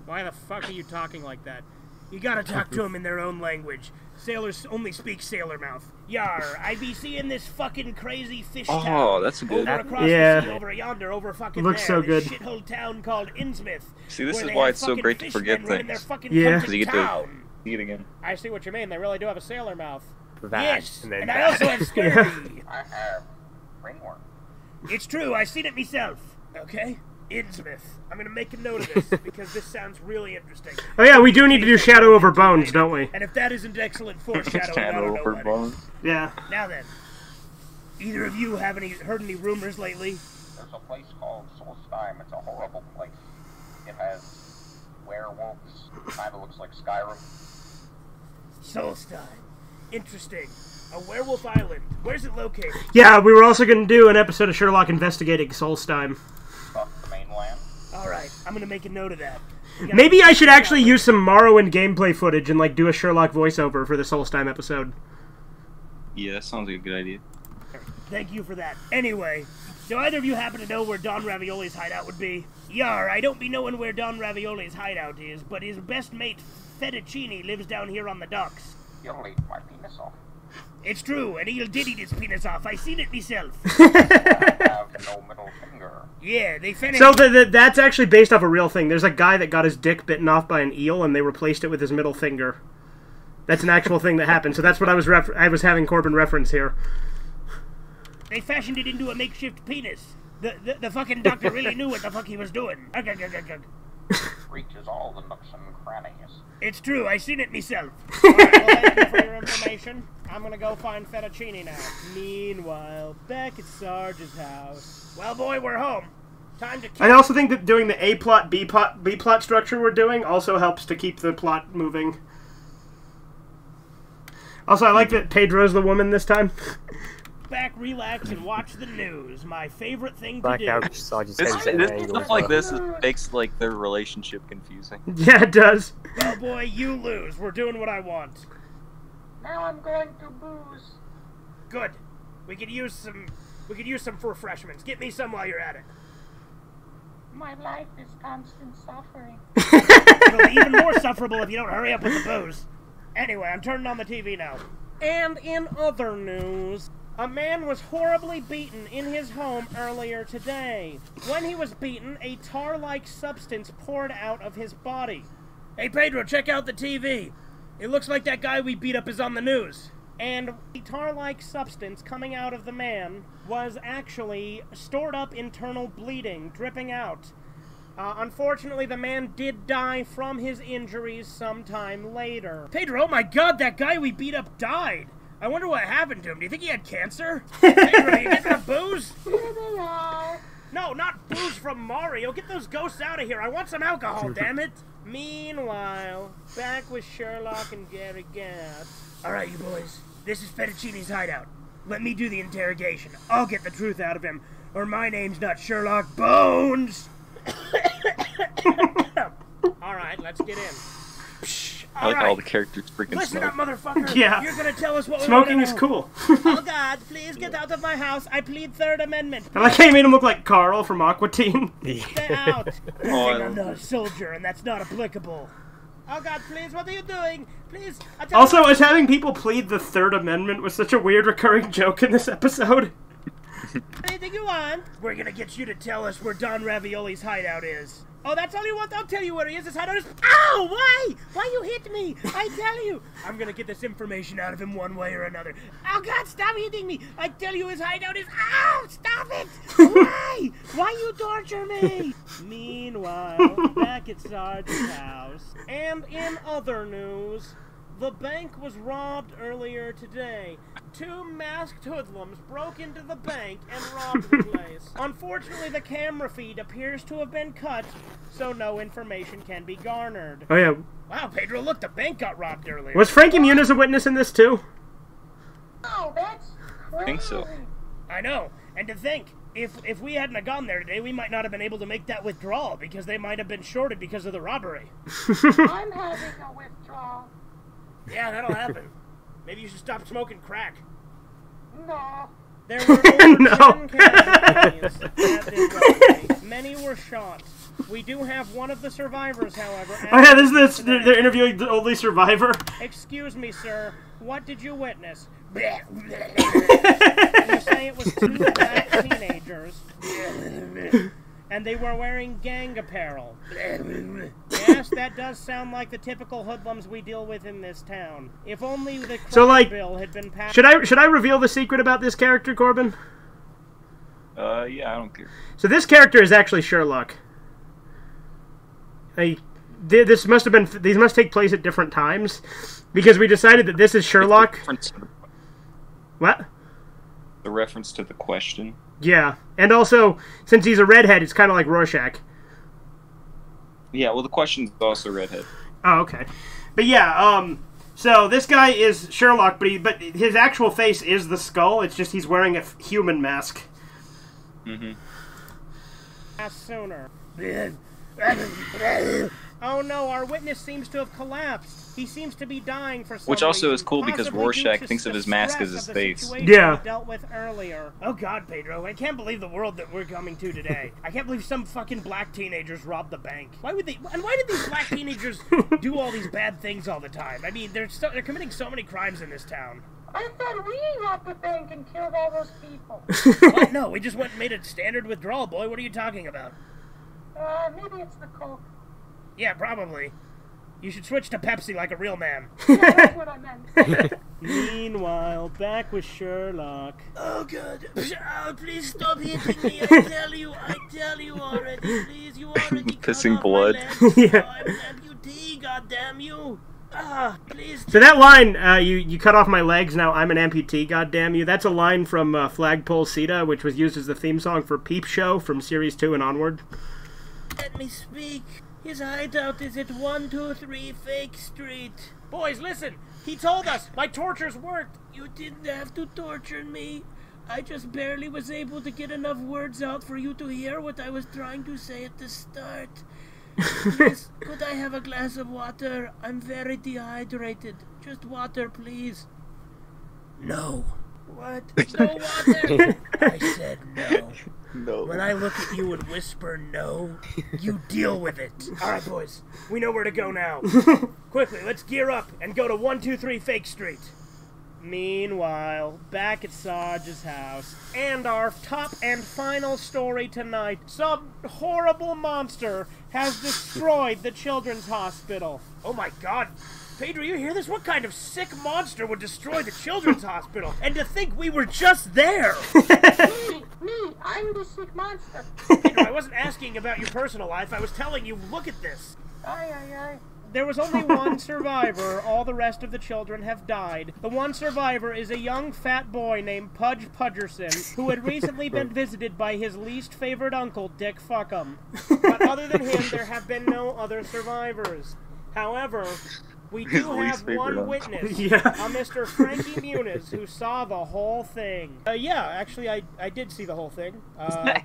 Why the fuck are you talking like that? You gotta talk to them in their own language. Sailors only speak sailor mouth. Yar, I be seeing this fucking crazy fish town. Oh, that's good. Over across Yeah. the sea, over yonder, over fucking Looks there. so good. This shithole town called Innsmouth. See, this where is they why have it's so fucking great to fishermen forget running their things. fucking Yeah. country Because you get to town. see it again. I see what you mean. They really do have a sailor mouth. That, Yes, and then and I that. also have scurvy. I have ringworm. It's true, I seen it myself. Okay? Innsmouth. I'm gonna make a note of this because this sounds really interesting. Oh yeah, we do need to do Shadow over Bones, don't we? And if that isn't excellent foreshadowing, I don't know over what is. bones. Yeah. Now then, either of you have heard any rumors lately? There's a place called Solstheim. It's a horrible place. It has werewolves. Kind of looks like Skyrim. Solstheim. Interesting. A werewolf island. Where's it located? Yeah, we were also going to do an episode of Sherlock investigating Solstheim. Off the mainland. Alright, I'm gonna make a note of that. We gotta- Maybe I should actually use some Morrowind gameplay footage and like do a Sherlock voiceover for the Solstheim episode. Yeah, that sounds like a good idea. Thank you for that. Anyway, do either of you happen to know where Don Ravioli's hideout would be? Yar, I don't be knowing where Don Ravioli's hideout is, but his best mate, Fettuccine, lives down here on the docks. You'll eat my penis off. It's true, and he did eat his penis off. I seen it myself. I have no middle finger. Yeah, they finished. So that's actually based off a real thing. There's a guy that got his dick bitten off by an eel, and they replaced it with his middle finger. That's an actual thing that happened. So that's what I was having Corbin reference here. They fashioned it into a makeshift penis. The fucking doctor really knew what the fuck he was doing. Reaches all the nooks and crannies. It's true, I seen it myself. Alright, well, thank you for your information. I'm gonna go find Fettuccine now. Meanwhile, back at Sarge's house. Well, boy, we're home. Time to I also think that doing the A plot, B plot structure we're doing also helps to keep the plot moving. Also, I like that Pedro's the woman this time. back, relax, and watch the news. My favorite thing to Black do. out Sarge's This, head's at an this angle stuff as like well. this makes like their relationship confusing. Yeah, it does. Well, boy, you lose. We're doing what I want. Now I'm going to booze. Good. We could use some refreshments. Get me some while you're at it. My life is constant suffering. It'll be even more sufferable if you don't hurry up with the booze. Anyway, I'm turning on the TV now. And in other news, a man was horribly beaten in his home earlier today. When he was beaten, a tar-like substance poured out of his body. Hey, Pedro, check out the TV. It looks like that guy we beat up is on the news. And the tar-like substance coming out of the man was actually stored up internal bleeding, dripping out. Unfortunately, the man did die from his injuries sometime later. Pedro, oh my god, that guy we beat up died. I wonder what happened to him. Do you think he had cancer? Pedro, you get some booze? No, not booze from Mario. Get those ghosts out of here. I want some alcohol, damn it. Meanwhile, back with Sherlock and Gary Gadd. Alright, you boys. This is Fettuccine's hideout. Let me do the interrogation. I'll get the truth out of him, or my name's not Sherlock Bones. Alright, let's get in. I like all the characters freaking Listen smoke. up, motherfucker. Yeah. You're gonna tell us what we Smoking want is to know. cool. Oh God, please get out of my house. I plead Third Amendment. I like how you made him look like Carl from Aqua Teen. Stay out. I'm not a soldier, and that's not applicable. Oh God, please, what are you doing? Please. Also, is having people plead the Third Amendment was such a weird recurring joke in this episode. Anything you want. We're gonna get you to tell us where Don Ravioli's hideout is. Oh, that's all you want? I'll tell you where he is. His hideout is... Ow! Why? Why you hit me? I tell you. I'm gonna get this information out of him one way or another. Oh God, stop hitting me. I tell you his hideout is... Ow! Stop it! Why? Why you torture me? Meanwhile, back at Sarge's house, and in other news... The bank was robbed earlier today. 2 masked hoodlums broke into the bank and robbed the place. Unfortunately, the camera feed appears to have been cut, so no information can be garnered. Oh, yeah. Wow, Pedro, look, the bank got robbed earlier. Was Frankie Muniz a witness in this, too? Oh, that's crazy. I think so. I know. And to think, if we hadn't have gone there today, we might not have been able to make that withdrawal because they might have been shorted because of the robbery. I'm having a withdrawal. Yeah, that'll happen. Maybe you should stop smoking crack. No. There were over 10 casualties at this robbery. Many were shot. We do have one of the survivors, however. Oh yeah, this they're interviewing the only survivor. Excuse me, sir. What did you witness? You say it was 2 black teenagers, and they were wearing gang apparel. Yes, that does sound like the typical hoodlums we deal with in this town. If only the crime bill had been passed. Should I reveal the secret about this character, Corbin? Yeah, I don't care. So this character is actually Sherlock. These must take place at different times, because we decided that this is Sherlock. What? The reference to the question. Yeah, and also, since he's a redhead, it's kind of like Rorschach. Yeah, well, the question's also redhead. Oh, okay. But yeah, so this guy is Sherlock, but his actual face is the skull. It's just he's wearing a human mask. Mm-hmm. Sooner. Oh no, our witness seems to have collapsed. He seems to be dying for some Which also reason, is cool because Rorschach thinks of his mask as his face. Yeah. We dealt with earlier. Oh god, Pedro, I can't believe the world that we're coming to today. I can't believe some fucking black teenagers robbed the bank. Why did these black teenagers do all these bad things all the time? I mean, they're committing so many crimes in this town. I thought we robbed the bank and killed all those people. What? No, we just went and made a standard withdrawal, boy. What are you talking about? Maybe it's the coke. Yeah, probably. You should switch to Pepsi like a real man. Yeah, that's what I meant. Meanwhile, back with Sherlock. Oh god. Oh, please stop hitting me. I tell you already. Please, you already pissing blood. Yeah. I'm an amputee, goddamn you. Ah, please. So that line, you cut off my legs, now I'm an amputee, goddamn you, that's a line from Flagpole Sita, which was used as the theme song for Peep Show from Series 2 and onward. Let me speak. His hideout is at 123 Fake Street. Boys, listen! He told us! My tortures worked! You didn't have to torture me. I just barely was able to get enough words out for you to hear what I was trying to say at the start. Yes, could I have a glass of water? I'm very dehydrated. Just water, please. No. What? No water? I said no. No. When I look at you and whisper no, you deal with it. Alright, boys. We know where to go now. Quickly, let's gear up and go to 123 Fake Street. Meanwhile, back at Sarge's house, and our top and final story tonight, some horrible monster has destroyed the children's hospital. Oh my god. Pedro, you hear this? What kind of sick monster would destroy the children's hospital? And to think we were just there! Me, I'm the sick monster. Pedro, I wasn't asking about your personal life. I was telling you, look at this. Aye. There was only one survivor. All the rest of the children have died. The one survivor is a young fat boy named Pudge Pudgerson, who had recently been visited by his least favorite uncle, Dick Fuckum. But other than him, there have been no other survivors. However, we do have one witness, a Mr. Frankie Muniz, who saw the whole thing. Yeah, actually, I did see the whole thing.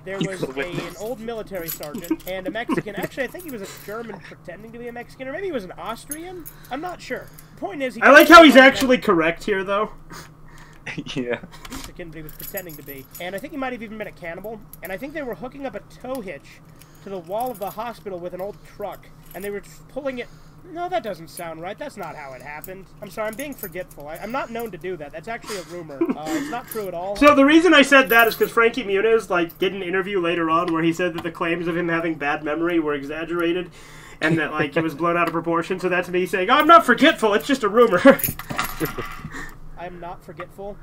There was an old military sergeant and a Mexican. Actually, I think he was a German pretending to be a Mexican, or maybe he was an Austrian. I'm not sure. The point is, I like how he's actually correct here, though. Yeah. Mexican, but he was pretending to be. And I think he might have even been a cannibal. And I think they were hooking up a tow hitch to the wall of the hospital with an old truck, and they were just pulling it. No, that doesn't sound right. That's not how it happened. I'm sorry, I'm being forgetful. I'm not known to do that. That's actually a rumor. It's not true at all. So the reason I said that is because Frankie Muniz, did an interview later on where he said that the claims of him having bad memory were exaggerated, and that, it was blown out of proportion. So that's me saying, oh, I'm not forgetful, it's just a rumor. I'm not forgetful.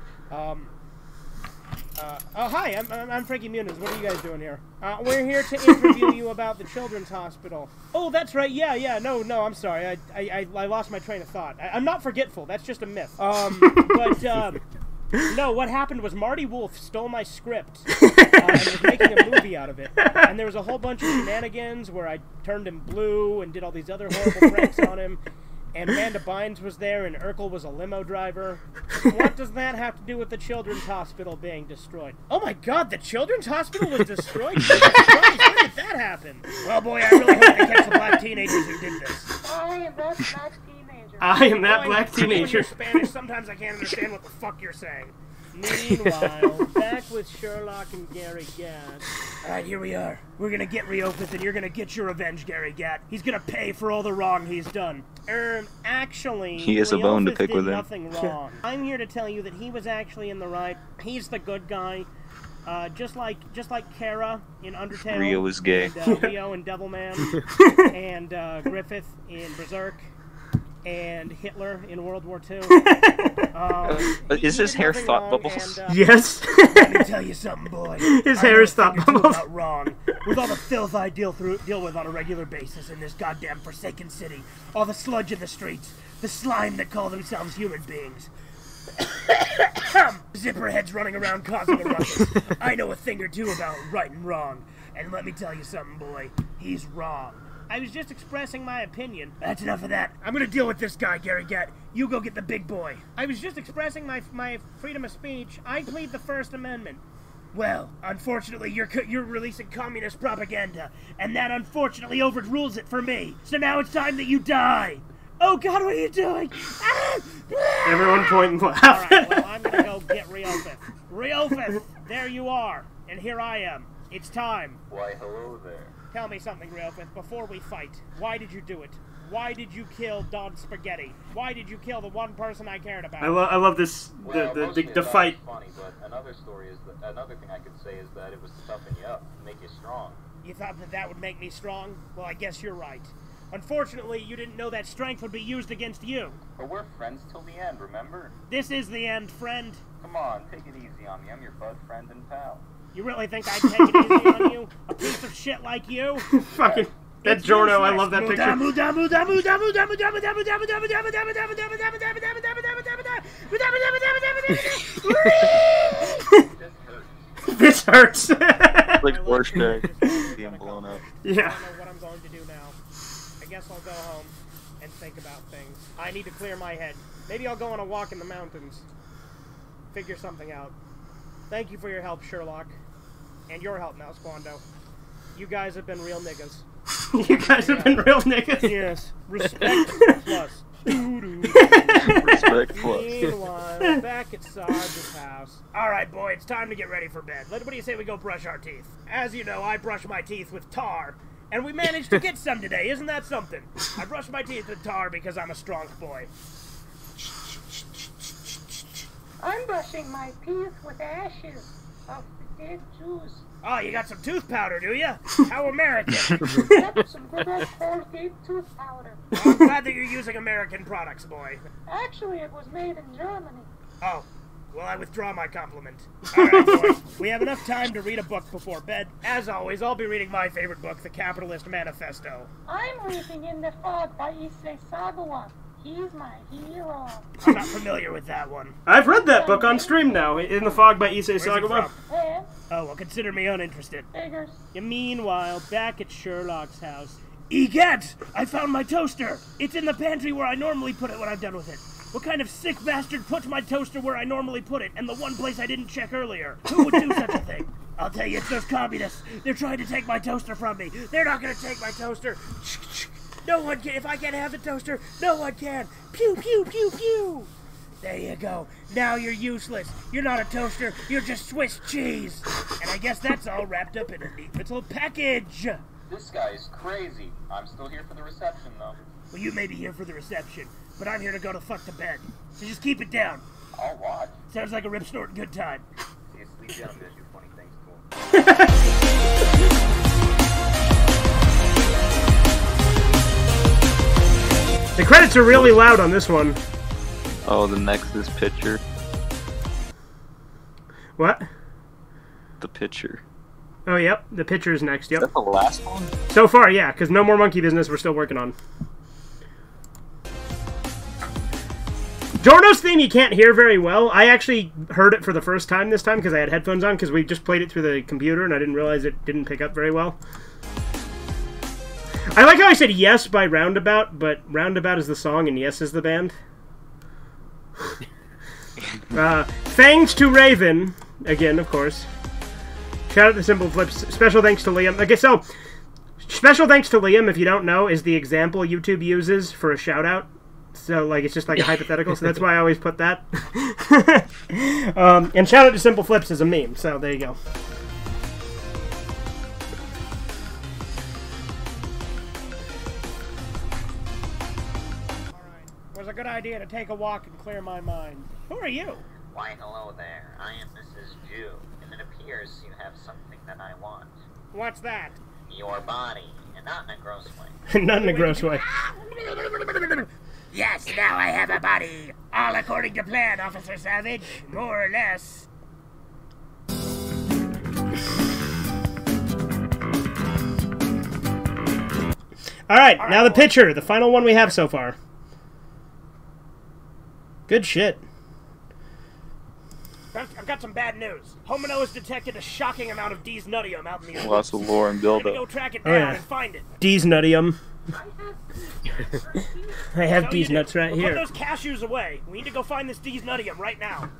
Oh, hi, I'm Frankie Muniz. What are you guys doing here? We're here to interview you about the Children's Hospital. Oh, that's right. Yeah. No, I'm sorry. I lost my train of thought. I'm not forgetful. That's just a myth. No, what happened was Marty Wolf stole my script and was making a movie out of it. And there was a whole bunch of shenanigans where I turned him blue and did all these other horrible pranks on him. And Amanda Bynes was there, and Urkel was a limo driver. What does that have to do with the Children's Hospital being destroyed? Oh my God, the Children's Hospital was destroyed? Jesus Christ, when did that happen? Well, boy, I really hope they catch the black teenagers who did this. I am that black teenager. I am that black teenager. When you're Spanish, sometimes I can't understand what the fuck you're saying. Meanwhile, back with Sherlock and Gary Gatt. Alright, here we are. We're gonna get Reopith, and you're gonna get your revenge, Gary Gatt. He's gonna pay for all the wrong he's done. Actually, he has a bone to pick with him. Nothing wrong. I'm here to tell you that he was actually in the right. He's the good guy. Just like Kara in Undertale. Rio is gay. And, Rio in Devilman. And Griffith in Berserk. And Hitler in World War II. Is his hair thought bubbles? And, yes. Let me tell you something, boy. His hair is thought bubbles. About wrong. With all the filth I deal with on a regular basis in this goddamn forsaken city, all the sludge in the streets, the slime that call themselves human beings. Zipperheads running around causing a ruckus. I know a thing or two about right and wrong. And let me tell you something, boy. He's wrong. I was just expressing my opinion. That's enough of that. I'm gonna deal with this guy, Gary Gatt. You go get the big boy. I was just expressing my freedom of speech. I plead the First Amendment. Well, unfortunately, you're releasing communist propaganda, and that unfortunately overrules it for me. So now it's time that you die. Oh God, what are you doing? Everyone point and laugh. All right, well, I'm gonna go get Reopith. Reopith, there you are, and here I am. It's time. Why, hello there. Tell me something, Reopith, before we fight. Why did you do it? Why did you kill Don Spaghetti? Why did you kill the one person I cared about? I love this the fight. Funny, but another story is that another thing I could say is that it was to toughen you up, make you strong. You thought that would make me strong? Well, I guess you're right. Unfortunately, you didn't know that strength would be used against you. But we're friends till the end, remember? This is the end, friend. Come on, take it easy on me. I'm your bud, friend, and pal. You really think I'd take it easy on you? A piece of shit like you? Fucking that Giorno, I love that picture. This hurts. Like Rorschach being blown up. Yeah. I don't know what I'm going to do now. I guess I'll go home and think about things. I need to clear my head. Maybe I'll go on a walk in the mountains. Figure something out. Thank you for your help, Sherlock. And your help now, Squando. You guys have been real niggas. You guys have been real niggas? Yes. Respect plus. Respect plus. Meanwhile, back at Sarge's house. Alright, boy, it's time to get ready for bed. What do you say we go brush our teeth? As you know, I brush my teeth with tar. And we managed to get some today. Isn't that something? I brush my teeth with tar because I'm a strong boy. I'm brushing my teeth with ashes of the dead Jews. Oh, you got some tooth powder, do you? How American. Yep, some good old Colgate tooth powder. Well, I'm glad that you're using American products, boy. Actually, it was made in Germany. Oh, well, I withdraw my compliment. Alright, boy, we have enough time to read a book before bed. As always, I'll be reading my favorite book, The Capitalist Manifesto. I'm reading In the Fog by Issei Sagawa. He's my hero. I'm not familiar with that one. I've read that book on stream now, In the Fog by Issei Sagawa. Oh, well, consider me uninterested. Figures. Meanwhile, back at Sherlock's house. Egad! I found my toaster! It's in the pantry where I normally put it when I'm done with it. What kind of sick bastard puts my toaster where I normally put it, and the one place I didn't check earlier? Who would do such a thing? I'll tell you, it's those communists. They're trying to take my toaster from me. They're not gonna take my toaster. No one can. If I can't have the toaster, no one can. Pew, pew, pew, pew. There you go. Now you're useless. You're not a toaster. You're just Swiss cheese. And I guess that's all wrapped up in a neat little package. This guy is crazy. I'm still here for the reception, though. Well, you may be here for the reception, but I'm here to go to fuck to bed. So just keep it down. I'll watch. Sounds like a rip snort good time. See you sleep down, do funny things to him. The credits are really loud on this one. Oh, the Nexus picture. What? The Pitcher. Oh, yep. The Pitcher is next, yep. Is that the last one? So far, yeah, because No More Monkey Business we're still working on. Jorno's theme you can't hear very well. I actually heard it for the first time this time because I had headphones on because we just played it through the computer and I didn't realize it didn't pick up very well. I like how I said Yes by Roundabout, but Roundabout is the song and Yes is the band. Thanks to Raven, again, of course. Shout out to Simple Flips. Special thanks to Liam. Okay, so, special thanks to Liam, if you don't know, is the example YouTube uses for a shout out. So, like, it's just like a hypothetical, so that's why I always put that. And shout out to Simple Flips as a meme, so there you go. Was a good idea to take a walk and clear my mind. Who are you? Why, hello there. I am Mrs. Jew, and it appears you have something that I want. What's that? Your body, and not in a gross way. Not in a gross way. Yes, now I have a body. All according to plan, Officer Savage. More or less. Alright, now the Pitcher, the final one we have so far. Good shit. I've got some bad news. Homino has detected a shocking amount of D's nuttium out in the ocean. Lots of lore and build-up. Go track it down and find it. D's nuttium. I have D's nuts right here. Put those cashews away. We need to go find this D's nuttium right now.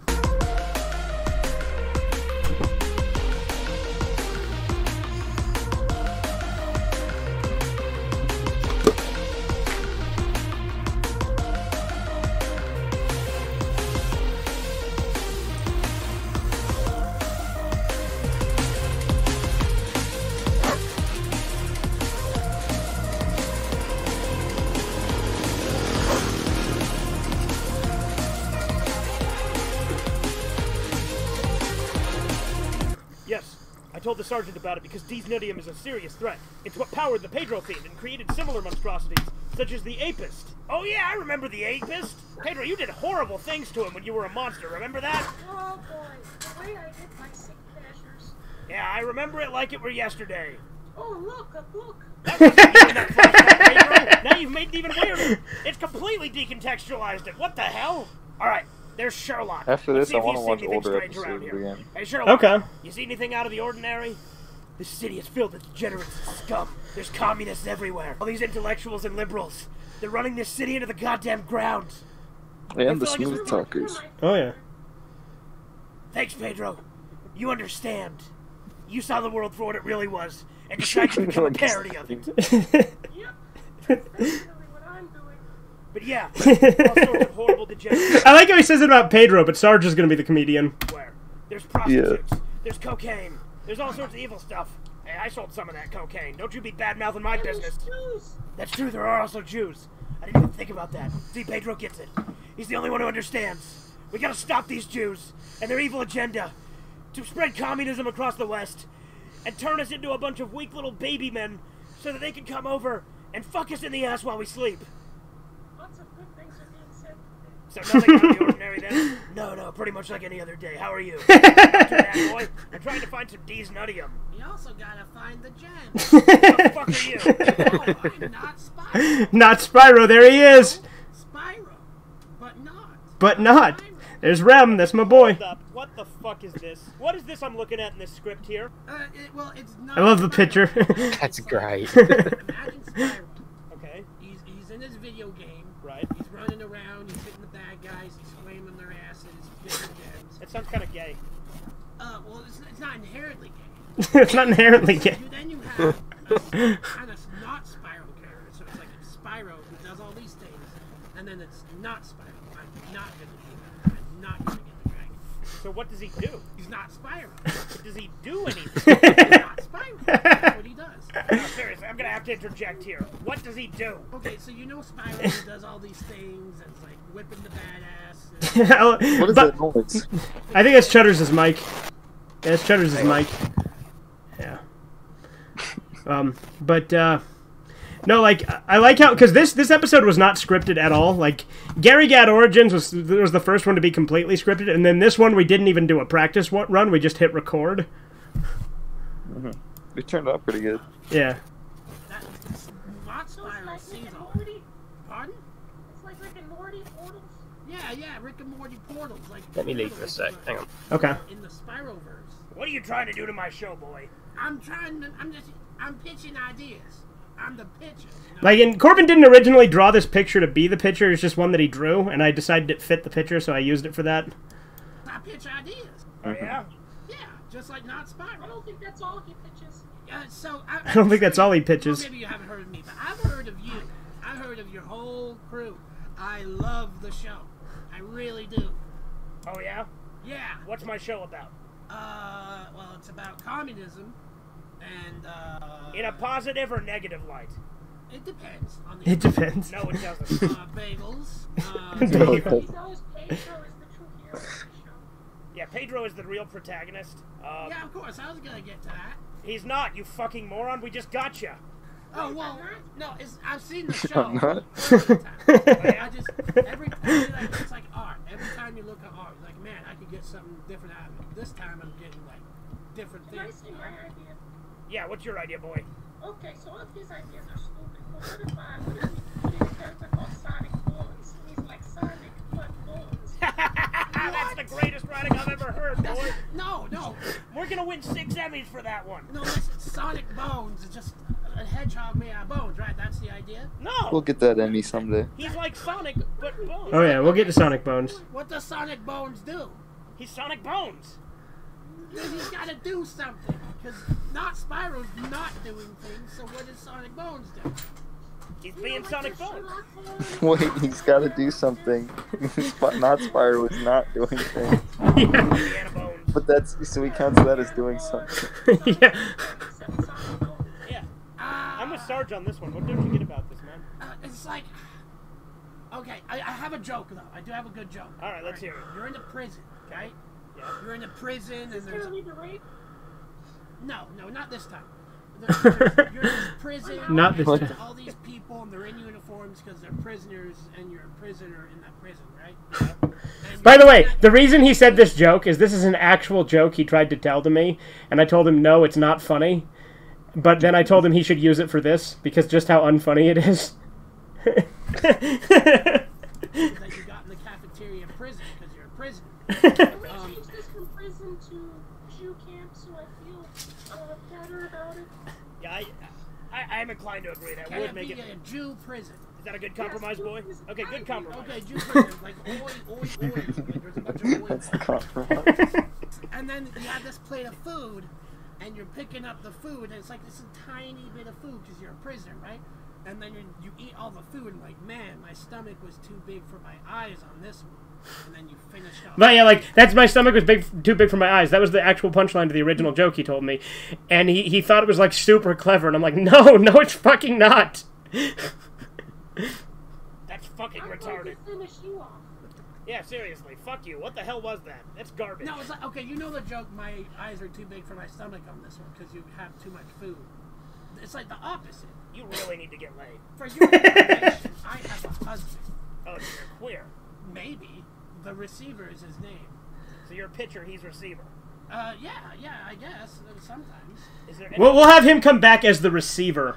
I told the sergeant about it because D's-nutium is a serious threat. It's what powered the Pedro fiend and created similar monstrosities, such as the Apist. Oh yeah, I remember the Apist. Pedro, you did horrible things to him when you were a monster, remember that? Oh boy, the way I did my sick measures. Yeah, I remember it like it were yesterday. Oh look, a book. That wasn't you in that flashback, Pedro. Now you've made it even weirder. It's completely decontextualized it. What the hell? Alright. There's Sherlock. After this, I want to watch older episodes again. Hey, Sherlock. Okay. You see anything out of the ordinary? This city is filled with degenerates and scum. There's communists everywhere. All these intellectuals and liberals. They're running this city into the goddamn ground. And the smooth talkers. Oh, yeah. Thanks, Pedro. You understand. You saw the world for what it really was, and decided to become a parody of it. But yeah, all sorts of horrible degenerates. I like how he says it about Pedro, but Sarge is going to be the comedian. Where? There's prostitutes, there's cocaine, there's all sorts of evil stuff. Hey, I sold some of that cocaine. Don't you be bad-mouthing my business. That's true, there are also Jews. I didn't even think about that. See, Pedro gets it. He's the only one who understands. We gotta stop these Jews and their evil agenda to spread communism across the West and turn us into a bunch of weak little baby men so that they can come over and fuck us in the ass while we sleep. Lots of good things are being said. So nothing out of the ordinary then? No, pretty much like any other day. How are you? Not too bad, boy. I'm trying to find some D's nuttium. You also gotta find the gems. What the fuck are you? Oh, I'm not Spyro. Not Spyro, there he is. Spyro, but not. But not. There's Rem, that's my boy. Hold up. What the fuck is this? What is this I'm looking at in this script here? Well, it's not. I love the picture. That's great. Imagine Spyro. Okay. He's in his video game. Right. He's running around, he's hitting the bad guys, he's flaming their asses, getting gems. That sounds kind of gay. Well, it's not inherently gay. It's not inherently gay. Then you have a kind of not Spyro character, so it's like it's Spyro who does all these things, and then it's not Spyro. I'm not gonna do that. I'm not gonna get the dragon. So what does he do? He's not Spyro. But does he do anything? He's not Spyro. That's what he does. No, seriously, I'm gonna have to interject here. What does he do? Okay, so you know Spyro who does all these things and like whipping the badass. What is that noise? I think it's Chudder's mic. Yeah, it's Chudder's mic. Yeah. No, like, I like how, because this episode was not scripted at all. Like, Gary Gad Origins was the first one to be completely scripted, and then this one we didn't even do a practice run, we just hit record. Mm-hmm. It turned out pretty good. Yeah. Not Spiral season. Pardon? It's like Rick and Morty portals. Yeah, Rick and Morty portals. Like Let me leave for a sec. Hang on. Okay. In the Spiralverse. What are you trying to do to my show, boy? I'm pitching ideas. I'm the pitcher. You know? Like, and Corbin didn't originally draw this picture to be the picture. It's just one that he drew, and I decided it fit the picture, so I used it for that. I pitch ideas. Oh, yeah? Yeah, just like Not Spiral. I don't think that's all he pitches. I don't think that's all he pitches. Well, maybe you haven't heard of me, but I've heard of you. I've heard of your whole crew. I love the show. I really do. Oh, yeah? Yeah. What's my show about? Well, it's about communism, and, in a positive or negative light? It depends. On the It depends. No, it doesn't. Bagels. Bagels. Yeah, Pedro is the real protagonist. Yeah, of course. I was gonna get to that. He's not, you fucking moron. We just got you. Oh, well, no, I've seen the show. I'm not. I just, it's like art. Every time you look at art, you're like, man, I could get something different out of it. This time I'm getting, like, different Can I things. see my idea? Yeah, what's your idea, boy? Okay, so all of his ideas are stupid. But what if we create a character called Sonic Bones? He's like Sonic, but Bones. That's the greatest writing I've ever heard, boy. No. We're gonna win 6 Emmys for that one. No, listen, Sonic Bones is just a hedgehog made out of bones, right? That's the idea? No! We'll get that Emmy someday. He's like Sonic, but Bones. Oh, yeah, we'll get to Sonic Bones. What does Sonic Bones do? He's Sonic Bones. Then he's got to do something. Because Not Spiral's not doing things, so what does Sonic Bones do? He's being Sonic Bones. Wait, he's got to do something. Not Spiral is not doing things. Indiana Bones. But that's so he counts that as doing something. Yeah. Yeah. I'm with Sarge on this one. What don't you get about this, man? It's like... Okay, I have a joke, though. I do have a good joke. All right, let's hear it. You're in a prison, okay? Yeah. You're in a prison, and Is there's... there lead to rape? No, not this time. You're in this prison. Not this and time. there's all these people, and they're in uniforms because they're prisoners, and you're a prisoner in that prison, right? And By the way, the reason he said this joke is this is an actual joke he tried to tell to me, and I told him, no, it's not funny. But then I told him he should use it for this, because just how unfunny it is. that you got in the cafeteria of prison because you're a prisoner. Can we change this from prison to Jew camp so I feel better about it? Yeah, I'm inclined to agree. That Can would it make be it. a Jew prison? Is that a good compromise, boy? Okay, good compromise. Okay, Jew prison. Like, oi. Like, there's a bunch of oi. That's the compromise. And then you have this plate of food, and you're picking up the food, and it's like this tiny bit of food because you're a prisoner, right? And then you eat all the food, and like, man, my stomach was too big for my eyes on this one. And then you finish off. But yeah, like, that's my stomach was too big for my eyes. That was the actual punchline to the original joke he told me. And he thought it was, like, super clever. And I'm like, no, it's fucking not. That's fucking retarded. Finish you off. Yeah, seriously, fuck you. What the hell was that? That's garbage. No, it's like, okay, you know the joke, my eyes are too big for my stomach on this one because you have too much food. It's like the opposite. You really need to get laid. For your information, I have a husband. Oh, so you're queer. Maybe. The receiver is his name. So you're pitcher, he's receiver. Yeah, I guess. Sometimes. Is there any We'll have him come back as the receiver.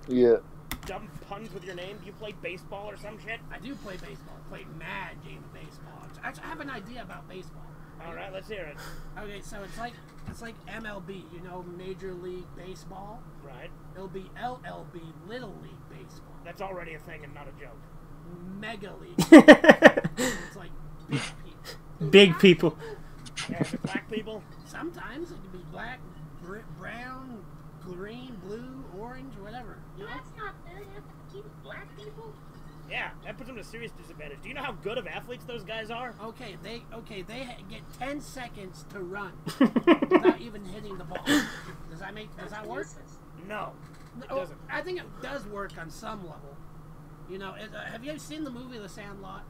Yeah. dumb puns with your name? Do you play baseball or some shit? I do play baseball. I play mad game of baseball. Actually, I have an idea about baseball. All right, let's hear it. Okay, so it's like MLB, you know, Major League Baseball. Right. It'll be LLB, Little League Baseball. That's already a thing and not a joke. Mega League. It's like big people. Big people. Yeah, is it black people? Sometimes it can be black, brown, green, blue, orange, whatever. You know? That's not fair. You have to keep black people. Yeah, that puts them at a serious disadvantage. Do you know how good of athletes those guys are? Okay, they get 10 seconds to run without even hitting the ball. Does that work? No, it Oh, doesn't. I think it does work on some level. You know, have you seen the movie The Sandlot?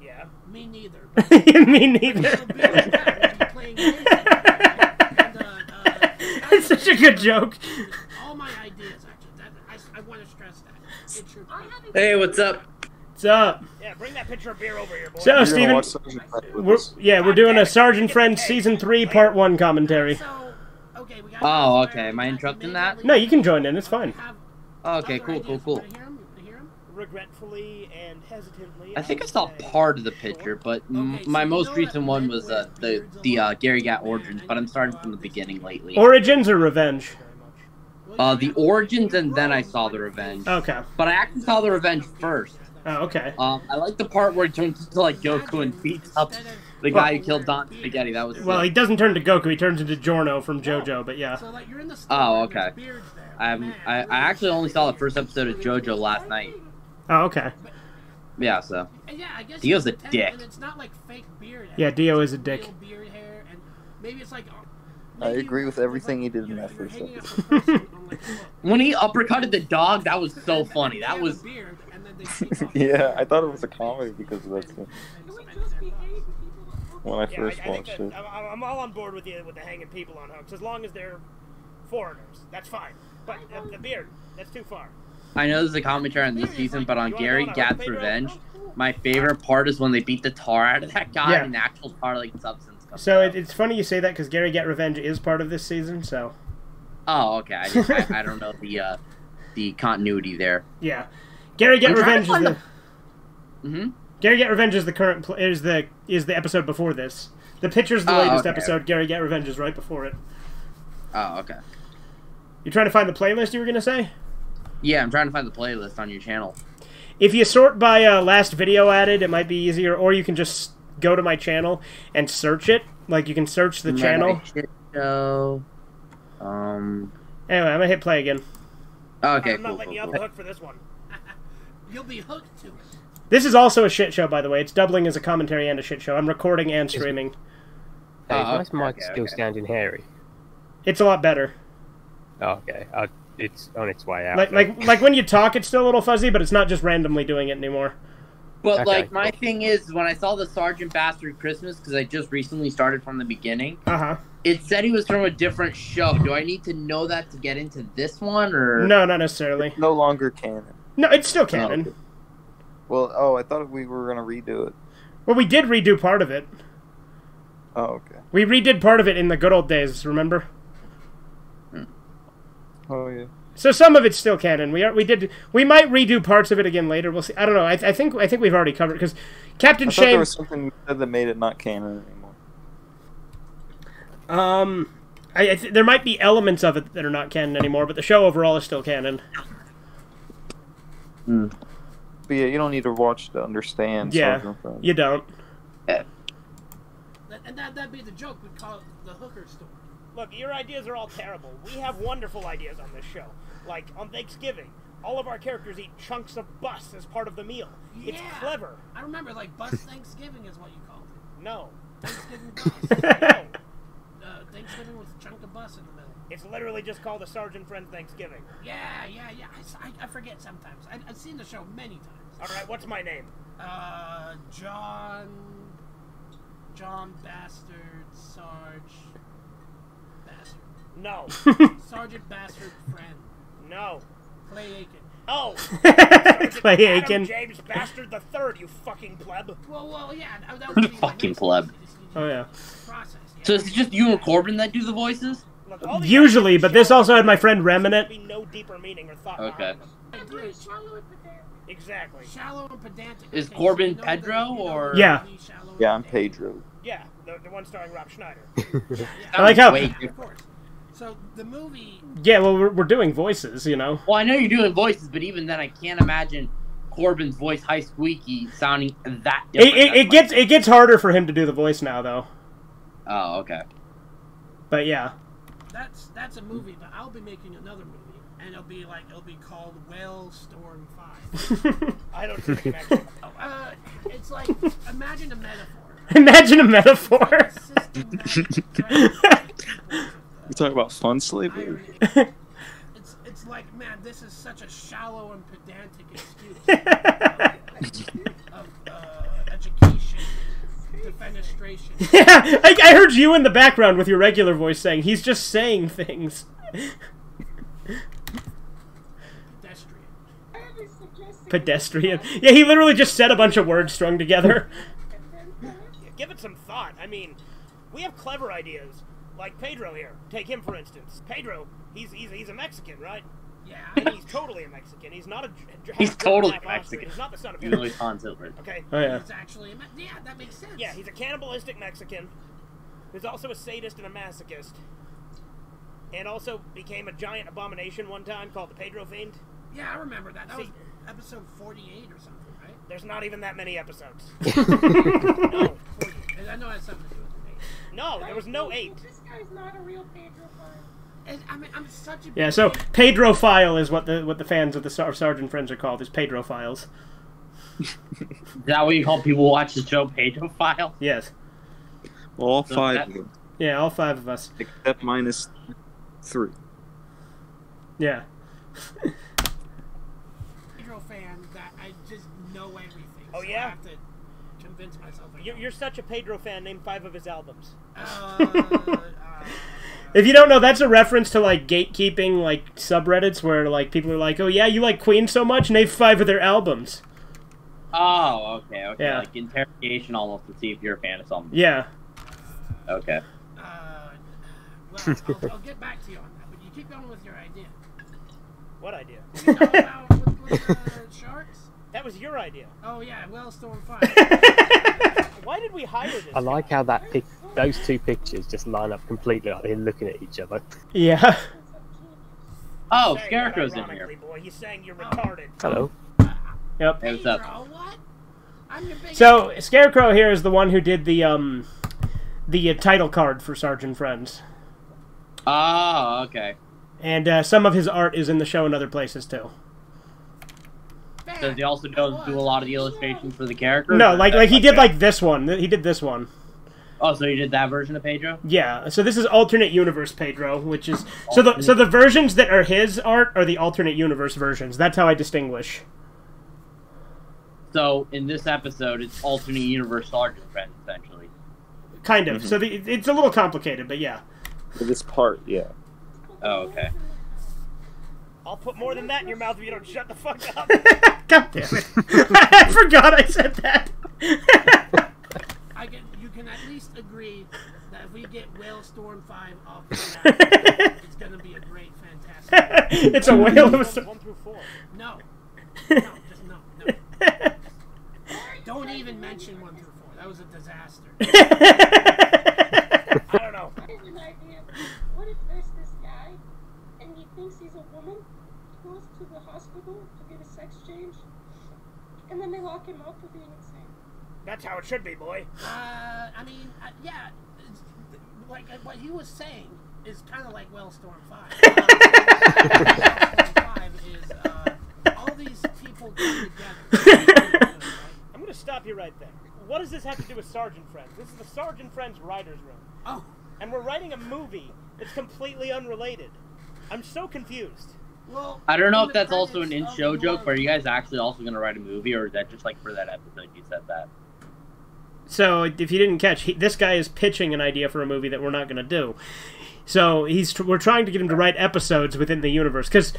Yeah. Me neither. Me neither. It's such a good joke. All my ideas, actually. I want to stress that. It should be. Hey, what's up? What's up? Yeah, bring that pitcher of beer over here, boy. So, Steven, we're doing a Sarge and Friends Season 3 Part 1 commentary. So, Oh, okay. Am I interrupting that? No, you can join in. It's fine. Oh, okay, cool. Regretfully and hesitantly. I think I saw part of the picture, but my most recent one was the Gary Gat Origins, but I'm starting from the beginning lately. Origins or Revenge? The Origins, and then I saw the Revenge. Okay. But I actually saw the Revenge first. Oh, okay. I like the part where he turns into like Goku and beats up the guy who killed Don Spaghetti. That was well, he doesn't turn to Goku. He turns into Giorno from JoJo. But yeah. Oh, okay. I actually only saw the first episode of JoJo last night. Oh, okay. Yeah, so Dio's a dick. It's not like fake beard. Yeah, Dio is a dick. Beard hair, and maybe it's like. I agree with everything he did in that first episode. When he uppercutted the dog, that was so funny. That was. Yeah, I thought it was a comedy because of that scene. When I first watched it. I'm all on board with you with the hanging people on hooks, as long as they're foreigners. That's fine. But the beard, that's too far. I know this is a commentary on this season, but on Gary Gat's Revenge, my favorite part is when they beat the tar out of that guy and actual tar-like substance. So it's funny you say that because Gary Gat Revenge is part of this season. So. Oh, okay. I don't know the continuity there. Yeah, Gary Gat Revenge is the. Gary Gat Revenge is the current is the episode before this. The picture's the latest episode. Gary Gat Revenge is right before it. Oh, okay. You trying to find the playlist you were gonna say? Yeah, I'm trying to find the playlist on your channel. If you sort by last video added, it might be easier, or you can just go to my channel and search it. Like, you can search the channel. Show. Anyway, I'm gonna hit play again. Okay, I'm not letting you off the hook for this one. You'll be hooked to it. This is also a shit show, by the way. It's doubling as a commentary and a shit show. I'm recording and streaming. Hey, is my mic still sounding hairy? It's a lot better. Oh, okay. It's on its way out. Like when you talk, it's still a little fuzzy, but it's not just randomly doing it anymore. But, like, my thing is, when I saw the Sergeant Bastard Christmas, because I just recently started from the beginning, it said he was from a different show. Do I need to know that to get into this one, or...? No, not necessarily. It's no longer canon. No, it's still canon. Oh, okay. Well, I thought we were going to redo it. Well, we did redo part of it. Oh, okay. We redid part of it in the good old days, remember? Oh, yeah. So some of it's still canon. We might redo parts of it again later. We'll see. I don't know. I think we've already covered it because Captain Shane. There was something you said that made it not canon anymore. There might be elements of it that are not canon anymore, but the show overall is still canon. But yeah, you don't need to watch to understand. Yeah, you don't. And that'd be the joke. We'd call it the hooker story. Look, your ideas are all terrible. We have wonderful ideas on this show. Like, on Thanksgiving, all of our characters eat chunks of bus as part of the meal. Yeah. It's clever. I remember, like, bus Thanksgiving is what you called it. No. Thanksgiving bus. No. Thanksgiving with a chunk of bus in the middle. It's literally just called a Sergeant Friend Thanksgiving. Yeah. I forget sometimes. I've seen the show many times. All right, what's my name? John Bastard Sarge. Bastard. No. Sergeant Bastard Friend. No. Clay Aiken. Oh. Clay Aiken. James Bastard the Third, you fucking pleb. Well, yeah. That would be fucking pleb. Oh yeah. Process, yeah. So is it just you and Corbin that do the voices? Look, usually, but this also had my friend Rem in it. No deeper meaning or thought. Okay. Exactly. Shallow and pedantic. Is Corbin Pedro or? Yeah. Yeah, I'm Pedro. Yeah, the one starring Rob Schneider. I like how. Of course. So the movie. Yeah, well, we're doing voices, you know. Well, I know you're doing voices, but even then, I can't imagine Corbin's voice, high squeaky, sounding that different. It gets harder for him to do the voice now, though. Oh, okay. But yeah. That's a movie, but I'll be making another movie, and it'll be called Whale Storm 5. I don't think you actually. It's like imagine a metaphor. Imagine a metaphor. You talking about fun slavery? It's like, man, this is such a shallow and pedantic excuse of education, defenestration. Yeah, I heard you in the background with your regular voice saying, he's just saying things. Pedestrian. Yeah, he literally just said a bunch of words strung together. Give it some thought. I mean, we have clever ideas. Like Pedro here. Take him, for instance. Pedro, he's a Mexican, right? Yeah. And he's totally a Mexican. He's not a... He's totally half Mexican. He's not the son of Even though he's Han Silver. Okay. Oh, yeah. He's actually yeah, that makes sense. Yeah, he's a cannibalistic Mexican. Who's also a sadist and a masochist. And also became a giant abomination one time called the Pedro Fiend. Yeah, I remember that. That was episode 48 or something, right? There's not even that many episodes. No, 48. I know it has something to do with the 8. No, there was no 8. This guy's not a real Pedrophile. I mean, I'm such a... Yeah, so Pedrophile is what the fans of the Sarge and Friends are called, is Pedrophiles. Is that what you call people watch the show, Pedrophile? Yes. Well, all 5 of them. Yeah, all 5 of us. Except minus 3. Yeah. Pedro fan that I just know everything. Oh, so yeah? I have to convince myself. You're such a Pedro fan. Name 5 of his albums. If you don't know, that's a reference to, like, gatekeeping, like, subreddits where, like, people are like, oh, yeah, you like Queen so much? Name 5 of their albums. Oh, okay. Yeah. Like interrogation almost to see if you're a fan of something. Yeah. Okay. Well, I'll get back to you on that, but you keep going with your idea. What idea? You know about with sharks? That was your idea. Oh, yeah, Wellstorm 5. Why did we hire this I like how those 2 pictures just line up completely like they're looking at each other. Yeah. Oh, Scarecrow's in here. Boy, he's saying you're retarded. Hello. Yep. Hey, what's up? So, Scarecrow here is the one who did the title card for Sarge and Friends. Oh, okay. And some of his art is in the show and other places, too. Does he also do a lot of the illustrations for the characters? No, like he did like this one. He did this one. Oh, so he did that version of Pedro? Yeah. So this is alternate universe Pedro, which is so the versions that are his art are the alternate universe versions. That's how I distinguish. So in this episode, it's alternate universe Sarge and Friends, essentially. Kind of. So it's a little complicated, but yeah. For this part, yeah. Oh, okay. I'll put more than that in your mouth if you don't shut the fuck up. God damn it. I forgot I said that. You can at least agree that if we get Whalestorm 5 off the map, it's going to be a great, fantastic... It's a whale. 1 through 4. No. No, just no. Don't even mention 1 through 4. That was a disaster. I don't know. I have an idea. What if there's this guy, and he thinks he's a woman, goes to the hospital to get a sex change, and then they lock him up for being insane? That's how it should be, boy. I mean, yeah, like what he was saying is kind of like Wellstorm 5. Wellstorm 5 is all these people come together. I'm going to stop you right there. What does this have to do with Sarge and Friends? This is the Sarge and Friends writer's room. Oh. And we're writing a movie that's completely unrelated. I'm so confused. Well, I don't know if that's also an in-show joke, but are you guys actually also going to write a movie, or is that just like for that episode you said that? So, if you didn't catch, this guy is pitching an idea for a movie that we're not going to do. So, we're trying to get him to write episodes within the universe. Because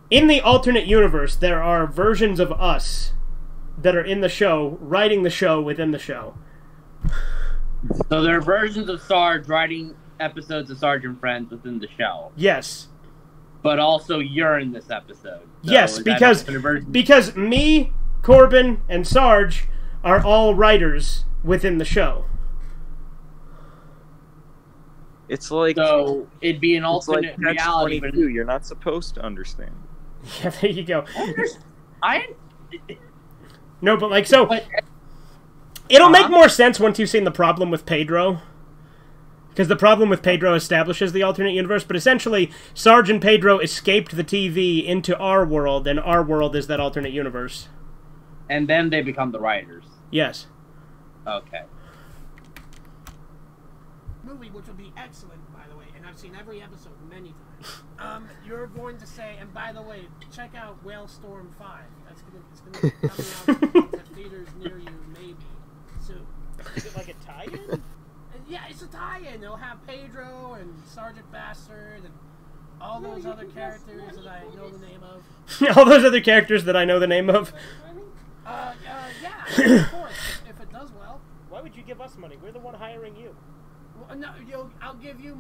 in the alternate universe, there are versions of us that are in the show, writing the show within the show. So there are versions of Sarge writing episodes of Sarge and Friends within the show. Yes. But also you're in this episode. So yes, because me, Corbin, and Sarge are all writers within the show. It's like... So it'd be an alternate like reality. But you're not supposed to understand. Yeah, there you go. No, but like, so... It'll make more sense once you've seen the problem with Pedro. Because the problem with Pedro establishes the alternate universe, but essentially, Sarge and Pedro escaped the TV into our world, and our world is that alternate universe. And then they become the writers. Yes. Okay. Movie, which would be excellent, by the way, and I've seen every episode many times. You're going to say, and by the way, check out Whalestorm 5. It's gonna be coming out to theaters near you, maybe, soon. Is it like a tie-in? Yeah, it's a tie-in. It'll have Pedro and Sergeant Bastard and all those other characters that I know the name of. All those other characters that I know the name of? Yeah, of course, if it does well. Why would you give us money? We're the one hiring you. No, I'll give you.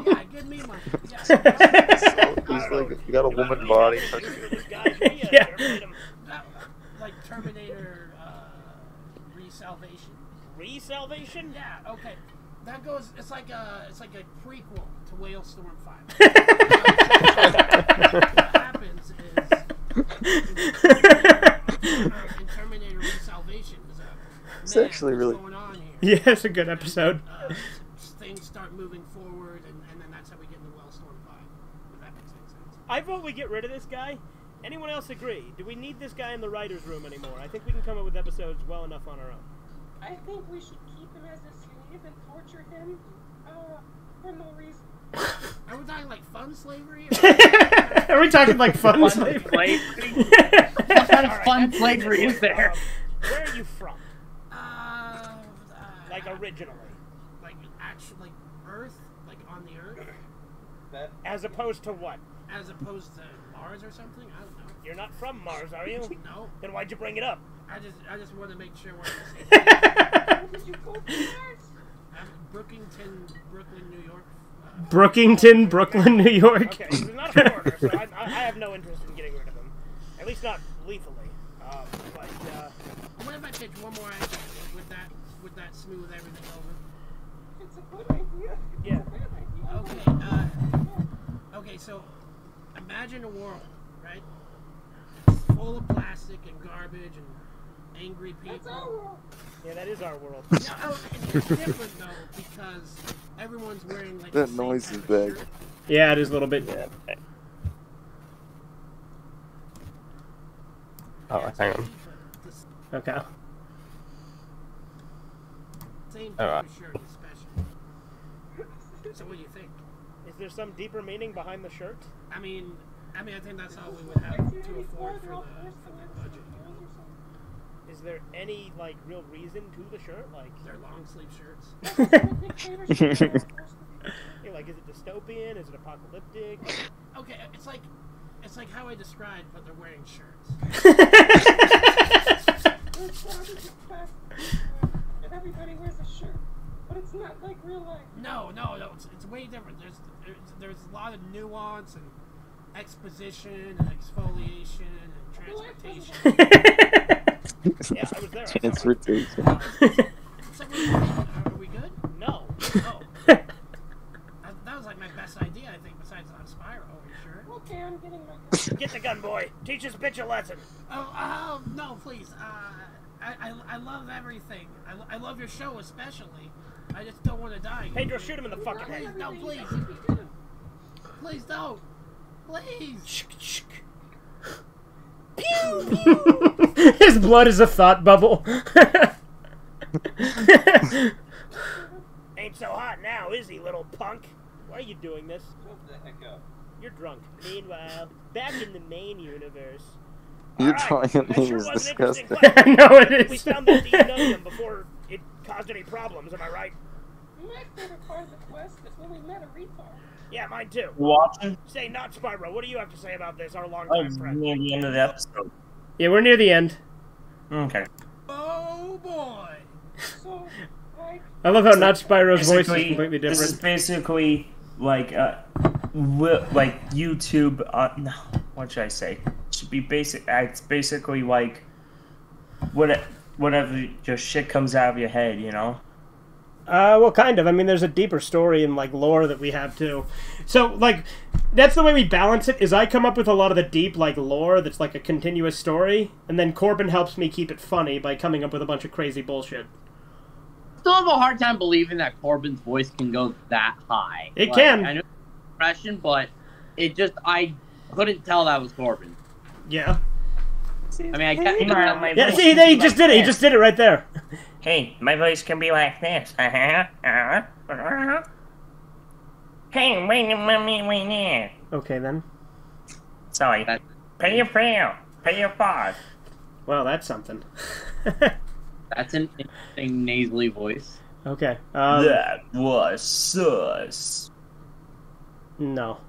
Yeah, give me money. Yeah. So he's like, you got a woman body. Yeah. Like Terminator Resalvation. Resalvation? Yeah. Okay. That goes. It's like a prequel to Whalestorm 5. What happens is in Terminator Resalvation is It's actually really. going on here. Yeah, it's a good episode. Things start moving forward, and then that's how we get into Whalestorm 5. If that makes any sense. I vote we get rid of this guy. Anyone else agree? Do we need this guy in the writer's room anymore? I think we can come up with episodes well enough on our own. I think we should keep him as a slave and torture him for no reason. Are we talking like fun slavery? Are we talking like fun slavery? What kind of fun slavery is there? Where are you from? Like originally. Like actually Earth? Like on the Earth? As opposed to what? As opposed to Mars or something? I don't know. You're not from Mars, are you? No. Then why'd you bring it up? I just want to make sure we're on the same page. Where did you go to Mars? Brookington, Brooklyn, New York. Brookington, Brooklyn, New York. Okay, he's not a foreigner, so I have no interest in getting rid of him. At least not lethally. What if I pitch one more idea? Would that smooth everything over? It's a good idea. Yeah. Okay, so imagine a world, right? It's full of plastic and garbage and angry people. That's our world. Yeah, that is our world. No, it's different though because everyone's wearing like That noise is bad. Yeah, it is a little bit. Oh, hang on. Okay. Same Alright. shirt, especially. So what do you think? Is there some deeper meaning behind the shirt? I mean, I think that's all we would have to afford for the budget. Is there any like real reason to the shirt? Like they're long sleeve shirts. Yeah, like is it dystopian? Is it apocalyptic? Okay, it's like how I described, but they're wearing shirts. And everybody wears a shirt, but it's not like real life. No, it's way different. There's a lot of nuance and exposition and exfoliation and transportation. Yeah, I was there. Transportation. So are we good? No. That was like my best idea, I think, besides on Spyro. Are you sure? Okay, I'm getting my gun. Get the gun, boy. Teach this bitch a lesson. Oh, no, please. I love everything. I love your show especially. I just don't want to die. Pedro, shoot him in the fucking head. No, please. Please don't. Please. Pew, pew. His blood is a thought bubble. Ain't so hot now, is he, little punk? Why are you doing this? Shut the heck up. You're drunk. Meanwhile, back in the main universe. You're Alright, trying to that me sure is was an interesting disgusting. question. No, it is. We found that deontonium before it caused any problems, am I right? My favorite part of the quest is when we met a retard. Yeah, mine too. Watching? Say not Spyro. What do you have to say about this, our Oh, long-time it's friend? near the end of the episode. Yeah, we're near the end. Okay. Oh boy. So, like, I love how not Spyro's voice is completely This is different. basically like YouTube. No, what should I say? Should be basic. It's basically like whatever your shit comes out of your head, you know. Well, kind of. I mean, there's a deeper story and, like, lore that we have, too. So, like, that's the way we balance it, is I come up with a lot of the deep, like, lore that's, like, a continuous story, and then Corbin helps me keep it funny by coming up with a bunch of crazy bullshit. Still have a hard time believing that Corbin's voice can go that high. It can. I know it's an impression, but I couldn't tell that was Corbin. Yeah. I mean, I can't. Yeah, see, he just did it. He just did it right there. Hey, my voice can be like this. Hey, wait a minute. Okay, then. Sorry. Pay your fare. Pay your fare. Well, that's something. That's an interesting nasally voice. Okay. That was sus. No.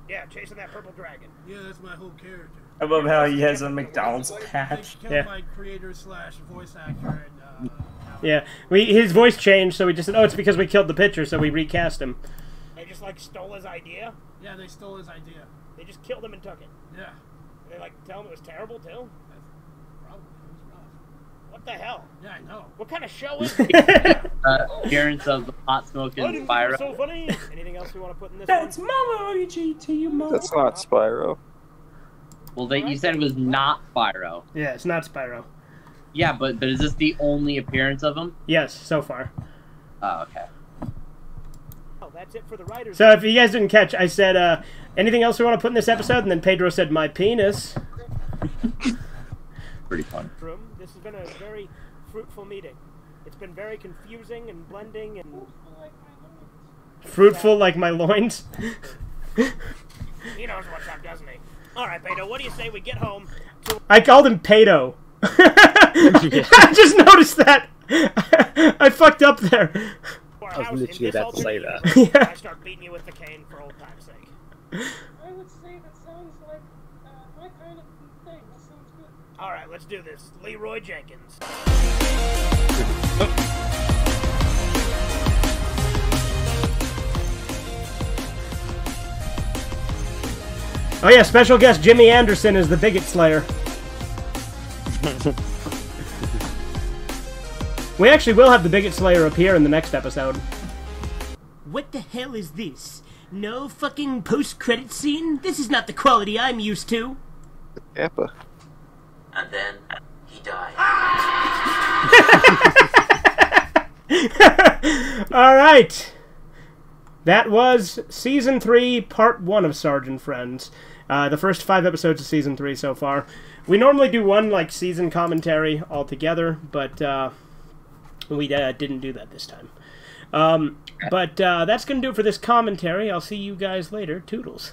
Yeah, chasing that purple dragon. Yeah, that's my whole character. I love how he has a McDonald's patch. They killed my creator slash voice actor. And, yeah, his voice changed, so we just said, oh, it's because we killed the pitcher, so we recast him. They just, like, stole his idea? Yeah, they stole his idea. They just killed him and took it? Yeah. They, like, tell him it was terrible, too? Probably. It was rough. What the hell? Yeah, I know. What kind of show is this? Appearance of the pot smoking Spyro. So funny. Anything else we want to put in this That's one? Mama to you, Mama. That's not Spyro. Well, you said it was not Spyro. Yeah, it's not Spyro. Yeah, but is this the only appearance of him? Yes, so far. Oh, okay. Oh, that's it for the writers. So if you guys didn't catch, I said, anything else we want to put in this episode? And then Pedro said, my penis. Pretty fun. This has been a very fruitful meeting. It's been very confusing and blending and... Fruitful like my loins? He knows what's up, doesn't he? Alright, Beto, what do you say we get home to... I called him Pedo. I just noticed that. I fucked up there. I was literally about to say that. Yeah. I start beating you with the cane for old time's sake. I would say that sounds like my kind of thing. That sounds good. Alright, let's do this. Leroy Jenkins. Oh yeah, special guest Jimmy Anderson is the bigot slayer. We actually will have the bigot slayer appear in the next episode. What the hell is this? No fucking post-credit scene? This is not the quality I'm used to. Kappa. And then he died. Alright. That was Season 3, Part 1 of Sarge and Friends. The first 5 episodes of Season 3 so far. We normally do one, like, season commentary altogether, but we didn't do that this time. But that's going to do it for this commentary. I'll see you guys later. Toodles.